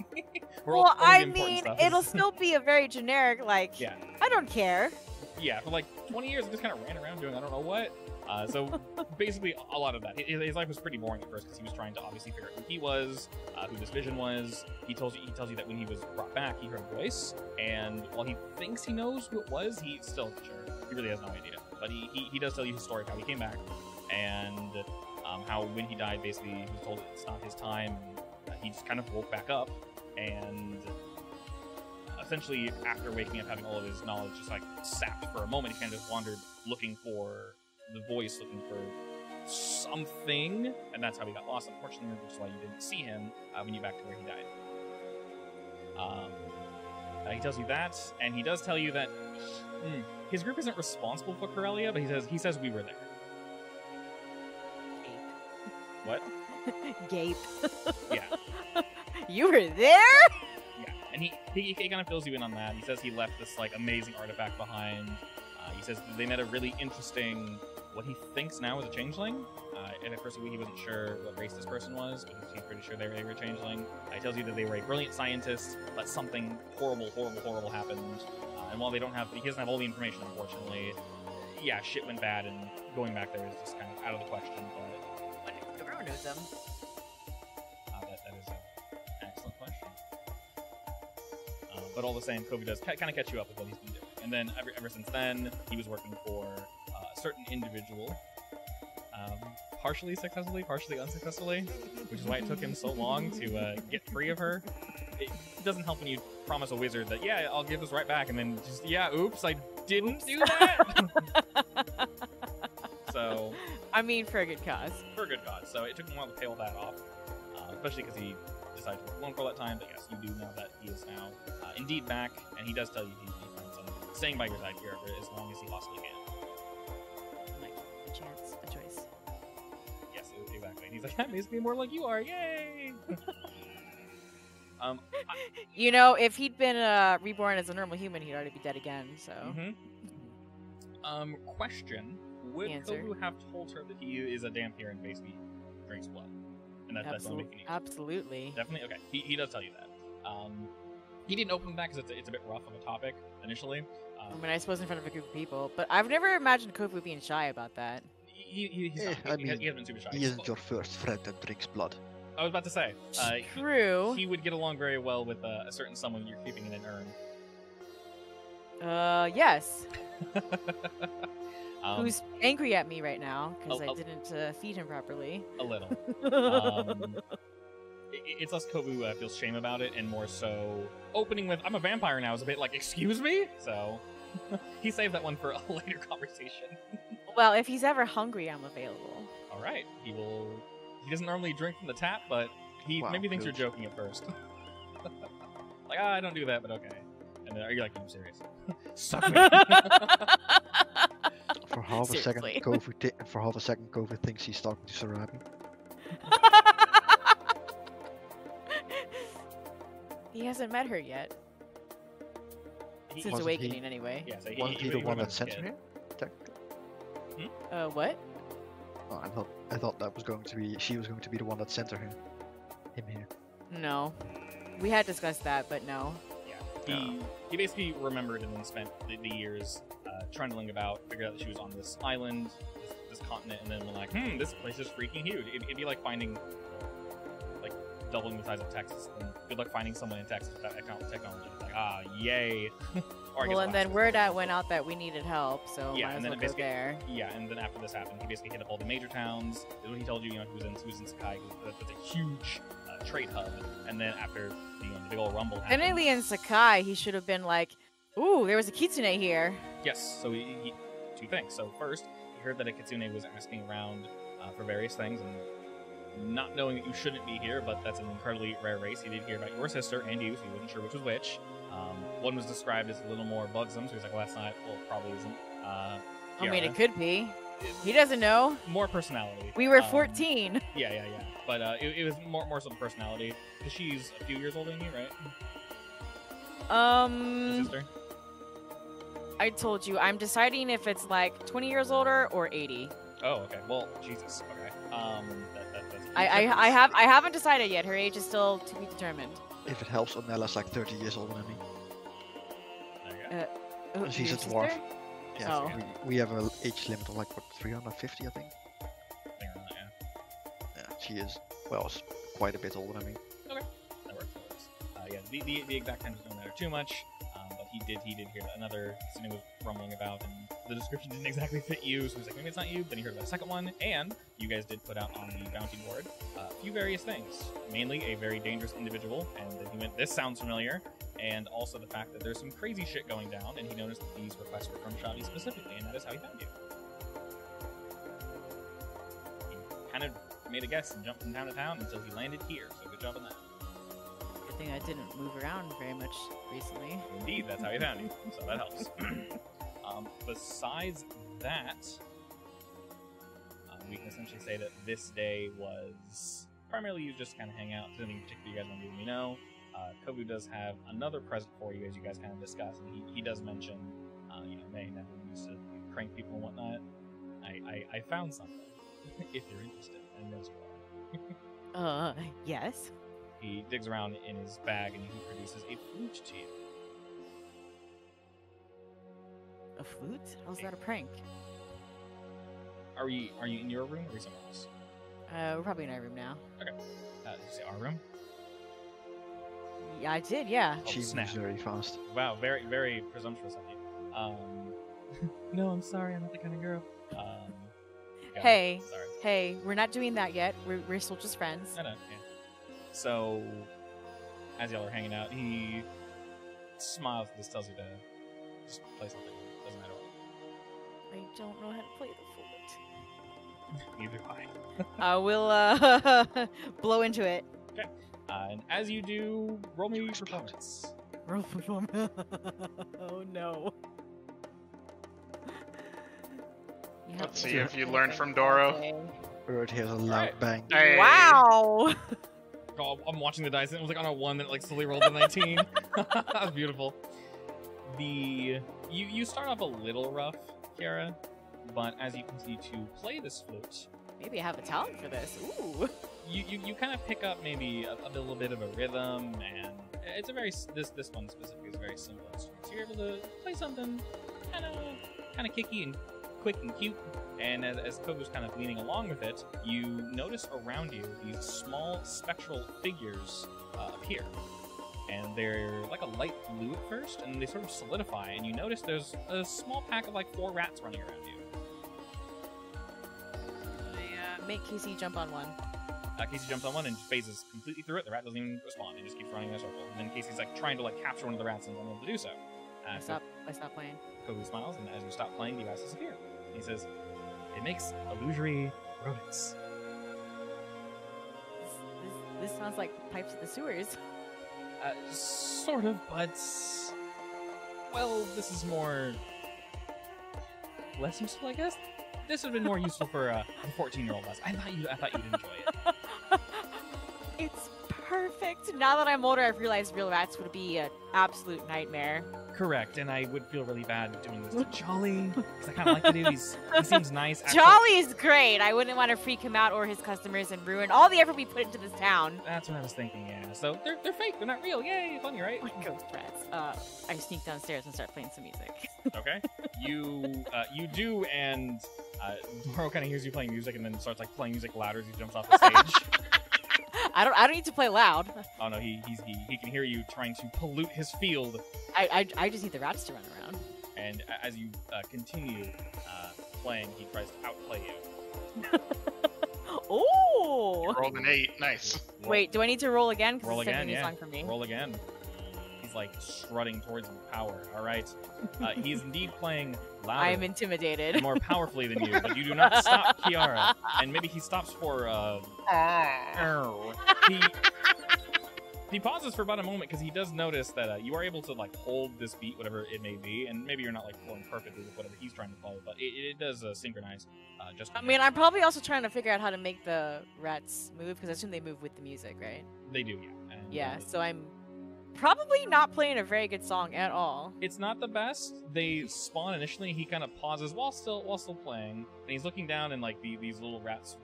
Speaker 4: Well,
Speaker 1: only the
Speaker 4: I
Speaker 1: important
Speaker 4: mean,
Speaker 1: stuff
Speaker 4: it'll
Speaker 1: is-
Speaker 4: still be a very generic, like,
Speaker 1: Yeah.
Speaker 4: I don't care.
Speaker 1: Yeah, for like 20 years, he just kind of ran around doing I don't know what. So basically, a lot of that. His life was pretty boring at first because he was trying to obviously figure out who he was, who this vision was. He tells you that when he was brought back, he heard a voice, and while he thinks he knows who it was, he's still not sure. He really has no idea. But he does tell you his story of how he came back, and how when he died, basically he was told it's not his time. He just kind of woke back up, and essentially after waking up, having all of his knowledge just like sapped for a moment, he kind of wandered looking for the voice, looking for something, and that's how he got lost, unfortunately, which is why you didn't see him when you back to where he died. He tells you that, and he does tell you that his group isn't responsible for Corellia, but he says we were there. What?
Speaker 4: Gape.
Speaker 1: Yeah.
Speaker 4: You were there?
Speaker 1: Yeah, and he kind of fills you in on that. He says he left this like amazing artifact behind. He says they met a really interesting, what he thinks now is a changeling. And at first he wasn't sure what race this person was, but he's pretty sure they were a changeling. He tells you that they were a brilliant scientist, but something horrible happened. And while he doesn't have all the information, unfortunately, yeah, shit went bad, and going back there is just kind of out of the question. But
Speaker 4: Everyone knows him.
Speaker 1: that is an excellent question. But all the same, Kobe does kind of catch you up with what he's been doing. And then ever since then, he was working for a certain individual, partially successfully, partially unsuccessfully, which is why it took him so long to get free of her. It doesn't help when you promise a wizard that, yeah, I'll give this right back, and then just, yeah, oops, I didn't do that! So...
Speaker 4: I mean, for a good cause.
Speaker 1: For a good cause. So it took him a while to pay all that off, especially because he decided to work alone for all that time. But yes, you do know that he is now indeed back, and he does tell you he plans on staying by your side here for as long as he possibly can.
Speaker 4: Like, a chance, a choice.
Speaker 1: Yes, exactly. And he's like, I'm basically more like you are, yay!
Speaker 4: You know, if he'd been reborn as a normal human, he'd already be dead again. So.
Speaker 1: Question: would
Speaker 4: Answer.
Speaker 1: Kobu have told her that he is a vampire and basically drinks blood, and that's the only thing he needs?
Speaker 4: Absolutely.
Speaker 1: Definitely. Okay, he does tell you that. He didn't open that because it's a bit rough of a topic initially.
Speaker 4: I mean, I suppose in front of a group of people, but I've never imagined Kofu being shy about that.
Speaker 1: He's not.
Speaker 2: I mean,
Speaker 1: he hasn't been super shy.
Speaker 2: he isn't your first friend that drinks blood.
Speaker 1: I was about to say.
Speaker 4: True.
Speaker 1: He would get along very well with a certain someone you're keeping in an urn.
Speaker 4: Yes.
Speaker 1: Um,
Speaker 4: Who's angry at me right now because I didn't feed him properly.
Speaker 1: a little. It's less Kobu feels shame about it, and more so opening with "I'm a vampire now" is a bit like, "Excuse me." So he saved that one for a later conversation.
Speaker 4: Well, if he's ever hungry, I'm available.
Speaker 1: All right, he will. He doesn't normally drink from the tap, but he maybe thinks you're joking at first. Like, I don't do that, but okay. And then are you like, I'm serious? Suck me.
Speaker 2: For half a second,
Speaker 4: Seriously.
Speaker 2: Kovu thinks he's talking to Sarabi.
Speaker 4: He hasn't met her yet. Since
Speaker 2: Wasn't
Speaker 4: Awakening, anyway.
Speaker 1: Yeah, so
Speaker 2: Wasn't he the one that sent her here?
Speaker 4: What?
Speaker 2: Oh, I thought that was going to be she was going to be the one that sent her here. Him here.
Speaker 4: No. We had discussed that, but no.
Speaker 1: Yeah, he basically remembered and then spent the years trundling about, figured out that she was on this island, this continent, and then went like, this place is freaking huge. It'd be like finding, like, doubling the size of Texas. And good luck finding someone in Texas with that technology. It's like, yay.
Speaker 4: Well, and then word went out that we needed help, so
Speaker 1: yeah,
Speaker 4: might
Speaker 1: and
Speaker 4: as
Speaker 1: then
Speaker 4: well go there.
Speaker 1: Yeah, and then after this happened, he basically hit up all the major towns. Is what he told you, he was in Sakai. That's a huge trade hub. And then after the big old rumble happened.
Speaker 4: Technically in Sakai, he should have been like, ooh, there was a kitsune here.
Speaker 1: Yes, so he two things. So first, he heard that a kitsune was asking around for various things, and not knowing that you shouldn't be here, but that's an incredibly rare race. He did hear about your sister and you, so he wasn't sure which was which. One was described as a little more buxom, so he's like, well, that's not, well, it probably isn't.
Speaker 4: I mean, it could be. He doesn't know.
Speaker 1: More personality.
Speaker 4: We were 14.
Speaker 1: Yeah. But it was more so the personality, because she's a few years older than you, right? Your sister?
Speaker 4: I told you, I'm deciding if it's like 20 years older or 80.
Speaker 1: Oh, okay. Well, Jesus. Okay. That's
Speaker 4: I haven't decided yet. Her age is still to be determined.
Speaker 2: If it helps, Onella's like 30 years older than me.
Speaker 1: There you go.
Speaker 2: She's
Speaker 4: your
Speaker 2: a dwarf.
Speaker 4: sister?
Speaker 2: Yeah,
Speaker 4: Oh.
Speaker 2: we have an age limit of like what 350, I think.
Speaker 1: Something around that, yeah.
Speaker 2: Yeah, she is quite a bit older than me.
Speaker 1: Okay, that works. Yeah, the exact time doesn't matter too much, but he did hear that another kitsune was rumbling about, and the description didn't exactly fit you, so he's like, maybe it's not you. Then he heard about a second one, and you guys did put out on the bounty board a few various things, mainly a very dangerous individual, and then he went, this sounds familiar, and also the fact that there's some crazy shit going down, and he noticed that these requests were from Chabi specifically, and that is how he found you. He kind of made a guess and jumped from town to town until he landed here, so good job on that.
Speaker 4: Good thing I didn't move around very much recently.
Speaker 1: Indeed, that's how he found you, so that helps. Besides that, we can essentially say that this day was primarily you just kind of hang out. There's anything particular you guys want to do, know. Kobu does have another present for you, as you guys kind of discuss, and he does mention, May never used to prank people and whatnot. I found something, if you're interested, and there's one.
Speaker 4: Yes.
Speaker 1: He digs around in his bag and he produces a flute to you.
Speaker 4: A flute? How's that a prank?
Speaker 1: Are you in your room or are you somewhere else?
Speaker 4: We're probably in our room now.
Speaker 1: Okay. Did you say our room?
Speaker 4: Yeah, I did, yeah.
Speaker 1: Oh,
Speaker 2: She moves
Speaker 1: snap.
Speaker 2: very fast.
Speaker 1: Wow, very, very presumptuous of you. No, I'm sorry, I'm not the kind of girl.
Speaker 4: Hey.
Speaker 1: Sorry.
Speaker 4: Hey, we're not doing that yet. We're still just friends.
Speaker 1: No, yeah. So, as y'all are hanging out, he smiles and just tells you to just play something. Doesn't matter what.
Speaker 4: I don't know how to play the flute.
Speaker 1: Neither do I.
Speaker 4: I will blow into it.
Speaker 1: And as you do, roll me your performance.
Speaker 4: Roll performance. Oh no.
Speaker 3: Let's see if you learn from Doro.
Speaker 2: Bird hears a loud bang.
Speaker 3: Hey.
Speaker 4: Wow.
Speaker 1: Oh, I'm watching the dice, and it was like on a 1, then it like slowly rolled to 19. That's beautiful. You start off a little rough, Kiara, but as you continue to play this flute,
Speaker 4: Maybe I have a talent for this. Ooh.
Speaker 1: you kind of pick up maybe a little bit of a rhythm, and it's a very this one specifically is a very simple instrument. So you're able to play something kind of kicky and quick and cute. And as Kogo's kind of leaning along with it, you notice around you these small spectral figures appear. And they're like a light blue at first, and they sort of solidify, and you notice there's a small pack of like 4 rats running around you.
Speaker 4: I make Casey jump on one.
Speaker 1: Casey jumps on one and phases completely through it. The rat doesn't even respond. It just keeps running in a circle. And then Casey's like trying to like capture one of the rats and is unable to do so.
Speaker 4: I stop playing.
Speaker 1: Kogo smiles, and as you stop playing, the rats disappear. And he says, "It makes illusory rodents."
Speaker 4: This sounds like pipes of the sewers.
Speaker 1: Sort of, but well, this is more less useful, I guess. This would have been more useful for a 14-year-old us. I thought you'd enjoy it.
Speaker 4: It's perfect. Now that I'm older, I've realized real rats would be an absolute nightmare.
Speaker 1: Correct, and I would feel really bad doing this to Jolly, because I kind of like the dude. He seems nice.
Speaker 4: Jolly is great. I wouldn't want to freak him out or his customers and ruin all the effort we put into this town.
Speaker 1: That's what I was thinking, yeah. So they're fake. They're not real. Yay, funny, right?
Speaker 4: Like ghost rats. I sneak downstairs and start playing some music.
Speaker 1: Okay. You do, and Doro kind of hears you playing music and then starts like playing music louder as he jumps off the stage.
Speaker 4: I don't need to play loud.
Speaker 1: Oh no, he can hear you trying to pollute his field.
Speaker 4: I just need the rats to run around.
Speaker 1: And as you continue playing, he tries to outplay you.
Speaker 4: Oh!
Speaker 3: Rolled an 8. Nice.
Speaker 4: Wait, do I need to roll again?
Speaker 1: Roll
Speaker 4: it's a
Speaker 1: again,
Speaker 4: new
Speaker 1: yeah.
Speaker 4: song for me.
Speaker 1: Roll again. He's like strutting towards you with power. All right. He is indeed playing louder.
Speaker 4: I am intimidated.
Speaker 1: More powerfully than you, but you do not stop Kiara. And maybe he stops for He pauses for about a moment because he does notice that you are able to like hold this beat, whatever it may be, and maybe you're not like flowing perfectly with whatever he's trying to play, but it does synchronize. Just.
Speaker 4: I mean, I'm probably also trying to figure out how to make the rats move because I assume they move with the music, right?
Speaker 1: They do, yeah. And,
Speaker 4: yeah, so I'm probably not playing a very good song at all.
Speaker 1: It's not the best. They spawn initially. He kind of pauses while still playing, and he's looking down, and like these little rats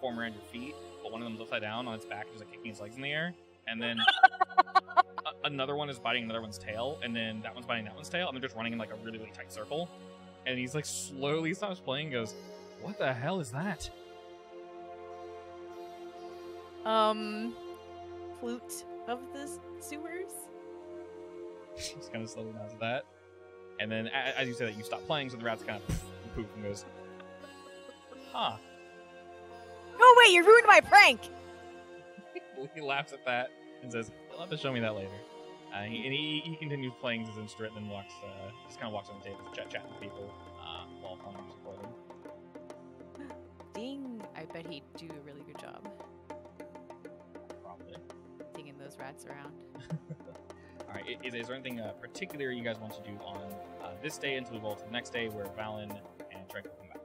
Speaker 1: form around your feet, but one of them's upside down on its back, just like kicking its legs in the air. And then another one is biting another one's tail, and then that one's biting that one's tail, and they're just running in like a really, really tight circle. And he's like slowly stops playing and goes, "What the hell is that?"
Speaker 4: Flute of the sewers?
Speaker 1: He's kind of slowly nods at that. And then as you say that, you stop playing, so the rat's kind of poof and goes, "Huh."
Speaker 4: No, wait, you ruined my prank!
Speaker 1: He laughs at that and says, "You'll have to show me that later." He continues playing his instrument and then just kind of walks on the table, chatting with people while playing music for them.
Speaker 4: Ding! I bet he'd do a really good job.
Speaker 1: Probably.
Speaker 4: Dinging those rats around.
Speaker 1: All right. Is there anything particular you guys want to do on this day until we roll to the next day where Valen and Trek will come back?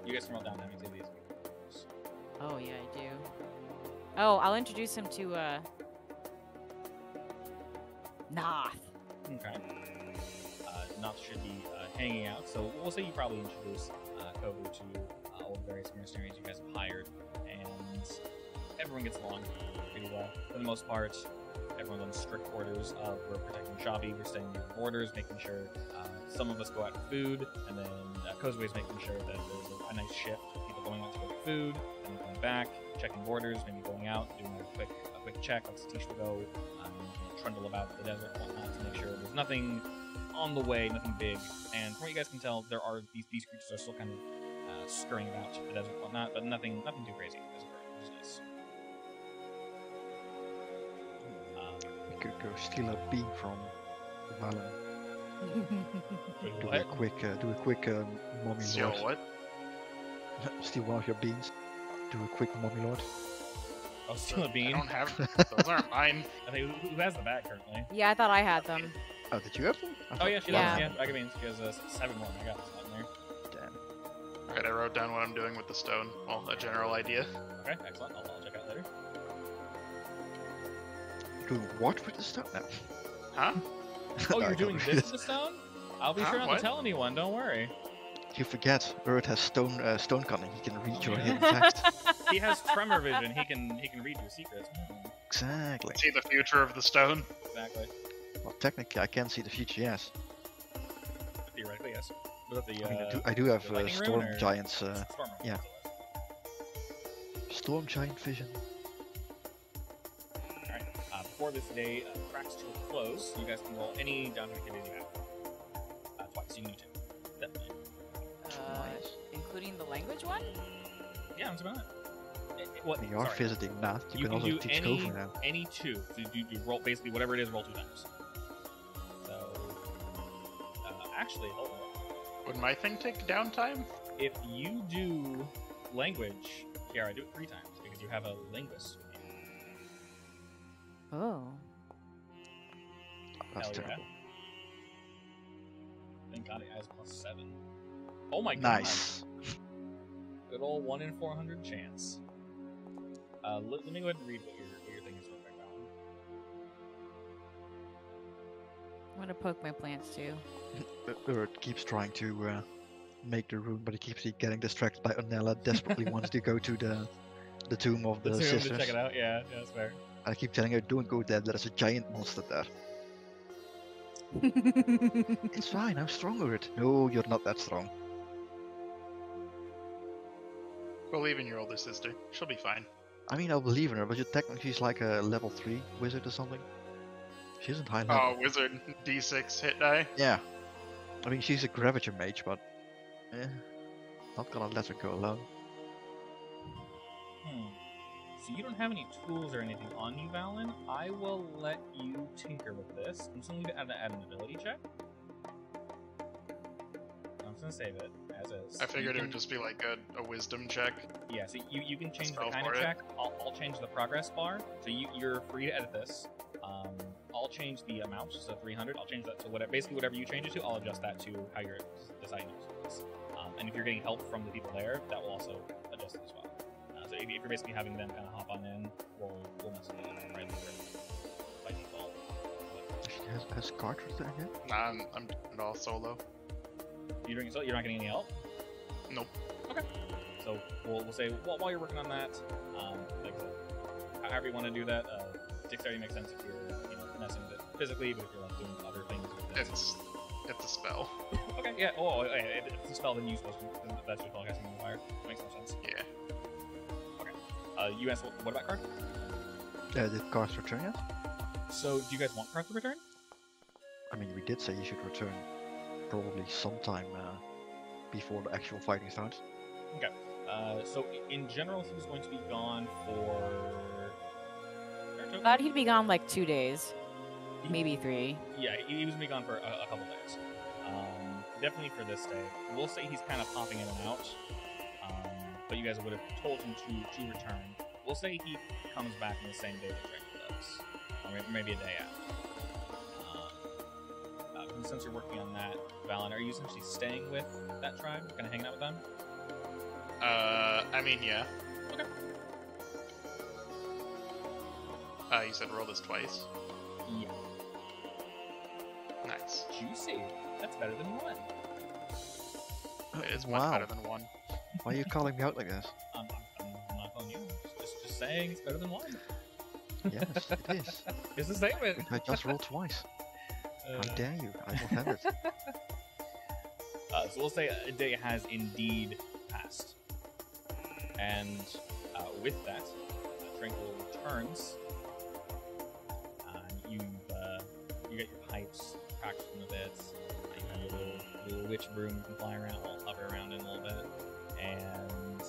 Speaker 1: You guys can roll down that means these.
Speaker 4: Oh, yeah, I do. Oh, I'll introduce him to, Noth.
Speaker 1: Okay. Noth should be hanging out, so we'll say you probably introduce Kobu to all the various mercenaries you guys have hired, and everyone gets along pretty well. For the most part, everyone's on strict orders of we're protecting Chabi, we're staying near the borders, making sure some of us go out for food, and then Kozue's making sure that there's a nice shift of people going out to go get food, and then coming back, checking borders, maybe going out, doing a quick check, like Satish will go, trundle about the desert and whatnot to make sure there's nothing on the way, nothing big. And from what you guys can tell, there are these creatures are still kind of scurrying about the desert and whatnot, but nothing too crazy, which is nice.
Speaker 2: We could go steal a bean from Valen.
Speaker 1: Wait,
Speaker 2: Do
Speaker 1: what?
Speaker 2: a quick mommy
Speaker 3: Steal
Speaker 2: lord.
Speaker 3: what?
Speaker 2: Steal one of your beans. Do a quick mommy lord.
Speaker 1: Oh, steal a bean?
Speaker 3: I don't have. Those aren't mine.
Speaker 1: I think who has the bag currently?
Speaker 4: Yeah, I thought I had them.
Speaker 2: Oh, did you have them?
Speaker 1: Oh yeah, she
Speaker 4: Yeah.
Speaker 1: does. Yeah, bag of beans. She has 7 more. I got this one there.
Speaker 3: Alright, I wrote down what I'm doing with the stone. Well, a general idea.
Speaker 1: Okay, excellent. I'll check out later.
Speaker 2: Doing what with the stone? No.
Speaker 3: Huh?
Speaker 1: Oh,
Speaker 2: No, I
Speaker 1: you're doing
Speaker 2: don't
Speaker 1: this
Speaker 2: read
Speaker 1: to the stone? I'll be
Speaker 3: Huh?
Speaker 1: sure not
Speaker 3: What?
Speaker 1: to tell anyone. Don't worry.
Speaker 2: You forget, Urt has stone cunning. He can read
Speaker 1: Oh,
Speaker 2: your
Speaker 1: yeah.
Speaker 2: hidden text.
Speaker 1: He has tremor vision. He can read your secrets.
Speaker 2: Exactly.
Speaker 3: See the future of the stone?
Speaker 1: Exactly.
Speaker 2: Well, technically, I can see the future. Yes.
Speaker 1: Theoretically, yes. Was that the?
Speaker 2: I mean, I do have
Speaker 1: the lightning
Speaker 2: storm
Speaker 1: rune, or-
Speaker 2: giants.
Speaker 1: Storm rune,
Speaker 2: yeah.
Speaker 1: that's what it was.
Speaker 2: Storm giant vision.
Speaker 1: All right. Before this day cracks to a close, you guys can roll any down activity you have. Twice. You need to. Definitely.
Speaker 4: Including the language one?
Speaker 1: Yeah, that's about it. What?
Speaker 2: We are
Speaker 1: Sorry.
Speaker 2: visiting math. You,
Speaker 1: You
Speaker 2: can
Speaker 1: can
Speaker 2: also
Speaker 1: do
Speaker 2: teach
Speaker 1: any
Speaker 2: Gopher now.
Speaker 1: any two. So you roll basically whatever it is. Roll 2 times. So actually, hold on.
Speaker 3: Would my thing take downtime?
Speaker 1: If you do language, Kiara, do it 3 times because you have a linguist with you.
Speaker 4: Oh.
Speaker 2: That's
Speaker 1: Hell yeah.
Speaker 2: terrible.
Speaker 1: Thank God it has +7. Oh my god.
Speaker 2: Nice.
Speaker 1: Good old 1 in 400 chance. Let me go ahead and read what your thing is real quick, Alan.
Speaker 4: I'm gonna poke my plants too.
Speaker 2: Urt keeps trying to make the rune, but he keeps getting distracted by Onella. Desperately wants to go to the tomb of the
Speaker 1: The tomb
Speaker 2: sisters.
Speaker 1: to check it out. Yeah, that's fair.
Speaker 2: I keep telling her, don't go there. There's a giant monster there. It's fine. I'm strong, Urt. No, you're not that strong.
Speaker 3: Believe in your older sister. She'll be fine.
Speaker 2: I mean, I'll believe in her, but technically she's like a level 3 wizard or something. She isn't high level.
Speaker 3: Oh, wizard D6 hit die.
Speaker 2: Yeah. I mean, she's a Gravature mage, but not gonna let her go alone.
Speaker 1: So you don't have any tools or anything on you, Valen. I will let you tinker with this. I'm just going to add an ability check. I'm just going to save it as is.
Speaker 3: I figured
Speaker 1: You
Speaker 3: it would just be like a wisdom check.
Speaker 1: Yeah, so you can change the
Speaker 3: Spell
Speaker 1: kind
Speaker 3: for
Speaker 1: of
Speaker 3: it.
Speaker 1: check. I'll change the progress bar. So you're free to edit this. I'll change the amount, so 300. I'll change that to basically whatever you change it to. I'll adjust that to how you're deciding to use this. And if you're getting help from the people there, that will also adjust it as well. So if you're basically having them kind of hop on in, we'll mess with it right there by default.
Speaker 2: She has cartridge there again?
Speaker 3: Nah, I'm doing it all solo.
Speaker 1: You're doing so. You're not getting any help.
Speaker 3: Nope.
Speaker 1: Okay. So we'll say while you're working on that, like I said, however you want to do that. Dexterity makes sense if you're messing with it physically, but if you're like doing other things with it,
Speaker 3: It's a spell.
Speaker 1: okay. Yeah. Oh, yeah, if it's a spell, then use that's your spell casting modifier. Makes more sense.
Speaker 3: Yeah.
Speaker 1: You asked what about card?
Speaker 2: Did cards return yet?
Speaker 1: So do you guys want cards to return?
Speaker 2: I mean, we did say you should return probably sometime before the actual fighting starts.
Speaker 1: Okay. So in general, he's going to be gone for.
Speaker 4: Thought he'd be gone like 2 days, maybe 3.
Speaker 1: Yeah, he was going to be gone for a couple days. Definitely for this day. We'll say he's kind of popping in and out. But you guys would have told him to return. We'll say he comes back on the same day that Drake does, or maybe a day after. Since you're working on that, Valen, are you essentially staying with that tribe, kind of hanging out with them?
Speaker 3: I mean, yeah.
Speaker 1: Okay.
Speaker 3: You said roll this twice.
Speaker 1: Yeah.
Speaker 3: Nice.
Speaker 1: Juicy. That's better than 1.
Speaker 3: It is much
Speaker 2: Wow.
Speaker 3: better than 1.
Speaker 2: Why are you calling me out like this?
Speaker 1: I'm not calling you. Just saying it's better than 1.
Speaker 2: Yes, it is.
Speaker 1: It's a statement.
Speaker 2: I just rolled twice. How dare you? I will have it.
Speaker 1: So we'll say a day has indeed passed. And with that, Tranquil returns. You get your pipes cracked from the beds. You have your little witch broom you can fly around, hover around in a little bit. And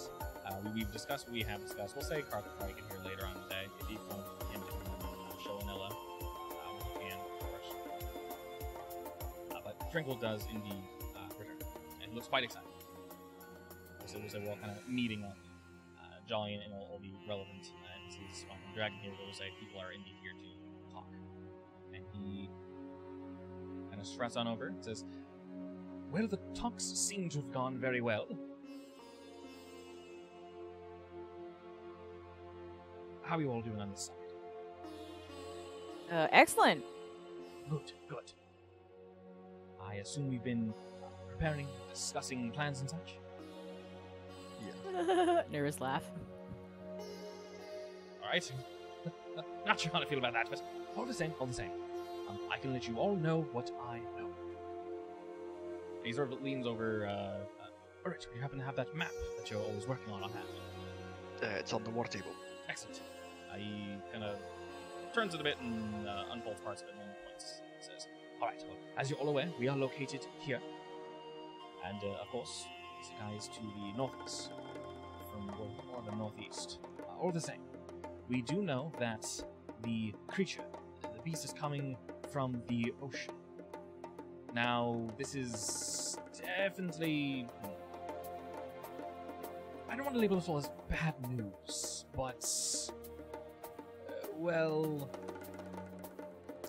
Speaker 1: we've discussed what we have discussed. We'll say Carl could probably get here later on today if you want him to show Anilla. We can, of course. But Tranquil does indeed return. And he looks quite excited. So we'll say we're all kind of meeting up. Jolly and all the relevant NPCs on the Dragon here, we'll say people are indeed here to talk. And he kind of struts on over and says, well, the talks seem to have gone very well.
Speaker 5: how are you all doing on this side?
Speaker 4: Excellent.
Speaker 5: Good, good. I assume we've been preparing, discussing plans and such?
Speaker 2: Yeah.
Speaker 4: Nervous laugh.
Speaker 5: Alright. Not sure how to feel about that, but all the same, all the same. I can let you all know what I know. And he sort of leans over, alright, you happen to have that map that you're always working on hand.
Speaker 2: It's on the water table.
Speaker 5: Excellent. He kind of turns it a bit and unfolds parts of it and points. Says, alright, well, as you're all aware, we are located here. And, of course, this guy is to the northwest, or the northeast. All the same, we do know that the creature, the beast, is coming from the ocean. Now, this is definitely... I don't want to label this all as bad news, but... well...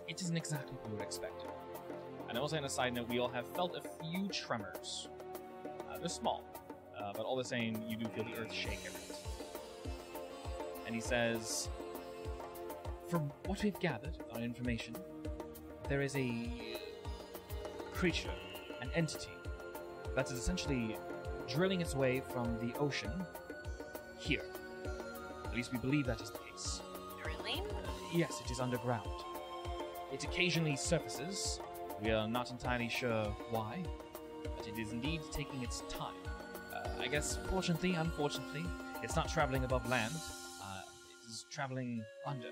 Speaker 5: it isn't exactly what we were expecting. And also, on a side note, we all have felt a few tremors. They're small, but all the same, you do feel the earth shake a bit. And he says, from what we've gathered on information, there is a creature, an entity, that is essentially drilling its way from the ocean here. At least we believe that is the case.
Speaker 4: Really?
Speaker 5: Yes, it is underground. It occasionally surfaces. We are not entirely sure why, but it is indeed taking its time. I guess, fortunately, unfortunately, it's not traveling above land. It is traveling under.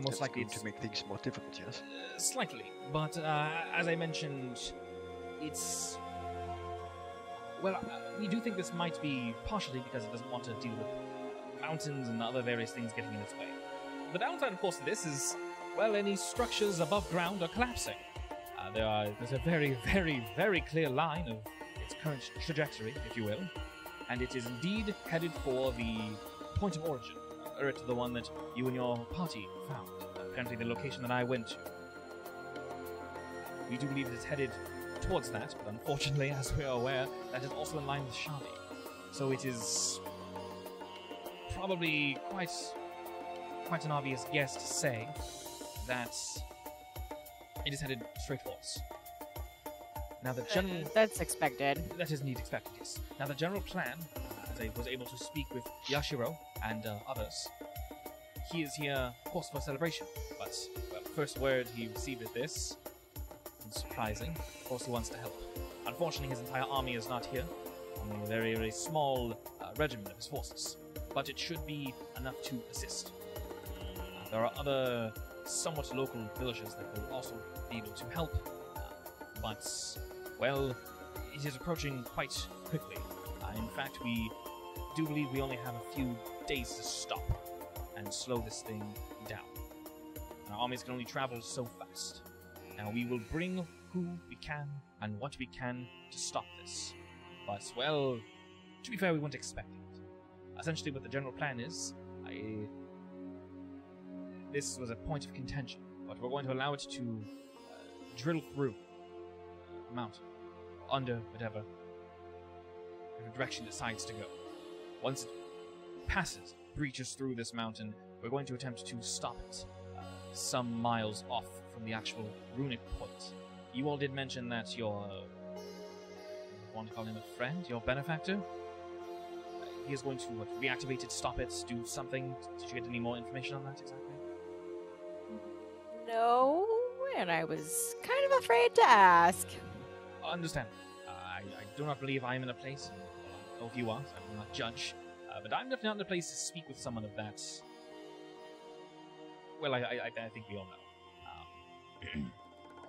Speaker 5: Most likely
Speaker 2: it's to make things more difficult, yes?
Speaker 5: Slightly, but as I mentioned, it's... well, we do think this might be partially because it doesn't want to deal with mountains and other various things getting in its way. The downside, of course, to this is, well, any structures above ground are collapsing. There's a very, very, very clear line of its current trajectory, if you will, and it is indeed headed for the point of origin, or to the one that you and your party found, apparently the location that I went to. We do believe it is headed towards that, but unfortunately, as we are aware, that is also in line with Chabi. So it is probably quite an obvious guess to say that it is headed straight for us. Now the general...
Speaker 4: That's expected.
Speaker 5: That is indeed expected, yes. Now the general plan, as I was able to speak with Yashiro and others, he is here, of course, for a celebration, but, well, first word he received is this. Surprising. Of course, he wants to help. Unfortunately, his entire army is not here. Only a very, very small regiment of his forces. But it should be enough to assist. There are other somewhat local villages that will also be able to help. But, well, it is approaching quite quickly. In fact, we do believe we only have a few days to stop and slow this thing down. Our armies can only travel so fast. Now, we will bring who we can and what we can to stop this. But, well, to be fair, we weren't expecting it. Essentially, what the general plan is, this was a point of contention, but we're going to allow it to drill through the mountain, under whatever direction it decides to go. Once it passes, breaches through this mountain, we're going to attempt to stop it some miles off from the actual runic point. You all did mention that your... I want to call him a friend? Your benefactor? He is going to reactivate it, stop it, do something. Did you get any more information on that exactly?
Speaker 4: No, and I was kind of afraid to ask.
Speaker 5: Understand. I do not believe I am in a place, and well, I don't know if you are, so I will not judge, but I'm definitely not in a place to speak with someone of that. Well, I think we all know.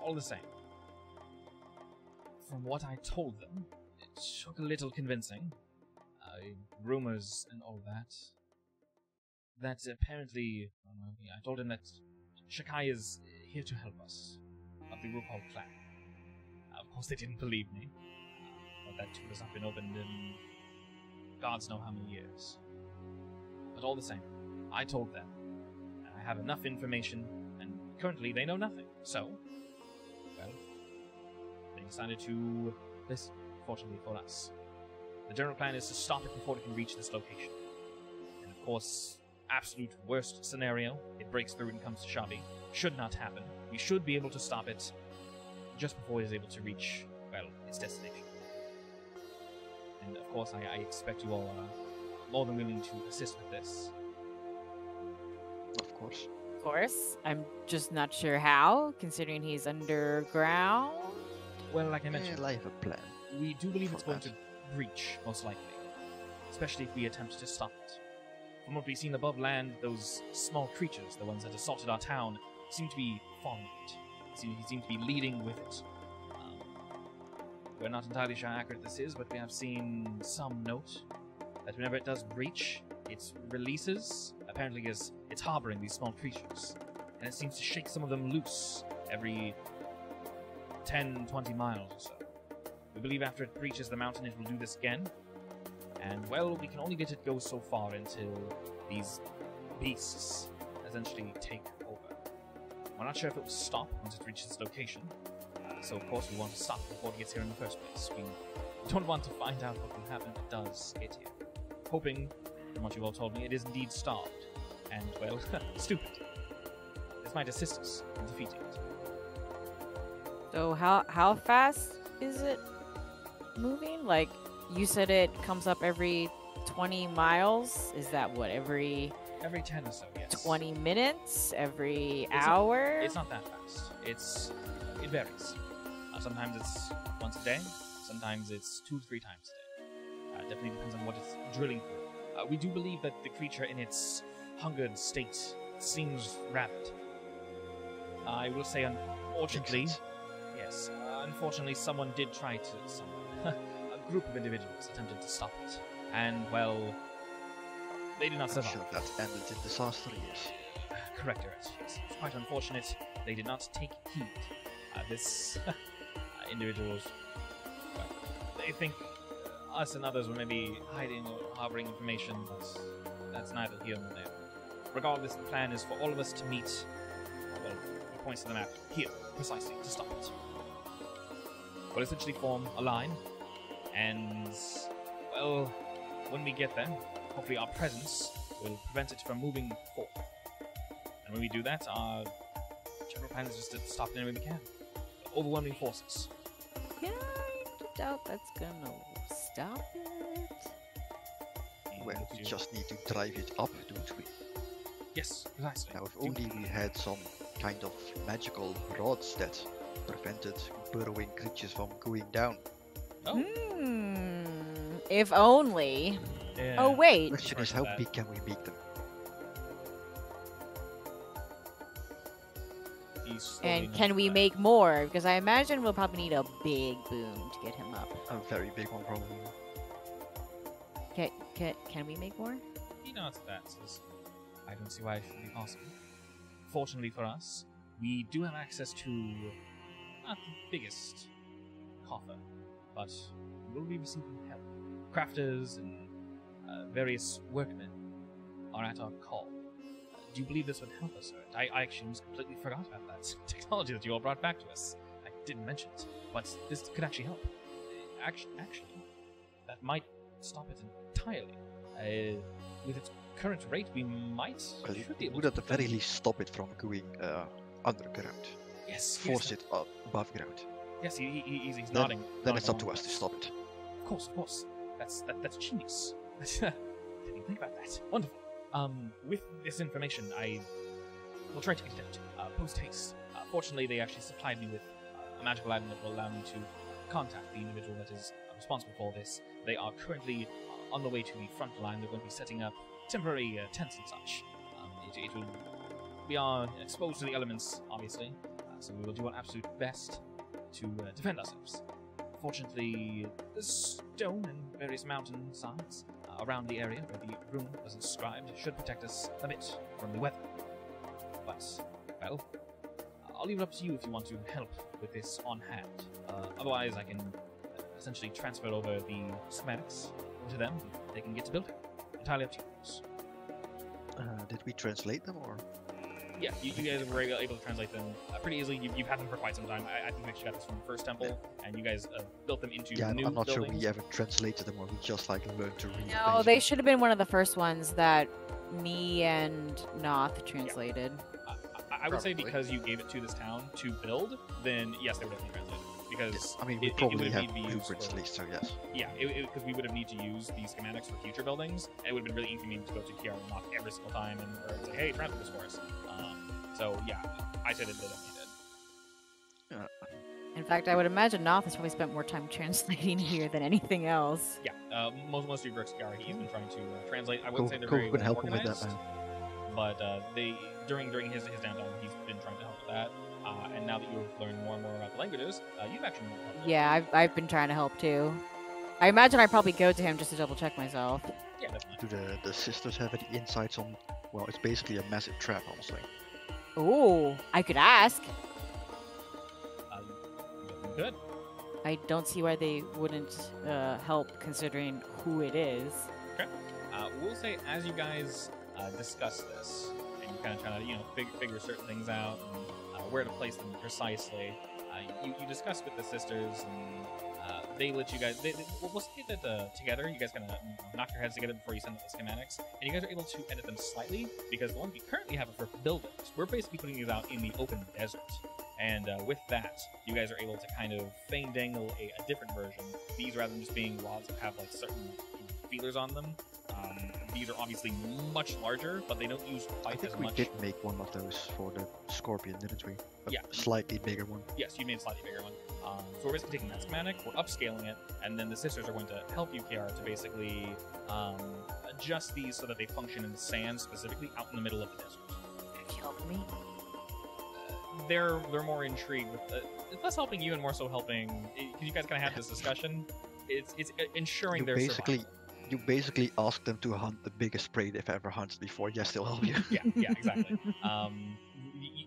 Speaker 5: All the same. From what I told them, it took a little convincing. Rumors and all that. That apparently... I told him that Shakai is here to help us, of the Rupal clan. Of course they didn't believe me, but that tool has not been opened in gods know how many years. But all the same, I told them, and I have enough information, and currently they know nothing. So, well, they decided to listen, fortunately for us. The general plan is to stop it before it can reach this location. And of course, absolute worst scenario, it breaks through and comes to Chabi. Should not happen. We should be able to stop it just before it is able to reach, well, its destination. And of course, I expect you all are more than willing to assist with this.
Speaker 2: Of course.
Speaker 4: Of course. I'm just not sure how, considering he's underground.
Speaker 5: Well, like I mentioned,
Speaker 2: I have a plan.
Speaker 5: we do believe
Speaker 2: for
Speaker 5: it's going
Speaker 2: that.
Speaker 5: to breach, most likely. Especially if we attempt to stop it. From what we've seen above land, those small creatures, the ones that assaulted our town, seem to be following it. He seem to be leading with it. We're not entirely sure how accurate this is, but we have seen some note that whenever it does breach, it releases, apparently as it's harboring these small creatures. And it seems to shake some of them loose every 10, 20 miles or so. We believe after it breaches the mountain, it will do this again. And, well, we can only let it go so far until these beasts essentially take over. We're not sure if it will stop once it reaches its location. So, of course, we want to stop it before it gets here in the first place. We don't want to find out what will happen if it does get here. Hoping, from what you've all told me, it is indeed starved. And, well, stupid. This might assist us in defeating it.
Speaker 4: So how fast is it moving? Like, you said it comes up every 20 miles. Is that what, every
Speaker 5: 10 or so, yes.
Speaker 4: 20 minutes? Every
Speaker 5: It's
Speaker 4: hour?
Speaker 5: It's not that fast. It varies. Sometimes it's once a day. Sometimes it's 2 to 3 times a day. Definitely depends on what it's drilling for. We do believe that the creature in its hungered state seems rabid. I will say, unfortunately, yes, unfortunately, someone did try to. A group of individuals attempted to stop it, and well, they did not
Speaker 2: I'm
Speaker 5: survive.
Speaker 2: sure that ended in disaster, yes.
Speaker 5: Correct, yes. It's quite unfortunate. They did not take heed. This individuals, well, they think us and others were maybe hiding or harboring information, but that's neither here nor there. Regardless, the plan is for all of us to meet, well, he points to the map, here, precisely, to stop it. We'll essentially form a line, and, well, when we get there, hopefully our presence will prevent it from moving forward. And when we do that, our general plan is just to stop it any way we can. Overwhelming forces.
Speaker 4: Yeah, I doubt that's gonna stop it.
Speaker 2: Well, we just need to drive it up, don't we?
Speaker 5: Yes, precisely.
Speaker 2: Now, if only we had some kind of magical rods that prevented burrowing creatures from going down.
Speaker 5: Oh.
Speaker 4: If only.
Speaker 5: Yeah.
Speaker 4: Oh, wait.
Speaker 2: The question is,
Speaker 5: Sorry
Speaker 2: how
Speaker 5: for
Speaker 2: big can we make them?
Speaker 4: And can we make more? Because I imagine we'll probably need a big boom to get him up.
Speaker 2: A very big one, probably.
Speaker 4: Can we make more?
Speaker 5: He knows that, so I don't see why it shouldn't be possible. Fortunately for us, we do have access to not the biggest coffer, but we will be receiving help. Crafters and various workmen are at our call. Do you believe this would help us, sir? I actually almost completely forgot about that technology that you all brought back to us. I didn't mention it, but this could actually help. Actually, that might stop it entirely. With its current rate, we might
Speaker 2: Well,
Speaker 5: should be
Speaker 2: it
Speaker 5: able
Speaker 2: would
Speaker 5: to
Speaker 2: at the very least stop it from going underground.
Speaker 5: Yes,
Speaker 2: Force it up above ground.
Speaker 5: Yes, he's nodding.
Speaker 2: Then it's up
Speaker 5: nodding
Speaker 2: to us to stop it.
Speaker 5: Of course. That's genius. Didn't even think about that. Wonderful. With this information, I will try to get it out post haste. Fortunately, they actually supplied me with a magical item that will allow me to contact the individual that is responsible for this. They are currently on the way to the front line. They're going to be setting up temporary tents and such. We are exposed to the elements, obviously, so we will do our absolute best to defend ourselves. Fortunately, the stone and various mountain sides around the area where the room was inscribed should protect us a bit from the weather. But, well, I'll leave it up to you if you want to help with this on hand. Otherwise, I can essentially transfer over the schematics to them. They can get to building. Entirely up to you.
Speaker 2: Did we translate them, or?
Speaker 5: Yeah, you guys were able to translate them pretty easily. You've had them for quite some time. I think we actually got this from the first temple, and you guys built them into new
Speaker 2: I'm not
Speaker 5: buildings.
Speaker 2: sure we ever translated them, or we just like learned to read.
Speaker 4: No, they should have been one of the first ones that me and Noth translated.
Speaker 1: I would say
Speaker 3: Probably.
Speaker 1: because you gave it to this town to build, then yes, they would definitely translate it. Because
Speaker 2: I mean, we
Speaker 1: it
Speaker 2: probably
Speaker 1: would
Speaker 2: have
Speaker 1: need to be used
Speaker 2: blueprints
Speaker 1: for-
Speaker 2: at least, so yes.
Speaker 1: Yeah, because we would have need to use these schematics for future buildings, and it would have been really inconvenient to go to Kiara and Knock every single time and say, hey, translate this for us. So yeah, I said it definitely did.
Speaker 4: In fact, I would imagine Noth has probably spent more time translating here than anything else.
Speaker 1: Yeah, most of your Kiara, he's been trying to translate. I wouldn't say they're
Speaker 2: Go
Speaker 1: very
Speaker 2: and
Speaker 1: well
Speaker 2: help him with that,
Speaker 1: organized,
Speaker 2: man.
Speaker 1: but they during his downtime, he's been trying to help with that. And now that you've learned more and more about the languages, you've actually helped.
Speaker 4: Yeah, I've been trying to help too. I imagine I'd probably go to him just to double check myself.
Speaker 1: Yeah, definitely.
Speaker 2: Do the sisters have any insights on? Well, it's basically a massive trap, honestly.
Speaker 4: Ooh, I could ask.
Speaker 1: Good.
Speaker 4: I don't see why they wouldn't help, considering who it is.
Speaker 1: We'll say as you guys discuss this, and you kind of try to figure certain things out and where to place them precisely, you discuss with the sisters, and they let you guys. We'll say that together, you guys kind of knock your heads together before you send out the schematics, and you guys are able to edit them slightly because the ones we currently have are for buildings. We're basically putting these out in the open desert. And with that, you guys are able to kind of feign dangle a different version. These, rather than just being rods that have like certain feelers on them, these are obviously much larger, but they don't use
Speaker 2: I
Speaker 1: quite
Speaker 2: think
Speaker 1: as
Speaker 2: we
Speaker 1: much.
Speaker 2: did make one of those for the Scorpion, didn't we? A
Speaker 1: Yeah.
Speaker 2: slightly bigger one.
Speaker 1: Yes, you made a slightly bigger one. So we're basically taking that schematic, we're upscaling it, and then the sisters are going to help you, KR, to basically adjust these so that they function in the sand, specifically out in the middle of the desert.
Speaker 4: Could you help me?
Speaker 1: They're more intrigued with it's less helping you and more so helping because you guys kind of have this discussion. It's ensuring
Speaker 2: You
Speaker 1: their
Speaker 2: basically,
Speaker 1: survival.
Speaker 2: you basically ask them to hunt the biggest prey they've ever hunted before. Yes, they'll help you.
Speaker 1: Yeah, exactly.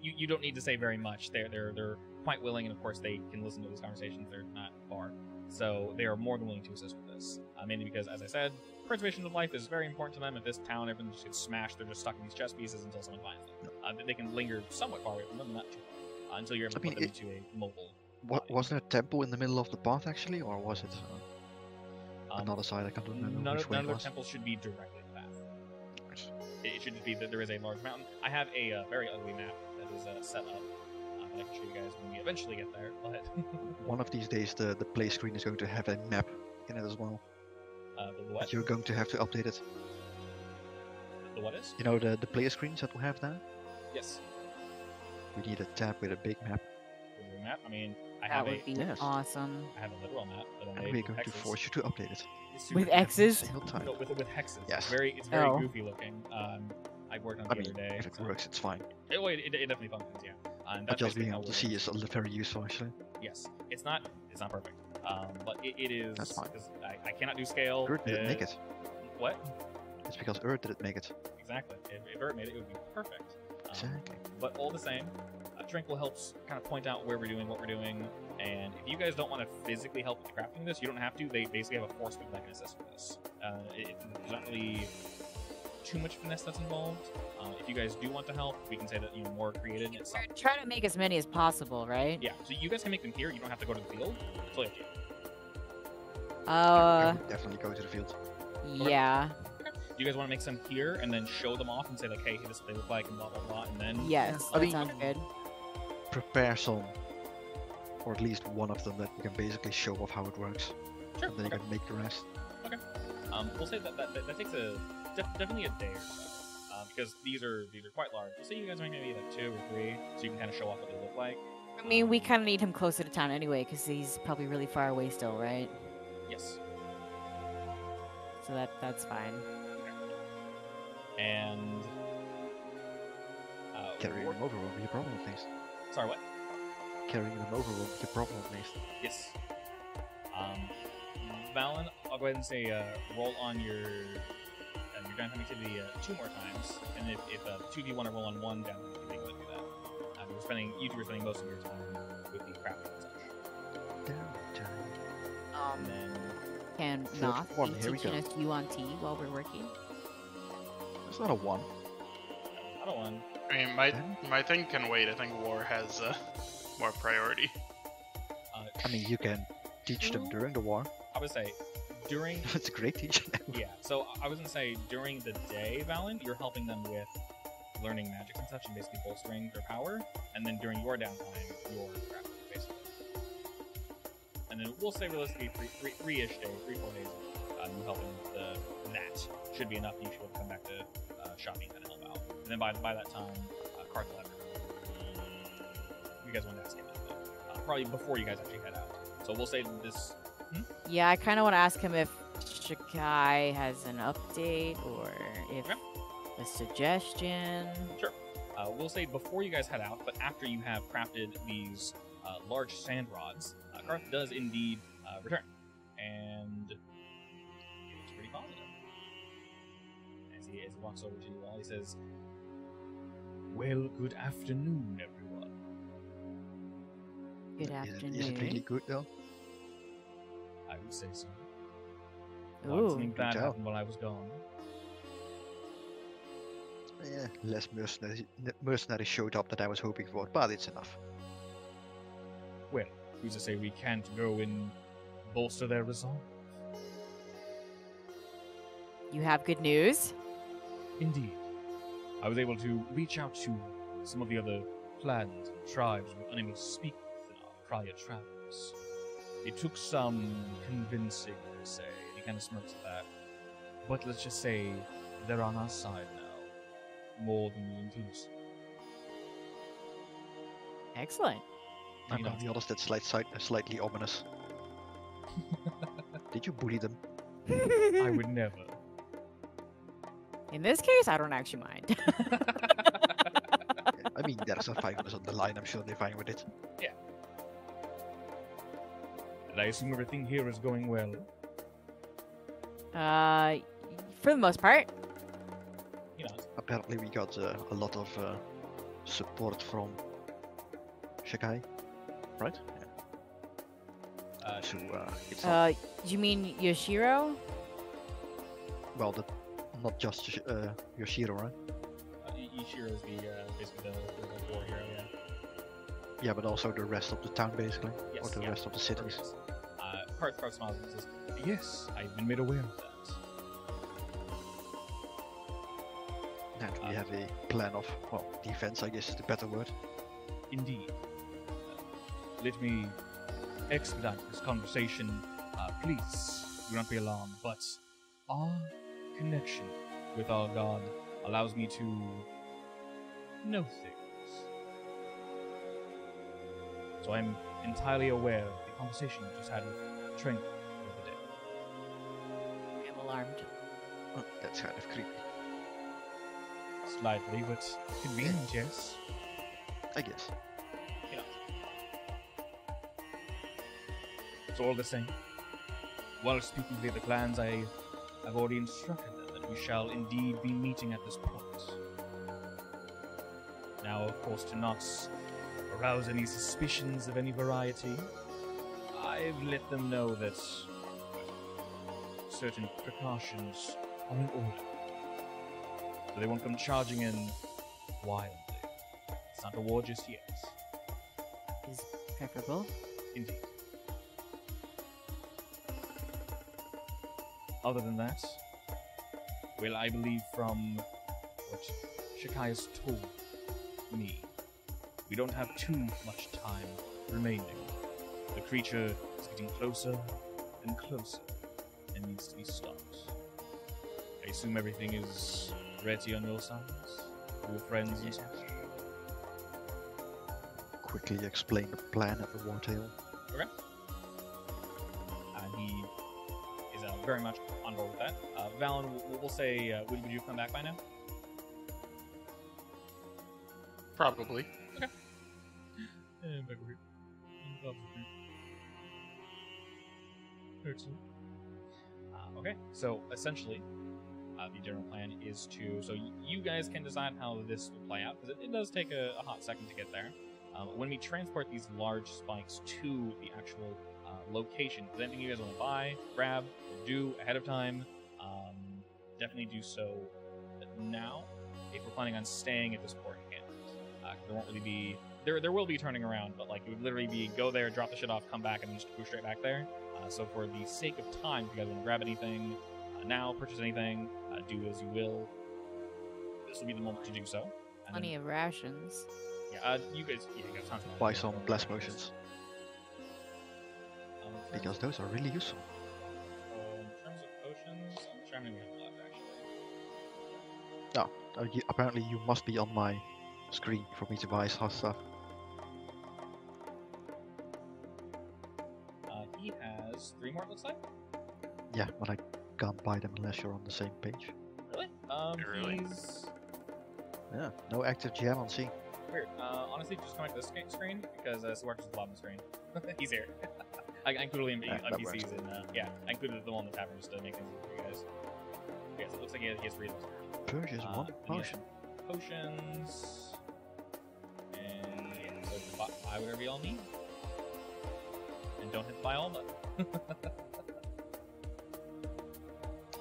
Speaker 1: You don't need to say very much. They're quite willing, and of course they can listen to these conversations. They're not far, so they are more than willing to assist with this. Mainly because, as I said, preservation of life is very important to them. If this town, everything just gets smashed, they're just stuck in these chess pieces until someone finds them. They can linger somewhat far away from them, not too far, until you're able to put them into a mobile.
Speaker 2: What was there a temple in the middle of the path actually, or was it another side? I can't remember
Speaker 1: None
Speaker 2: which
Speaker 1: of
Speaker 2: way it
Speaker 1: their
Speaker 2: was.
Speaker 1: temples should be directly in the path. It should just be that there is a large mountain. I have a very ugly map that is set up. That I can show you guys when we eventually get there. But
Speaker 2: One of these days, the play screen is going to have a map in it as well.
Speaker 1: the what?
Speaker 2: But you're going to have to update it.
Speaker 1: The what is?
Speaker 2: You know the player screens that we have now?
Speaker 1: Yes.
Speaker 2: We need a tab with a big map.
Speaker 1: The map. I mean, I
Speaker 4: That
Speaker 1: have
Speaker 4: would be
Speaker 2: Yes.
Speaker 4: awesome.
Speaker 1: I have a literal map that I
Speaker 2: And
Speaker 1: made
Speaker 2: we're
Speaker 1: with
Speaker 2: going to
Speaker 1: hexes.
Speaker 2: force you to update it.
Speaker 1: It's super
Speaker 4: With
Speaker 1: cute.
Speaker 4: X's?
Speaker 2: Single time.
Speaker 1: No, with hexes.
Speaker 2: Yes.
Speaker 1: It's very
Speaker 4: Oh.
Speaker 1: goofy looking. I worked on it
Speaker 2: I
Speaker 1: the
Speaker 2: mean,
Speaker 1: other day.
Speaker 2: if it
Speaker 1: so-
Speaker 2: works, it's fine.
Speaker 1: It definitely functions, yeah. And
Speaker 2: But
Speaker 1: that's
Speaker 2: just
Speaker 1: basically
Speaker 2: being
Speaker 1: how
Speaker 2: able to
Speaker 1: we're
Speaker 2: see is very useful actually.
Speaker 1: Yes, it's not perfect, but it is.
Speaker 2: That's fine.
Speaker 1: 'Cause I cannot do scale.
Speaker 2: Earth didn't make it.
Speaker 1: What?
Speaker 2: It's because Earth didn't make it.
Speaker 1: Exactly. If Earth made it, it would be perfect.
Speaker 2: Exactly.
Speaker 1: But all the same, Tranquil helps kind of point out where we're doing what we're doing. And if you guys don't want to physically help with crafting this, you don't have to. They basically have a force feed that can assist with this. There's not really too much finesse that's involved. If you guys do want to help, we can say that more created. It's
Speaker 4: We're trying to make as many as possible, right?
Speaker 1: yeah. So you guys can make them here. You don't have to go to the field. It's totally up to you.
Speaker 2: I would definitely go to the field.
Speaker 4: Yeah.
Speaker 1: Do you guys want to make some here and then show them off and say like, hey, this is what they look like and blah blah blah, and then
Speaker 4: Yes,
Speaker 2: I
Speaker 4: that
Speaker 2: mean-
Speaker 4: sounds good.
Speaker 2: Prepare some, or at least one of them that you can basically show off how it works.
Speaker 1: Sure.
Speaker 2: And then you
Speaker 1: Okay.
Speaker 2: can make the rest.
Speaker 1: We'll say that takes definitely a day or so, because these are quite large. We'll say you guys make maybe like 2 or 3, so you can kind of show off what they look like.
Speaker 4: I mean, we kind of need him closer to town anyway, because he's probably really far away still, right?
Speaker 1: Yes.
Speaker 4: So that's fine.
Speaker 1: And
Speaker 2: Carrying them over won't be a problem at least.
Speaker 1: sorry, what?
Speaker 2: Carrying them over won't be a problem at least.
Speaker 1: Yes. Valen, I'll go ahead and say roll on your downtime activity 2 more times, and if 2 of you want to roll on 1 downtime activity, go ahead and do that. You two are spending most of your time with the crafting and such.
Speaker 2: Downtime.
Speaker 1: And then
Speaker 4: Can
Speaker 2: First
Speaker 4: Noth
Speaker 2: one,
Speaker 4: be
Speaker 2: here we
Speaker 4: teaching
Speaker 2: go.
Speaker 4: us UNT while we're working?
Speaker 2: It's not a 1.
Speaker 1: another one.
Speaker 3: I mean, my thing can wait. I think war has more priority.
Speaker 2: I mean, you can teach them during the war.
Speaker 1: I would say during
Speaker 2: It's a great teacher.
Speaker 1: yeah. So I was gonna say during the day, Valen, you're helping them with learning magic and such, and basically bolstering their power. And then during your downtime, you're crafting, basically. And then we'll say realistically 3-ish days, 3-4 days. You helping with that should be enough. You should come back to Chabi and kind of help out. And then by that time, Karth will have you guys want to ask him probably before you guys actually head out. So we'll say this.
Speaker 4: Yeah, I kind of want to ask him if Shikai has an update or if a suggestion.
Speaker 1: Sure. We'll say before you guys head out, but after you have crafted these large sand rods, Karth does indeed return. And it's pretty positive. As he walks over to you all, he says, "Well, good afternoon, everyone."
Speaker 4: Good afternoon.
Speaker 2: Is it really good though?
Speaker 1: I would say so.
Speaker 4: Ooh.
Speaker 1: Something bad
Speaker 2: job.
Speaker 1: happened while I was gone.
Speaker 2: Yeah, less mercenaries showed up that I was hoping for, but it's enough.
Speaker 1: Well, who's to say we can't go and bolster their resolve?
Speaker 4: You have good news?
Speaker 1: Indeed. I was able to reach out to some of the other clans and tribes we were unable to speak with in our prior travels. It took some convincing, they say, and he kind of smirks at that. But let's just say they're on our side now, more than we intended.
Speaker 4: Excellent.
Speaker 2: I'm gonna be honest, that's slightly ominous. Did you bully them?
Speaker 1: I would never.
Speaker 4: In this case, I don't actually mind.
Speaker 2: I mean, there's a 500 on the line, I'm sure they're fine with it.
Speaker 1: Yeah. And I assume everything here is going well.
Speaker 4: For the most part.
Speaker 1: You know,
Speaker 2: Apparently we got a lot of support from Shikai, right? Yeah. So it's not,
Speaker 4: You mean Yoshiro?
Speaker 2: well, not just Yoshiro, right?
Speaker 1: Ishiro is basically the war hero, yeah.
Speaker 2: Yeah, but also the rest of the town, basically,
Speaker 1: Yes,
Speaker 2: or the
Speaker 1: yeah.
Speaker 2: rest of the cities.
Speaker 1: Karth smiles and says, "Yes, I've been made aware of that."
Speaker 2: And we have a plan of, well, defense, I guess is the better word.
Speaker 1: Indeed. Let me expedite this conversation. Please, do not be alarmed, but our connection with our god allows me to know things. So I'm entirely aware of the conversation you just had with Trent the other day.
Speaker 4: I'm alarmed.
Speaker 2: Oh, that's kind of creepy,
Speaker 1: Slightly, but convenient, yes.
Speaker 2: I guess.
Speaker 1: Yeah. So all the same, while speaking to the other clans, I have already instructed them that we shall indeed be meeting at this point. Now, of course, to not arouse any suspicions of any variety, I've let them know that certain precautions are in order. So they won't come charging in wildly. It's not a war just yet.
Speaker 4: Is preferable.
Speaker 1: Indeed. Other than that, well, I believe from what Shikai has told me, we don't have too much time remaining. The creature is getting closer and closer and needs to be stopped. I assume everything is ready on your sides? For your friends and such?
Speaker 2: Quickly explain the plan at the war table.
Speaker 1: Okay. And he is very much on board with that. Valen, we'll say, would you come back by now?
Speaker 3: Probably.
Speaker 1: Excellent. Okay, so essentially, the general plan is to... So you guys can decide how this will play out, because it does take a hot second to get there. When we transport these large spikes to the actual location, if there's anything you guys want to buy, grab, or do ahead of time, definitely do so now. If we're planning on staying at this port, you can. There won't really be... There will be turning around, but like it would literally be go there, drop the shit off, come back, and just go straight back there. So for the sake of time, if you guys want to grab anything now, purchase anything, do as you will. This will be the moment to do so. And
Speaker 4: Plenty of rations.
Speaker 1: Yeah, you guys have time to
Speaker 2: Buy some blast potions. Because those are really useful.
Speaker 1: In terms of potions, I'm trying to have left actually.
Speaker 2: No, apparently you must be on my screen for me to buy stuff.
Speaker 1: He has 3 more, it looks like.
Speaker 2: Yeah, but I can't buy them unless you're on the same page.
Speaker 1: Really?
Speaker 3: Really?
Speaker 1: He's
Speaker 2: Yeah, no active GM on scene.
Speaker 1: weird. Honestly, just come back to this screen because Swartz is at the bottom of the screen. He's here. I included NPCs in. Yeah, I included them on the tavern just to make things easier for you guys. Yeah, so it looks like he has 3 of those.
Speaker 2: Purchase one potion.
Speaker 1: Potions. And yeah, so buy whatever y'all need. And don't hit the buy all button.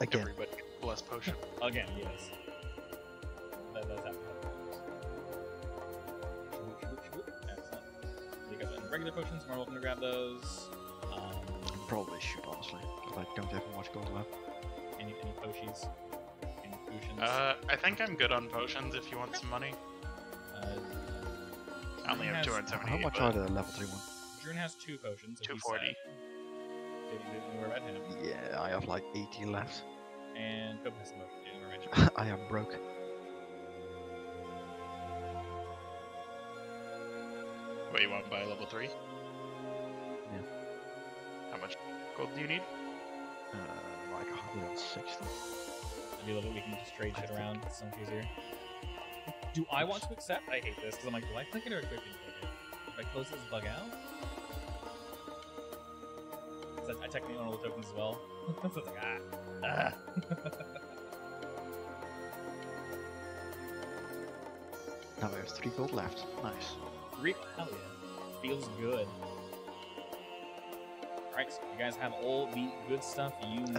Speaker 2: Again.
Speaker 3: Everybody gets a blessed potion.
Speaker 1: Again, yes. That does happen. Excellent. You guys want regular potions? More welcome to grab those.
Speaker 2: Probably should, honestly, because I don't have much gold left.
Speaker 1: Any potions? Any potions?
Speaker 3: I think I'm good on potions if you want some money. I only have 278.
Speaker 2: How much are the level 3 ones?
Speaker 1: Drune has 2 potions.
Speaker 3: 240.
Speaker 1: Did you know about him?
Speaker 2: Yeah, I have like 80 left.
Speaker 1: And Cope has some potions. Did you mention?
Speaker 2: I am broke.
Speaker 3: Wait, you want to buy level 3?
Speaker 2: Yeah.
Speaker 3: How much gold do you need?
Speaker 2: Like 160.
Speaker 1: Maybe we can just trade shit around. It's so much easier. Do I want to accept? I hate this because I'm like, do I click it or do I click it? If I close this bug out? Because I technically own all the tokens as well. So it's like,
Speaker 2: Now there's 3 gold left. Nice.
Speaker 1: 3? Hell yeah. Feels good. Alright, so you guys have all the good stuff you need.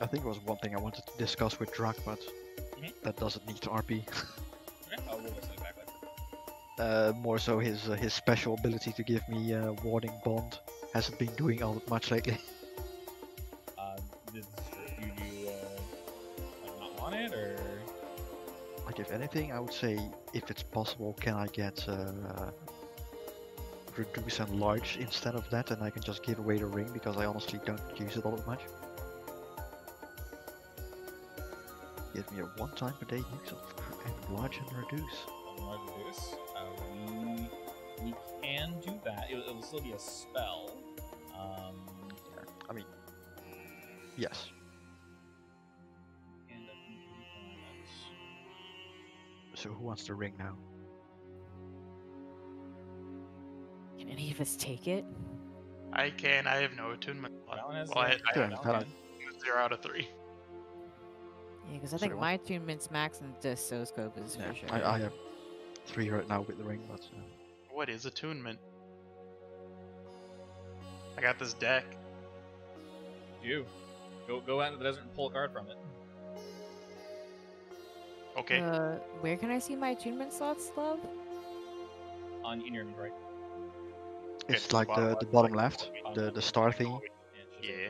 Speaker 2: I think it was one thing I wanted to discuss with Drak, but that doesn't need to RP.
Speaker 1: Okay, I'll roll this back.
Speaker 2: More so his special ability to give me warding bond hasn't been doing all that much lately.
Speaker 1: This is true. Do you like not want it, or?
Speaker 2: Like if anything, I would say if it's possible, can I get reduce and large instead of that, and I can just give away the ring because I honestly don't use it all that much. Give me a 1 time per day use of enlarge and reduce.
Speaker 1: Enlarge and reduce. We can do that. It will still be a spell.
Speaker 2: I mean, yes.
Speaker 1: And
Speaker 2: So who wants the ring now?
Speaker 4: Can any of us take it?
Speaker 3: I can. I have no attunement.
Speaker 1: Alan has
Speaker 3: Well, I
Speaker 2: Turn,
Speaker 3: have
Speaker 2: Alan.
Speaker 3: 0 out of 3.
Speaker 4: Yeah, because I think
Speaker 2: Sorry,
Speaker 4: my attunement's max and Distoscope is
Speaker 2: Yeah,
Speaker 4: for sure.
Speaker 2: I have 3 right now with the ring, but
Speaker 3: What is attunement? I got this deck.
Speaker 1: You. Go out into the desert and pull a card from it.
Speaker 3: Okay.
Speaker 4: Where can I see my attunement slots, love?
Speaker 1: In your inventory.
Speaker 2: it's
Speaker 3: the
Speaker 2: like
Speaker 3: bottom
Speaker 2: the
Speaker 3: left.
Speaker 2: bottom left, the star thing.
Speaker 3: Yeah.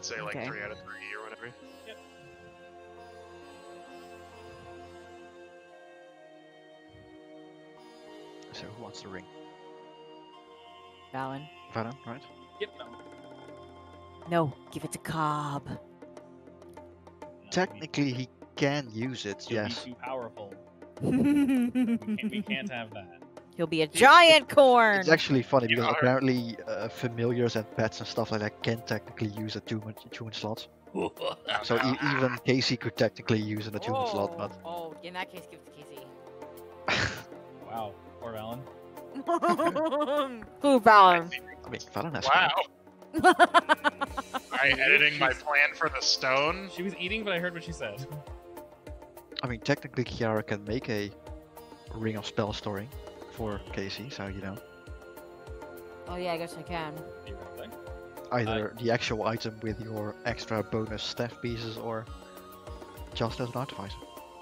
Speaker 3: Say like
Speaker 4: okay.
Speaker 3: 3 out of 3 or whatever.
Speaker 1: Yep.
Speaker 2: So who wants the ring?
Speaker 4: Valen.
Speaker 2: Valen, right?
Speaker 1: Yep. No.
Speaker 4: No, give it to Cobb.
Speaker 2: Technically, he can use it.
Speaker 1: He'll
Speaker 2: Yes.
Speaker 1: be too powerful.
Speaker 4: He'll
Speaker 1: We can't have that.
Speaker 4: be a giant corn.
Speaker 2: It's actually funny
Speaker 3: You
Speaker 2: because
Speaker 3: are.
Speaker 2: apparently familiars and pets and stuff like that can technically use attunement slots. So even Casey could technically use an attunement slot, but
Speaker 4: Oh, in that case, give it to Casey.
Speaker 1: Wow. Poor Valen.
Speaker 4: Who, Valen?
Speaker 2: I mean, Valen has
Speaker 3: Wow. Alright, editing my plan for the stone.
Speaker 1: She was eating, but I heard what she said.
Speaker 2: I mean, technically Kiara can make a ring of spell storing for Casey, so you know.
Speaker 4: Oh yeah, I guess I can.
Speaker 1: Theoretically.
Speaker 2: Either the actual item with your extra bonus staff pieces or just as an artificer.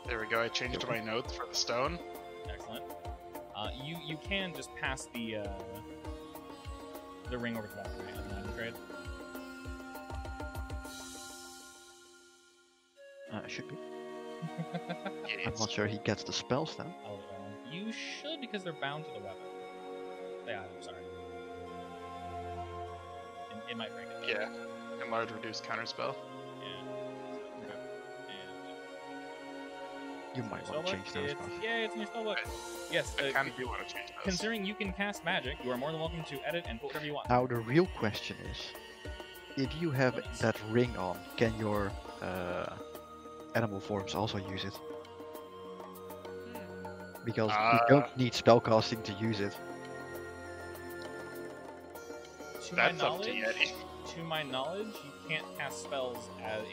Speaker 3: There we go, I changed my notes for the stone.
Speaker 1: Excellent. You you can just pass the ring over to that right on the trade.
Speaker 2: Should be. I'm not sure he gets the spells then.
Speaker 1: Oh, you should because they're bound to the weapon. Yeah, I'm sorry. It might break it.
Speaker 3: Yeah. Enlarge, reduce, counterspell.
Speaker 1: Yeah.
Speaker 2: You might want to change those spells.
Speaker 1: Yeah, it's in your spellbook. Yes.
Speaker 3: I kind of do want to change those.
Speaker 1: Considering you can cast magic, you are more than welcome to edit and put whatever you want.
Speaker 2: Now the real question is, if you have that ring on, can your animal forms also use it? Because you don't need spellcasting to use it.
Speaker 1: To my knowledge, you can't cast spells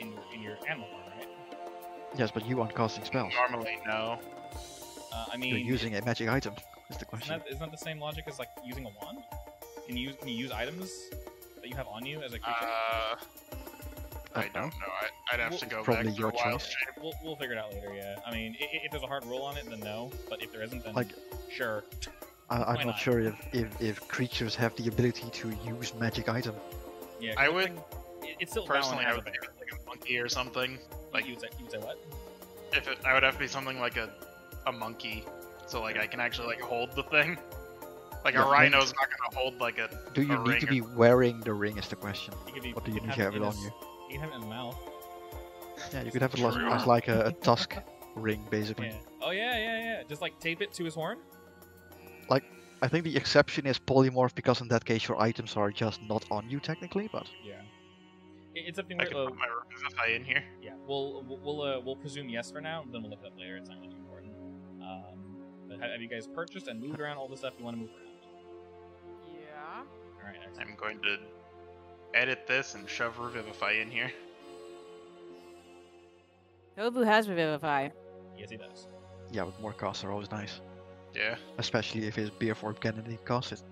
Speaker 1: in your animal form, right?
Speaker 2: Yes, but you aren't casting spells.
Speaker 3: Normally, no.
Speaker 1: I mean,
Speaker 2: you're using a magic item. Is the question?
Speaker 1: Isn't that the same logic as like using a wand? Can you use items that you have on you as a creature?
Speaker 3: I don't know. I'd have to go
Speaker 2: probably
Speaker 3: back
Speaker 2: your
Speaker 3: to a wild
Speaker 2: choice.
Speaker 3: shape.
Speaker 1: We'll figure it out later. Yeah. I mean, if there's a hard rule on it, then no. But if there isn't, then
Speaker 2: Like,
Speaker 1: sure.
Speaker 2: I'm
Speaker 1: Why
Speaker 2: not sure if creatures have the ability to use magic item.
Speaker 1: Yeah.
Speaker 3: I would.
Speaker 1: It's still
Speaker 3: Personally, I would
Speaker 1: valid
Speaker 3: make it like a monkey or something. Like,
Speaker 1: you would say what?
Speaker 3: I would have to be something like a monkey, so like I can actually like hold the thing. Like
Speaker 2: Yeah,
Speaker 3: a rhino's not gonna hold like a.
Speaker 2: Do you
Speaker 3: a
Speaker 2: need
Speaker 3: ring
Speaker 2: to
Speaker 3: or-
Speaker 2: be wearing the ring is the question.
Speaker 1: You
Speaker 2: Or do you
Speaker 1: can
Speaker 2: need to have it on
Speaker 1: his-
Speaker 2: you?
Speaker 1: You can have it in the mouth.
Speaker 2: Yeah, you could have it
Speaker 3: True.
Speaker 2: as like a tusk ring, basically.
Speaker 1: Yeah. Oh yeah. Just like tape it to his horn.
Speaker 2: I think the exception is polymorph because in that case your items are just not on you technically, but
Speaker 1: Yeah. It's something
Speaker 3: I
Speaker 1: where
Speaker 3: can put my Revivify in here.
Speaker 1: yeah, we'll presume yes for now, then we'll look it up later. It's not really important. But have you guys purchased and moved around all the stuff you want to move around?
Speaker 4: Yeah.
Speaker 1: All right, excellent.
Speaker 3: I'm going to edit this and shove Revivify in here.
Speaker 4: Nobu has Revivify.
Speaker 1: Yes, he does.
Speaker 2: yeah, but more casts are always nice.
Speaker 3: Yeah.
Speaker 2: Especially if his beer form can indeed cast it.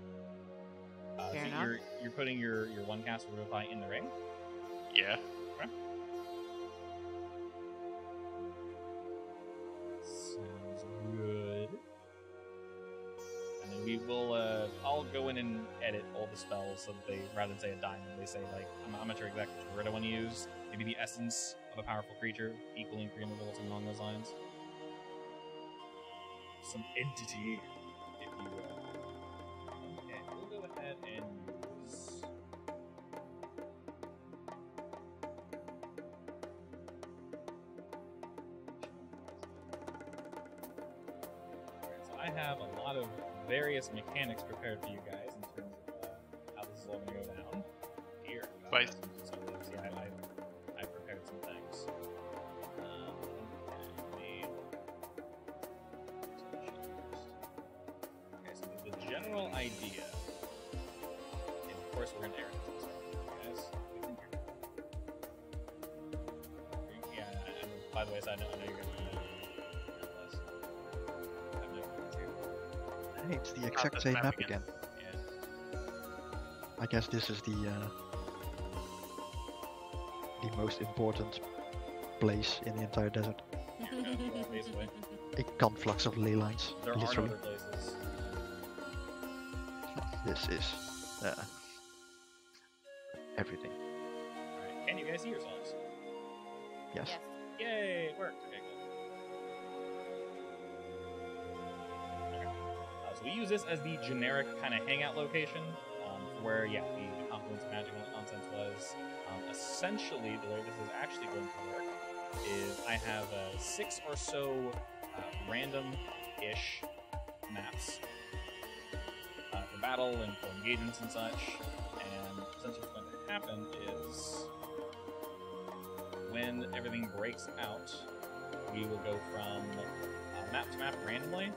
Speaker 4: Fair
Speaker 1: So
Speaker 4: enough.
Speaker 1: you're putting your one cast Revivify in the ring.
Speaker 3: Yeah.
Speaker 1: Sounds good. And then we will. I'll go in and edit all the spells so that they, rather than say a diamond, they say like I'm not sure exactly what word I want to use. Maybe the essence of a powerful creature, equaling 300 volts and along those lines. Some entity, if you will. Okay, we'll go ahead and use. Alright, so I have a lot of various mechanics prepared for you guys in terms of how this is all going to go down. Here.
Speaker 3: Spice.
Speaker 1: So, yeah, I prepared some things. Okay, so the general idea, and of course we're in narrative, guys. Yeah, by the way, so I know you're going to this. I have no plans here.
Speaker 2: Hey, it's the exact
Speaker 3: this
Speaker 2: same
Speaker 3: map
Speaker 2: map
Speaker 3: again.
Speaker 2: again.
Speaker 1: Yeah.
Speaker 2: I guess this is the most important place in the entire desert.
Speaker 1: Basically.
Speaker 2: A conflux of ley lines,
Speaker 1: There are no
Speaker 2: literally.
Speaker 1: other places.
Speaker 2: This is everything.
Speaker 1: Alright, can you guys see yourselves?
Speaker 2: Yes.
Speaker 4: Yes.
Speaker 1: Yay, it worked. Okay, cool. Okay. So we use this as the generic kind of hangout location, where, yeah, the confluence of magic and all that nonsense was. Essentially, the way this is actually going to work is I have 6 or so random-ish maps for battle and for engagements and such. And essentially what's going to happen is when everything breaks out, we will go from map to map randomly,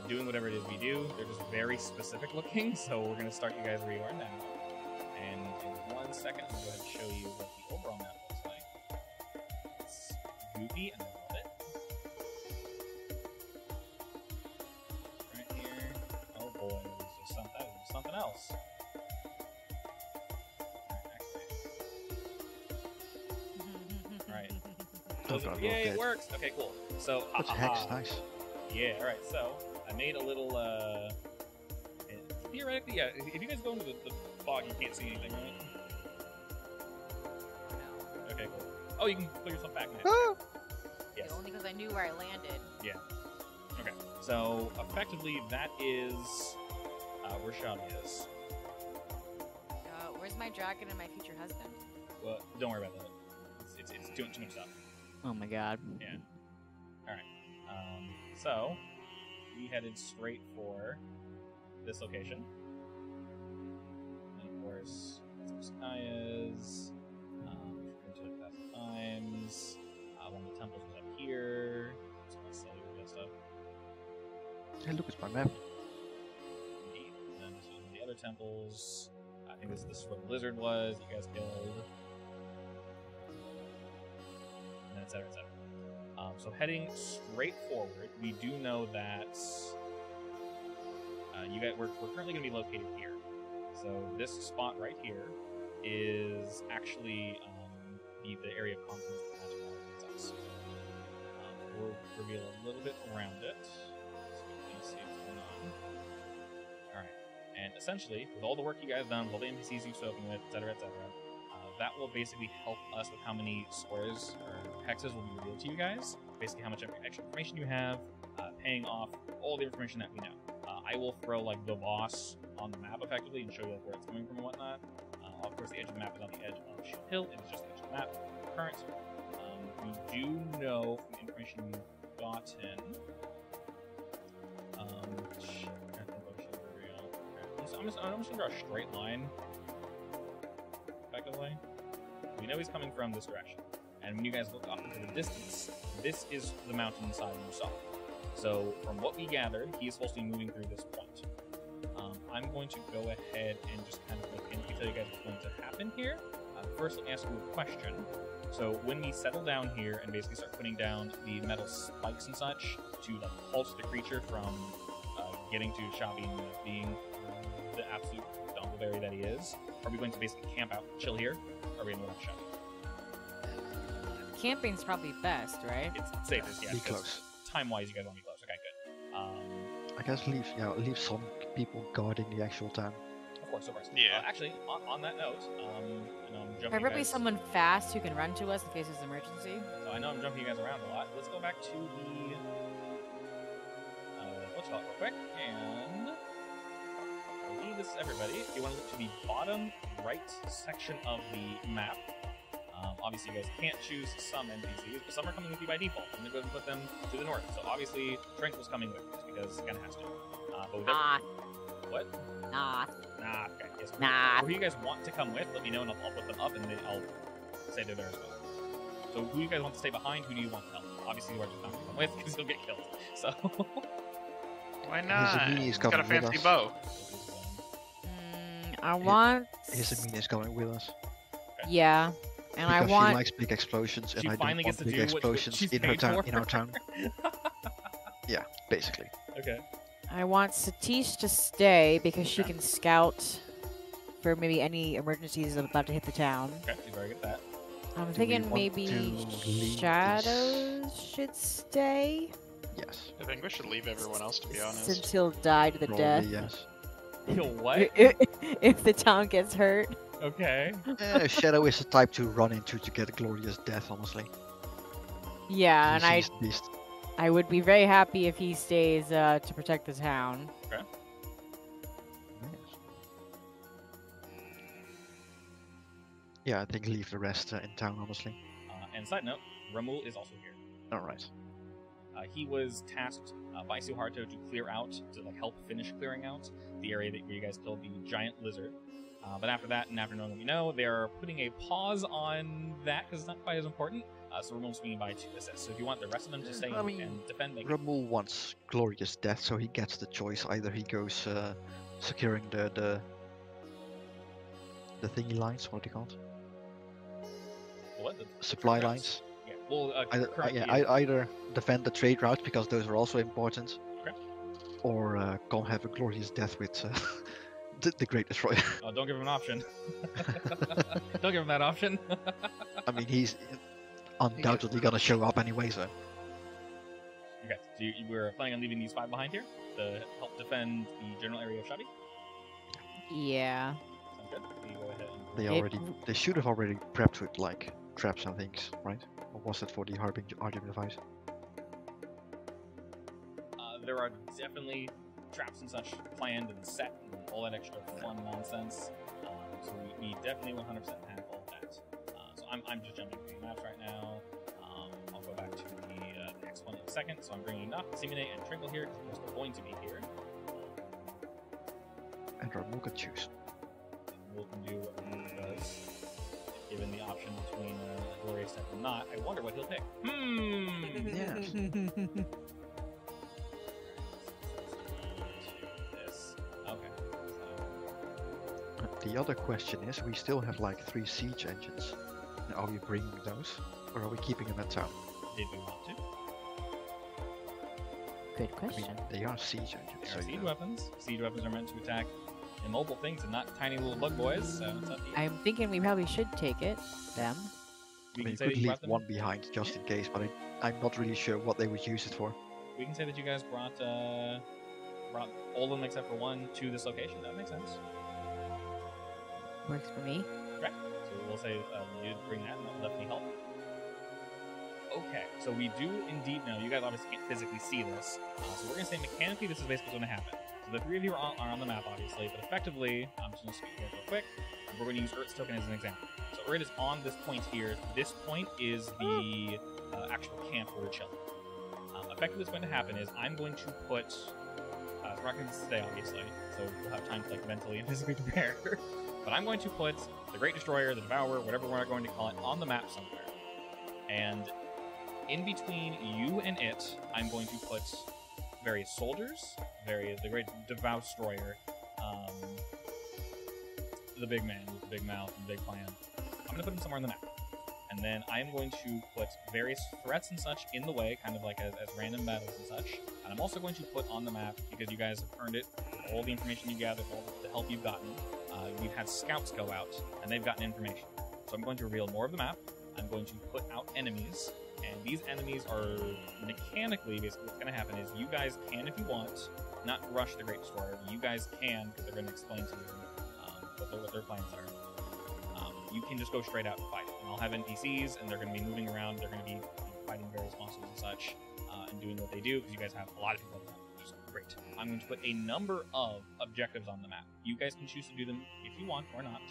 Speaker 1: doing whatever it is we do. They're just very specific looking, so we're going to start you guys where you are now. And in 1 second, I'm going to go ahead and show you what the overall map looks like. It's goofy, and I love it. Right here. Oh boy, there's just something else. Right.
Speaker 2: Oh God,
Speaker 1: Yay,
Speaker 2: okay.
Speaker 1: it works! Okay, cool. So,
Speaker 2: That's hex, nice.
Speaker 1: Yeah, alright, so I made a little, theoretically, yeah, if you guys go into the fog, you can't see anything, right?
Speaker 4: No.
Speaker 1: Okay, cool. Oh, you can put yourself back in it.
Speaker 2: Oh!
Speaker 1: Yes.
Speaker 4: Only because I knew where I landed.
Speaker 1: Yeah. Okay, so effectively that is where Chabi is.
Speaker 4: Where's my dragon and my future husband?
Speaker 1: Well, don't worry about that. It's doing too much stuff.
Speaker 4: Oh my god.
Speaker 1: Yeah. Alright. So, we headed straight for this location. And of course, that's where Sky is. We've been to it 1,000 times. One of the temples was up here. So let's sell you that stuff.
Speaker 2: Hey, look, it's my map.
Speaker 1: Indeed. And then this is one of the other temples. I think this is where the lizard was. You guys killed. And then et cetera, et cetera. So heading straight forward, we do know that you guys we're currently going to be located here. So this spot right here is actually the area of confluence with magic items. We'll reveal a little bit around it, so you can see what's going on. All right, and essentially, with all the work you guys have done, with all the NPCs you've spoken with, etc., that will basically help us with how many squares or hexes will be revealed to you guys. Basically, how much extra information you have, paying off all the information that we know. I will throw like the boss on the map effectively and show you like where it's coming from and whatnot. Of course, the edge of the map is on the edge of Shield Hill. It is just the edge of the map. Current. We do know from the information we've gotten. I'm just gonna draw a straight line. Effectively, we know he's coming from this direction, and when you guys look off into the distance, this is the mountainside you saw. So, from what we gathered, he's supposed to be moving through this point. I'm going to go ahead and just kind of look in to tell you guys what's going to happen here. First, let me ask you a question. So, when we settle down here and basically start putting down the metal spikes and such to like halt the creature from getting to Chabi and being the absolute dumbleberry that he is, are we going to basically camp out, chill here, or are we going to go Chabi?
Speaker 4: Camping's probably best, right?
Speaker 1: It's safest, yeah.
Speaker 2: Be close.
Speaker 1: Time-wise, you guys want to be close. Okay, good.
Speaker 2: I guess leave some people guarding the actual town.
Speaker 1: Of course.
Speaker 3: Yeah.
Speaker 1: Actually, on that note, I know I'm jumping.
Speaker 4: Preferably someone fast who can run to us in case there's an emergency.
Speaker 1: So I know I'm jumping you guys around a lot. Let's go back to the what's it called real quick, and I believe this is everybody. If you want to look to the bottom right section of the map. Obviously, you guys can't choose some NPCs, but some are coming with you by default. I'm going to go and put them to the north. So obviously, Tranquil's coming with us because he kind of has to. But with what?
Speaker 4: Nah.
Speaker 1: Okay. Yes.
Speaker 4: Nah.
Speaker 1: Who you guys want to come with, let me know, and I'll put them up, and then I'll say they're there as well. So who you guys want to stay behind? Who do you want to help? Obviously, you are just not going to come with because he'll get killed. So.
Speaker 3: Why not?
Speaker 2: He's
Speaker 3: got a fancy bow.
Speaker 4: I want.
Speaker 2: His is going with us.
Speaker 1: Okay.
Speaker 4: Yeah. And
Speaker 2: because
Speaker 4: I want.
Speaker 2: she likes big explosions, and
Speaker 1: she
Speaker 2: I don't
Speaker 1: finally
Speaker 2: want
Speaker 1: gets to
Speaker 2: big
Speaker 1: do what
Speaker 2: explosions
Speaker 1: she's
Speaker 2: in her
Speaker 1: paid
Speaker 2: town.
Speaker 1: for.
Speaker 2: In our town. Yeah, basically.
Speaker 1: Okay.
Speaker 4: I want Satish to stay because she can scout for maybe any emergencies that are about to hit the town.
Speaker 1: Okay, she's very good at that.
Speaker 4: I'm
Speaker 2: Do
Speaker 4: thinking
Speaker 2: we want
Speaker 4: maybe
Speaker 2: to leave
Speaker 4: Shadows should stay.
Speaker 2: Yes.
Speaker 3: I think we should leave everyone else, to be honest.
Speaker 4: Since he'll die to the death.
Speaker 2: Probably yes.
Speaker 1: He'll what?
Speaker 4: If the town gets hurt.
Speaker 1: Okay.
Speaker 2: Shadow is the type to run into to get a glorious death, honestly.
Speaker 4: Yeah, and
Speaker 2: He's the beast.
Speaker 4: I would be very happy if he stays to protect the town.
Speaker 1: Okay.
Speaker 2: Yes. Yeah, I think leave the rest in town, honestly.
Speaker 1: And side note, Ramul is also here.
Speaker 2: Alright.
Speaker 1: He was tasked by Suharto to clear out, to like help finish clearing out the area that you guys killed the giant lizard. But after that, and after knowing what we know, they're putting a pause on that because it's not quite as important. So Ramul's swinging by to assist. So if you want the rest of them to stay and defend, they can.
Speaker 2: Ramul wants glorious death, so he gets the choice. Either he goes securing the thingy lines, what are they called?
Speaker 1: What? The
Speaker 2: Supply
Speaker 1: routes?
Speaker 2: lines.
Speaker 1: Yeah. Well,
Speaker 2: Either defend the trade route because those are also important,
Speaker 1: Okay.
Speaker 2: or come have a glorious death with the Great Destroyer.
Speaker 1: Oh, don't give him an option. Don't give him that option.
Speaker 2: I mean, he's undoubtedly gonna show up anyway, so.
Speaker 1: Okay, so we're planning on leaving these 5 behind here to help defend the general area of Chabi.
Speaker 4: Yeah.
Speaker 1: Sounds good. We go ahead and...
Speaker 2: They should have already prepped with like traps and things, right? Or was it for the harbinger device?
Speaker 1: There are definitely traps and such planned and set and all that extra fun nonsense. So we definitely 100% have all that. So I'm just jumping through the maps right now. I'll go back to the next one in a second. So I'm bringing Knock, Simulate, and Tringle here because they're going to be here.
Speaker 2: And Ramul can choose.
Speaker 1: Ramul can do what Ramul does. Given the option between Glorious Step and not, I wonder what he'll pick.
Speaker 2: Yes.
Speaker 1: Okay. So.
Speaker 2: The other question is, we still have like 3 siege engines. Are we bringing those, or are we keeping them at town?
Speaker 1: Did we want to?
Speaker 4: Good
Speaker 2: I
Speaker 4: question.
Speaker 2: mean, they are siege engines.
Speaker 1: They
Speaker 2: So
Speaker 1: are siege weapons. Siege weapons are meant to attack immobile things and not tiny little bug boys. So it's up to you.
Speaker 4: I'm thinking we probably should take it. Them.
Speaker 1: We
Speaker 2: I mean,
Speaker 1: can
Speaker 2: you
Speaker 1: say
Speaker 2: could
Speaker 1: that you
Speaker 2: leave
Speaker 1: brought them.
Speaker 2: one behind just in case, but I'm not really sure what they would use it for.
Speaker 1: We can say that you guys brought all of them except for one to this location. That makes sense.
Speaker 4: Works for me.
Speaker 1: Right. So we'll say you did bring that, and that will definitely help. Okay, so we do indeed know. You guys obviously can't physically see this, so we're going to say mechanically this is basically what's going to happen. So the 3 of you are on the map, obviously, but effectively, I'm just going to speak here real quick. We're going to use Urt's token as an example. So Urt is on this point here. This point is the actual camp where we're chilling. Effectively, what's going to happen is I'm going to put. We're not going to stay, obviously, so we'll have time to like mentally and physically prepare. But I'm going to put the Great Destroyer, the Devourer, whatever we're going to call it, on the map somewhere. And in between you and it, I'm going to put various soldiers, the Great Destroyer, the big man with the big mouth and the big plan. I'm going to put him somewhere on the map. And then I'm going to put various threats and such in the way, kind of like as random battles and such. And I'm also going to put on the map, because you guys have earned it, all the information you gathered, all the help you've gotten. We've had scouts go out, and they've gotten information. So I'm going to reveal more of the map. I'm going to put out enemies, and these enemies are mechanically, basically what's going to happen is you guys can, if you want, not rush the Great Destroyer. You guys can, because they're going to explain to you what their plans are. You can just go straight out and fight it. And I'll have NPCs, and they're going to be moving around. They're going to be fighting various monsters and such, and doing what they do, because you guys have a lot of people on the map, which is great. I'm going to put a number of objectives on the map. You guys can choose to do them if you want or not.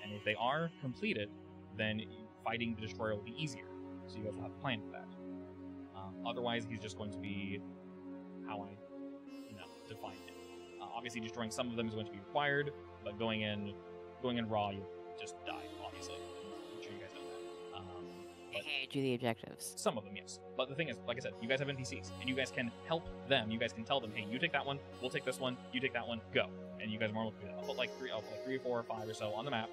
Speaker 1: And if they are completed, then fighting the Destroyer will be easier. So you guys will have a plan for that. Otherwise, he's just going to be how I, define him. Obviously, destroying some of them is going to be required, but going in raw, you'll just die, obviously. I'm sure you guys know that. But
Speaker 4: Do the objectives.
Speaker 1: some of them, yes. But the thing is, like I said, you guys have NPCs, and you guys can help them. You guys can tell them, hey, you take that one, we'll take this one, you take that one, go. And you guys are more able to do that. I'll put like 3 or 4 or 5 or so on the map,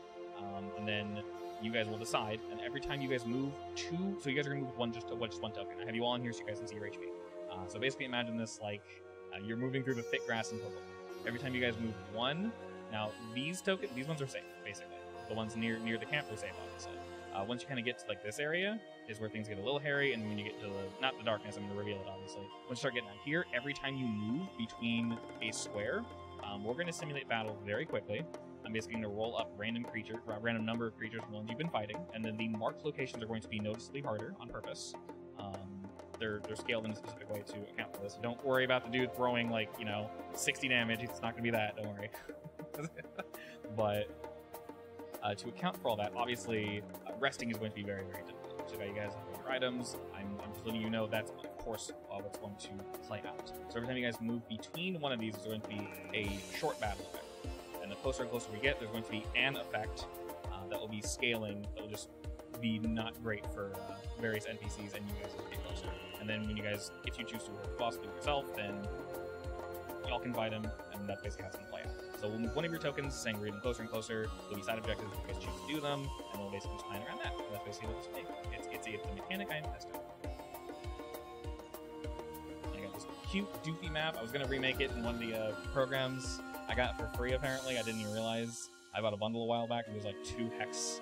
Speaker 1: and then you guys will decide. And every time you guys move 2, so you guys are going to move just one token. I have you all in here so you guys can see your HP. So basically imagine this like you're moving through the thick grass in purple. Every time you guys move 1, now these ones are safe, basically. The ones near the camp are safe, obviously. Once you kind of get to like this area is where things get a little hairy, and when you get to not the darkness, I'm going to reveal it obviously. Once you start getting out here, every time you move between a square, we're going to simulate battle very quickly. I'm basically going to roll up random number of creatures from the ones you've been fighting, and then the marked locations are going to be noticeably harder on purpose. They're scaled in a specific way to account for this. So don't worry about the dude throwing like 60 damage. It's not going to be that. Don't worry. But to account for all that, obviously, resting is going to be very, very difficult. So you guys have your items. I'm just letting you know that's, of course, what's going to play out. So every time you guys move between one of these, there's going to be a short battle effect. And the closer and closer we get, there's going to be an effect that will be scaling. That will just be not great for various NPCs, and you guys will get closer. And then when you guys, if you choose to work boss with yourself, then y'all can fight him, and that's basically how it's going to play out. So we'll move one of your tokens, saying we're getting closer and closer. There'll be side objectives if you guys choose to do them, and we'll basically just plan around that. And that's basically what this is. It's a mechanic I invested. I got this cute, doofy map. I was going to remake it in one of the programs I got for free, apparently. I didn't even realize. I bought a bundle a while back, and there's like 2 hex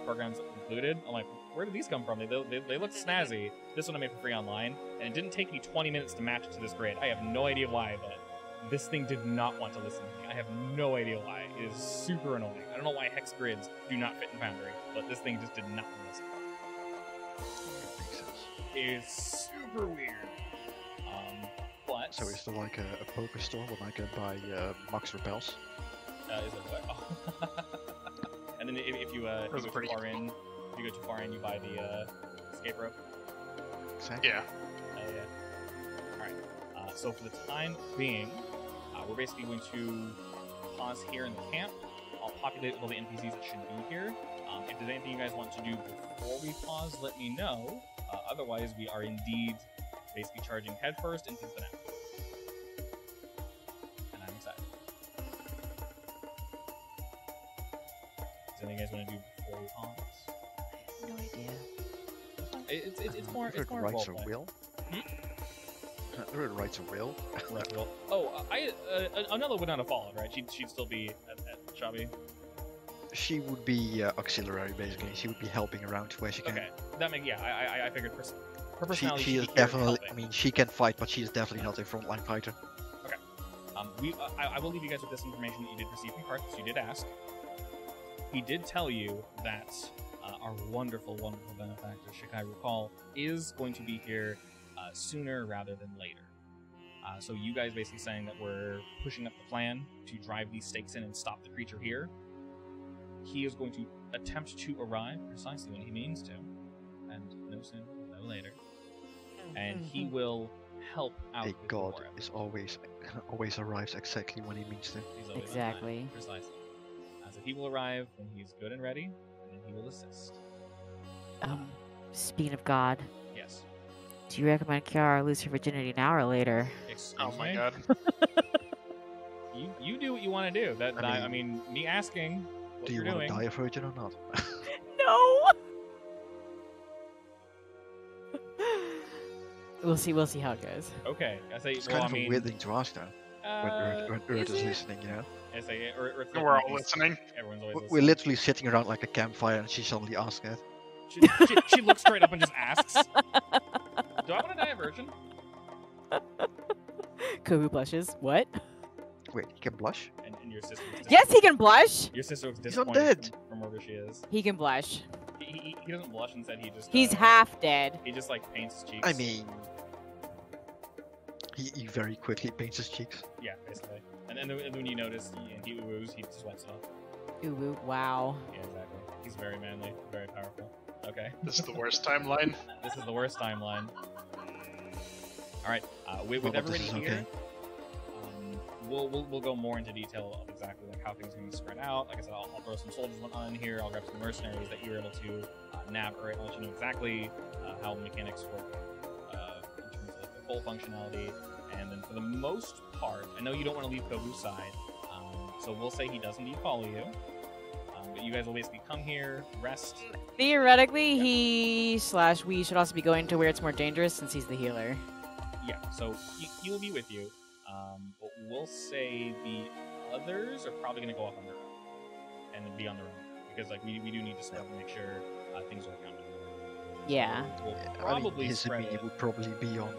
Speaker 1: programs included. I'm like, where did these come from? They look snazzy. This one I made for free online, and it didn't take me 20 minutes to match it to this grid. I have no idea why, but this thing did not want to listen to me. I have no idea why. It is super annoying. I don't know why hex grids do not fit in Foundry, but this thing just did not want to listen.
Speaker 2: Makes sense.
Speaker 1: It is super weird. But
Speaker 2: So is there like a poker store where I can buy Max Repels?
Speaker 1: is it what? Oh. And then if you go too far in, if you go too far in, you buy the escape rope.
Speaker 2: Exactly.
Speaker 3: Yeah.
Speaker 1: Yeah. Alright. So for the time being, we're basically going to pause here in the camp. I'll populate all the NPCs that should be here. If there's anything you guys want to do before we pause, let me know. Otherwise, we are indeed basically charging headfirst into the net. And I'm excited. Is there anything you guys want to do before we pause?
Speaker 4: No idea.
Speaker 1: It's more
Speaker 2: writes a
Speaker 1: roleplay.
Speaker 2: will. Writes a will.
Speaker 1: Right, well, oh, another would not have followed, right? She'd still be at Chabi.
Speaker 2: She would be auxiliary, basically. She would be helping around where she can.
Speaker 1: Okay, that makes I figured her personality.
Speaker 2: She is
Speaker 1: should be here
Speaker 2: definitely.
Speaker 1: helping.
Speaker 2: I mean, she can fight, but she is definitely not a frontline fighter.
Speaker 1: I will leave you guys with this information that you did receive from Karth, because you did ask. He did tell you that our wonderful, wonderful benefactor, Shikai Recall, is going to be here sooner rather than later. So you guys basically saying that we're pushing up the plan to drive these stakes in and stop the creature here. He is going to attempt to arrive precisely when he means to, and no sooner, no later. And he will help out.
Speaker 2: A
Speaker 1: with the
Speaker 2: god
Speaker 1: war
Speaker 2: is always arrives exactly when he means to.
Speaker 1: He's always on
Speaker 4: Exactly.
Speaker 1: time, precisely. So he will arrive when he's good and ready, and then he will assist.
Speaker 4: Speaking of God,
Speaker 1: Yes.
Speaker 4: do you recommend Kiara lose her virginity now or later?
Speaker 1: Excuse
Speaker 3: Oh my
Speaker 1: me?
Speaker 3: god.
Speaker 1: You do what you want to do. I mean, me asking what
Speaker 2: Do you
Speaker 1: you're
Speaker 2: want to
Speaker 1: doing.
Speaker 2: die a virgin or not?
Speaker 4: No. We'll see how it goes.
Speaker 1: Okay, I say.
Speaker 2: It's
Speaker 1: Well,
Speaker 2: kind
Speaker 1: I
Speaker 2: of
Speaker 1: mean,
Speaker 2: a weird thing to ask now. When Earth is listening, you know.
Speaker 1: I say, or
Speaker 3: We're all listening.
Speaker 1: Everyone's always
Speaker 2: We're
Speaker 1: listening.
Speaker 2: literally sitting around like a campfire, and she suddenly asks that.
Speaker 1: She looks straight up and just asks, "Do I want to die a virgin?"
Speaker 4: Kobu blushes. What?
Speaker 2: Wait, he can blush?
Speaker 1: And your sister. Was
Speaker 4: Yes, he can blush.
Speaker 1: Your sister was
Speaker 2: He's
Speaker 1: disappointed
Speaker 2: undead.
Speaker 1: from wherever she is.
Speaker 4: He can blush.
Speaker 1: He doesn't blush. Instead, he just.
Speaker 4: He's half dead.
Speaker 1: He just like paints his cheeks.
Speaker 2: I mean, he very quickly paints his cheeks.
Speaker 1: Yeah, basically. And then when you notice he woos, he sweats it off.
Speaker 4: Ooh, ooh, wow.
Speaker 1: Yeah, exactly. He's very manly, very powerful. Okay.
Speaker 3: This is the worst timeline.
Speaker 1: This is the worst timeline. Alright, with
Speaker 2: Well, but
Speaker 1: everybody
Speaker 2: this is
Speaker 1: here,
Speaker 2: okay.
Speaker 1: we'll go more into detail of exactly like how things are going to spread out. Like I said, I'll throw some soldiers on here, I'll grab some mercenaries that you're able to navigate, I'll let you know exactly how the mechanics work in terms of like, the full functionality. And then for the most part, I know you don't want to leave Kobu's side, so we'll say he does indeed follow you. But you guys will basically come here, rest.
Speaker 4: Theoretically, he / we should also be going to where it's more dangerous since he's the healer.
Speaker 1: Yeah, so he will be with you. But we'll say the others are probably going to go off on their own and be on their own because like we do need to sort of make sure things work out.
Speaker 4: Yeah.
Speaker 1: We'll
Speaker 2: I mean,
Speaker 1: probably
Speaker 2: his
Speaker 1: spread
Speaker 2: immediate
Speaker 1: it.
Speaker 2: would probably be on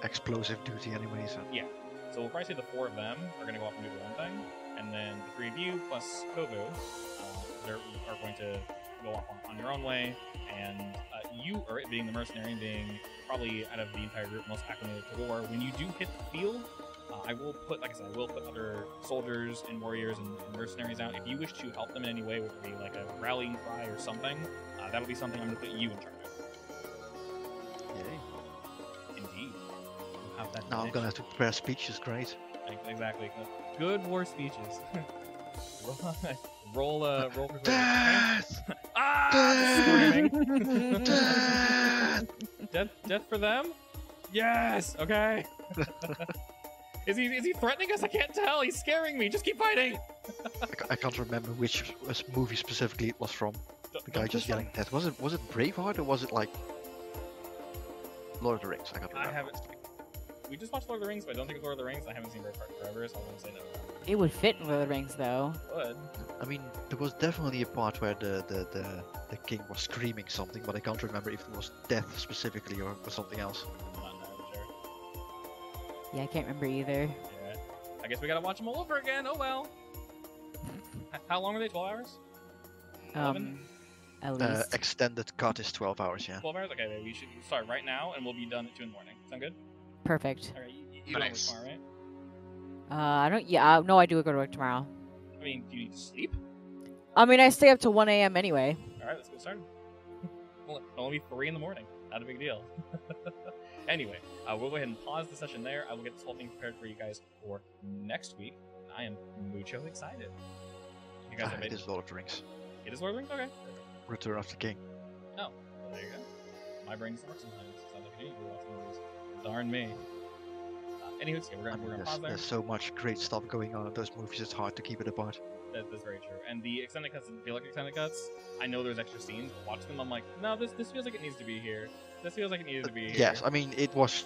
Speaker 2: explosive duty anyway. So.
Speaker 1: Yeah. So we'll probably say the 4 of them are going to go off and do their own thing, and then the 3 of you plus Kobu are going to go off on your own way, and you, or being the mercenary, being probably out of the entire group most acclimated to war, when you do hit the field, I will put, like I said, I will put other soldiers and warriors and mercenaries out. If you wish to help them in any way, whether it be like a rallying cry or something, that'll be something I'm going to put you in charge of.
Speaker 2: Yay.
Speaker 1: Indeed. You'll have that
Speaker 2: Now I'm
Speaker 1: niche.
Speaker 2: gonna have to prepare speeches. Great.
Speaker 1: Exactly. Good war speeches. roll for
Speaker 2: Death!
Speaker 1: screaming.
Speaker 2: Death!
Speaker 1: Death for them? Yes. Okay. Is he threatening us? I can't tell. He's scaring me. Just keep fighting.
Speaker 2: I can't remember which movie specifically it was from. The guy just yelling death. Was it Braveheart or was it like Lord of the Rings? I can't remember.
Speaker 1: I haven't. We just watched Lord of the Rings, but I don't think it's Lord of the Rings. I haven't seen Braveheart forever, so I wouldn't say no.
Speaker 4: It would fit in Lord of the Rings, though.
Speaker 1: Would.
Speaker 2: I mean, there was definitely a part where the the king was screaming something, but I can't remember if it was death specifically or something else.
Speaker 1: Not entirely sure.
Speaker 4: Yeah, I can't remember either.
Speaker 1: Yeah. I guess we gotta watch them all over again. Oh well. How long are they? 12 hours? 11?
Speaker 4: At least.
Speaker 2: Extended cut is 12 hours, yeah.
Speaker 1: 12 hours? Okay, we should start right now, and we'll be done at 2 in the morning. Sound good?
Speaker 4: Perfect.
Speaker 1: Alright, you don't work
Speaker 3: Nice.
Speaker 1: tomorrow, right?
Speaker 4: I don't. Yeah, no, I do go to work tomorrow.
Speaker 1: I mean, do you need to sleep?
Speaker 4: I mean, I stay up to 1 a.m. anyway.
Speaker 1: Alright, let's get started. Well, it'll only be 3 in the morning. Not a big deal. Anyway, we'll go ahead and pause the session there. I will get this whole thing prepared for you guys for next week. I am mucho excited. You guys have
Speaker 2: It is Lord of the Rings.
Speaker 1: It is Lord of the Rings? Okay.
Speaker 2: Return of the King.
Speaker 1: Oh, well, there you go. My brain doesn't work sometimes. Sounds like you need to watch movies. Darn me. Anyways, yeah, we're gonna pause there.
Speaker 2: There's so much great stuff going on in those movies, it's hard to keep it apart.
Speaker 1: That's very true. And the extended cuts feel like extended cuts. I know there's extra scenes, but watching them, I'm like, no, this feels like it needs to be here. This feels like it needed to be here.
Speaker 2: Yes, I mean, it was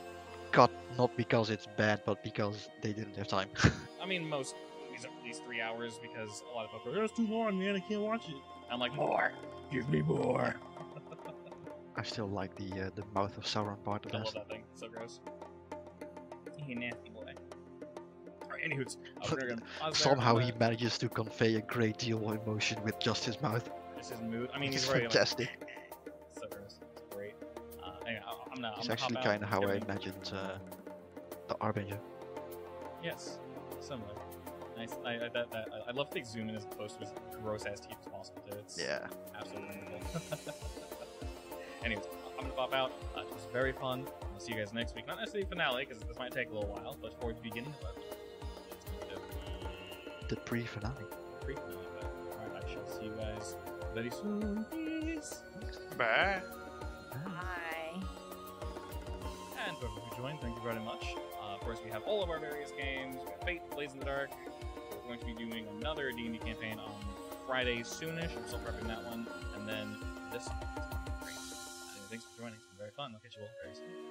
Speaker 2: cut not because it's bad, but because they didn't have time.
Speaker 1: I mean, most movies are at least 3 hours because a lot of folks are, it's too long, man, I can't watch it. I'm like, more. Give me more.
Speaker 2: I still like the mouth of Sauron part of
Speaker 1: I love
Speaker 2: that.
Speaker 1: that thing. So gross. You nasty boy. Alright, anyways. We're gonna pause there.
Speaker 2: Somehow
Speaker 1: I'm
Speaker 2: he
Speaker 1: gonna-
Speaker 2: manages to convey a great deal of emotion with just his mouth.
Speaker 1: This is mood. I mean,
Speaker 2: It's
Speaker 1: he's very
Speaker 2: fantastic.
Speaker 1: so gross. It's great. Anyway, I'm not.
Speaker 2: It's actually kind of how I imagined the Arbinger.
Speaker 1: Yes, similar. Nice. I love to take zoom in as close to his gross ass teeth as possible. Too. It's
Speaker 2: Yeah.
Speaker 1: absolutely wonderful. Anyways, I'm gonna pop out. It was very fun. I'll see you guys next week. Not necessarily finale because this might take a little while, but for the beginning of
Speaker 2: The pre-finale.
Speaker 1: pre-finale. Alright, I shall see you guys very soon. Peace.
Speaker 3: Bye.
Speaker 4: Bye.
Speaker 1: And whoever who joined, thank you very much. Of course, we have all of our various games. We have Fate, Blaze in the Dark. We're going to be doing another D&D campaign on Friday soonish. I'm still prepping that one. And then this one. Great. Thanks for joining. It's been very fun. I'll catch you all very soon.